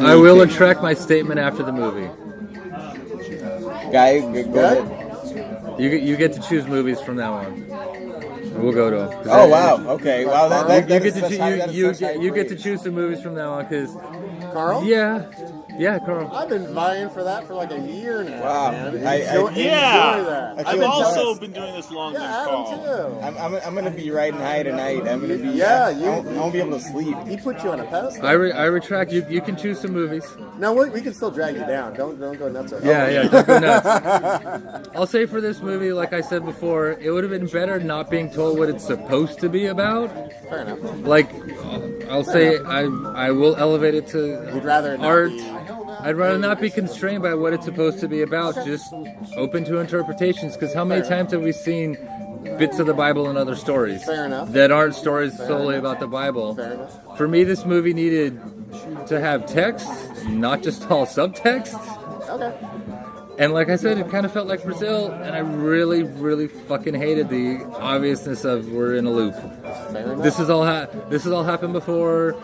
I will retract my statement after the movie. Guy, go ahead. You get to choose movies from now on. We'll go to them. Oh wow! Okay, wow. You get to choose some movies from now on because Karl? Yeah, Karl. I've been vying for that for like a year now. Wow. Man. Enjoy that. I've also been doing this longer than Adam Karl. too. I'm gonna be riding high tonight. I'm gonna be. Yeah, I won't be able to sleep. He put you on a pedestal. I retract. You can choose some movies. No, we can still drag you down. Don't go nuts. Yeah, don't go nuts. I'll say for this movie, like I said before, it would have been better not being told what it's supposed to be about. Fair enough. Like, I'll say I will elevate it to You'd rather not art. be- I'd rather not be constrained by what it's supposed to be about, just open to interpretations, because how many times have we seen bits of the Bible and other stories Fair enough. that aren't stories solely about the Bible? Fair enough. For me, this movie needed to have text, not just all subtext. Okay. And like I said, it kind of felt like Brazil, and I really, really fucking hated the obviousness of we're in a loop. Fair enough. This has all happened before.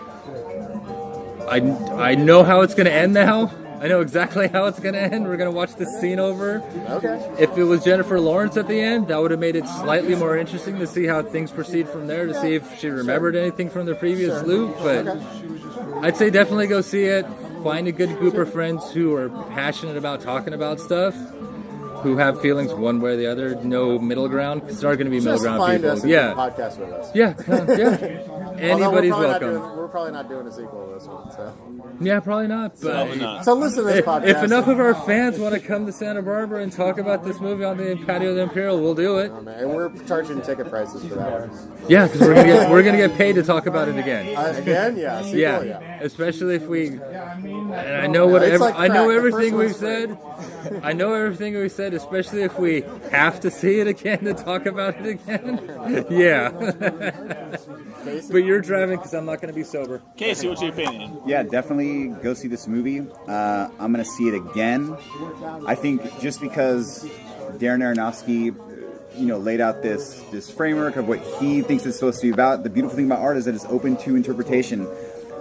I know how it's going to end now. I know exactly how it's going to end. We're going to watch this scene over. Okay. If it was Jennifer Lawrence at the end, that would have made it slightly more interesting to see how things proceed from there, to see if she remembered anything from the previous loop. But I'd say definitely go see it. Find a good group of friends who are passionate about talking about stuff, who have feelings one way or the other. No middle ground. It's not going to be middle Just ground find people. us and do a podcast with us. Yeah. Anybody's welcome. We're probably not doing a sequel to this one. So. Yeah, probably not. But Probably not. So listen to this podcast. if enough of our fans want to come to Santa Barbara and talk about this movie on the patio of the Imperial, we'll do it. Oh, man. And we're charging ticket prices for that one. Yeah, because we're gonna get paid to talk about it again. Again, yeah. Sequel, Yeah, especially if we. And I know It's like I know crack. The everything first we've one's said. I know everything we've said, especially if we have to see it again to talk about it again. Yeah. But you're driving because I'm not going to be sober. Casey, what's your opinion? Yeah, definitely go see this movie. I'm going to see it again. I think just because Darren Aronofsky, laid out this framework of what he thinks it's supposed to be about. The beautiful thing about art is that it's open to interpretation.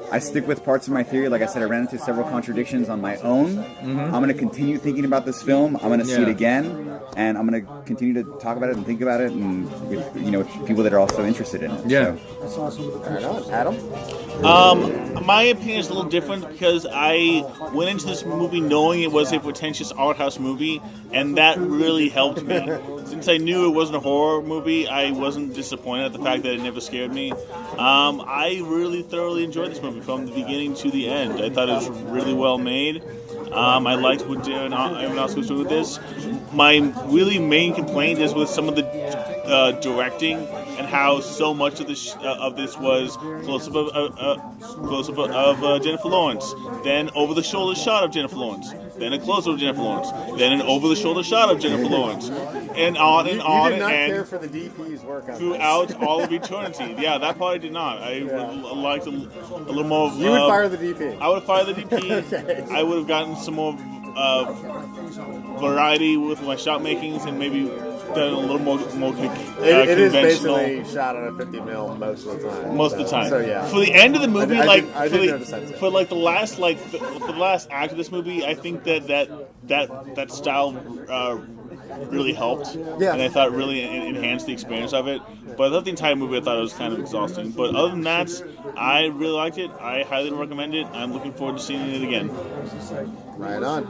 I stick with parts of my theory. Like I said, I ran into several contradictions on my own. I'm going to continue thinking about this film. I'm going to see it again, and I'm going to continue to talk about it and think about it, and with with people that are also interested in it. Yeah. So. Fair enough. Adam? My opinion is a little different because I went into this movie knowing it was a pretentious art house movie, and that really helped me. Since I knew it wasn't a horror movie, I wasn't disappointed at the fact that it never scared me. I really thoroughly enjoyed this movie from the beginning to the end. I thought it was really well made. I liked what Darren Aronofsky was doing with this. My really main complaint is with some of the directing and how so much of this was close-up of Jennifer Lawrence, then over-the-shoulder shot of Jennifer Lawrence, then a close-up of Jennifer Lawrence, then an over-the-shoulder shot of Jennifer Lawrence, and on and on You did not and care for the DP's work on throughout this. all of eternity. Yeah, that part I did not. I would like a little more. You would fire the DP. I would fire the DP. Okay. I would have gotten some more variety with my shot makings and maybe done a little more It is conventional. basically shot on a 50 mil most of the time. Most of the time. So yeah. For the end of the movie, I did notice that too. for the last for the last act of this movie, I think that style really helped. Yeah. And I thought it really enhanced the experience of it. But I thought the entire movie, I thought it was kind of exhausting. But other than that, I really liked it. I highly recommend it. I'm looking forward to seeing it again. Right on.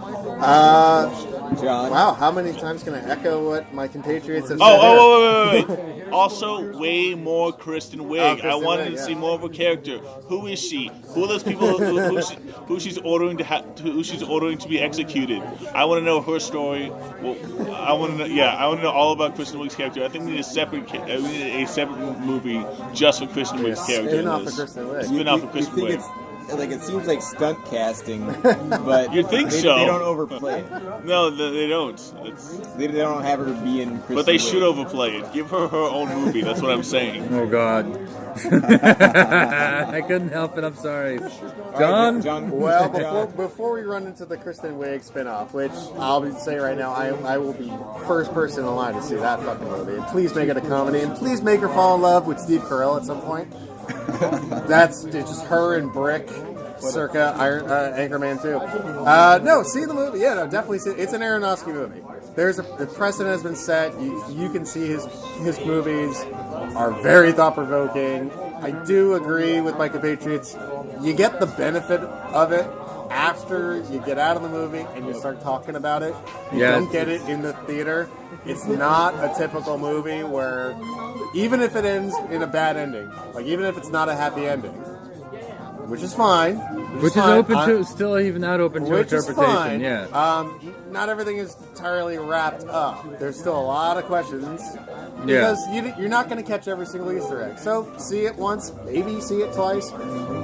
John. Wow, how many times can I echo what my compatriots have said? Wait. Also, way more Kristen Wiig. Kristen I wanted Wiig, to see more of her character. Who is she? Who are those people who she's ordering who she's ordering to be executed? I want to know her story. Well, I want to know. Yeah, I want to know all about Kristen Wiig's character. I think we need a separate movie just for Kristen Wiig's character. Spin-off of Kristen Wiig. Spin-off of Kristen think Wiig. it's like it seems like stunt casting, but You think they, so? They don't overplay it. No, they don't. They don't have her be in Kristen But they Wiig. should overplay it. Give her own movie. That's what I'm saying. Oh God. I couldn't help it. I'm sorry. John. John. Well, before we run into the Kristen Wiig spin-off, which I'll say right now, I will be first person in line to see that fucking movie. And please make it a comedy, and please make her fall in love with Steve Carell at some point. It's just her and Brick, circa Anchorman 2. No, see the movie. Yeah, no, definitely see it. It's an Aronofsky movie. The precedent has been set. You can see his movies are very thought-provoking. I do agree with my compatriots. You get the benefit of it after you get out of the movie and you start talking about it. You don't get it in the theater. It's not a typical movie where, even if it ends in a bad ending, like even if it's not a happy ending, which is fine. Which is open to, still even not open to which interpretation, is fine. yeah. Not everything is entirely wrapped up. There's still a lot of questions. Because you're not going to catch every single Easter egg. So see it once, maybe see it twice.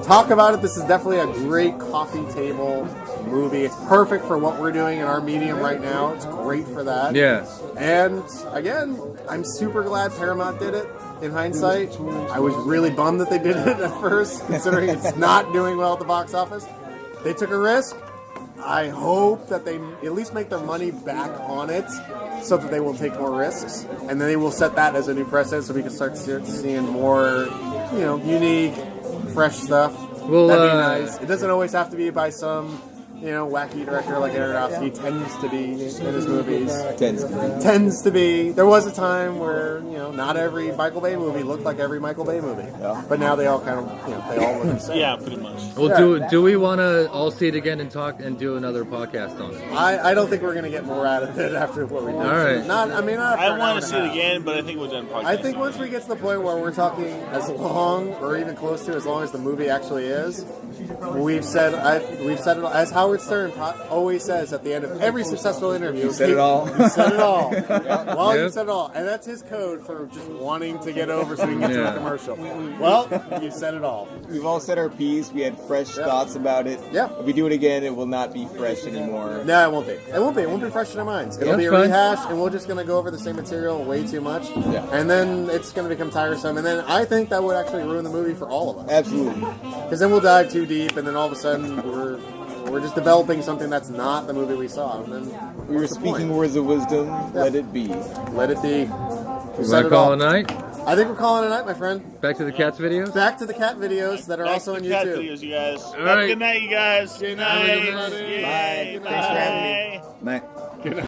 Talk about it. This is definitely a great coffee table movie. It's perfect for what we're doing in our medium right now. It's great for that. Yeah. And again, I'm super glad Paramount did it. In hindsight, I was really bummed that they did it at first, considering it's not doing well at the box office. They took a risk. I hope that they at least make their money back on it so that they will take more risks. And then they will set that as a new precedent so we can start seeing more, unique, fresh stuff. Well, that'd be nice. It doesn't always have to be by some, wacky director like Aronofsky tends to be in his movies. Tends to be. There was a time where, not every Michael Bay movie looked like every Michael Bay movie. Yeah. But now they all kind of, they all look the same. Yeah, pretty much. Well, do we want to all see it again and talk and do another podcast on it? I don't think we're going to get more out of it after what we did. All right. I want to see it again, but I think we're done podcast. I think once we get to the point where we're talking as long or even close to as long as the movie actually is, we've said it as Howard Stern always says at the end of every successful interview. You said it all. You said it all. Well, you said it all, and that's his code for just wanting to get over so we can get to a commercial. Well, you said it all. We've all said our piece. We had fresh thoughts about it. Yeah. If we do it again, it will not be fresh anymore. No, it won't be. It won't be fresh in our minds. It'll be a rehash, and we're just going to go over the same material way too much. Yeah. And then it's going to become tiresome, and then I think that would actually ruin the movie for all of us. Absolutely. Because then we'll dive too deep, and then all of a sudden we're just developing something that's not the movie we saw. And then We were speaking words of wisdom. Let it be. Let it be. We want to call it a night? I think we're calling it a night, my friend. Back to the cats videos? Back to the cat videos that are also on YouTube. Cat videos, you guys. All right. Good night, you guys. Good night. Good night, everybody. Yay. Bye. Thanks for having me. Night.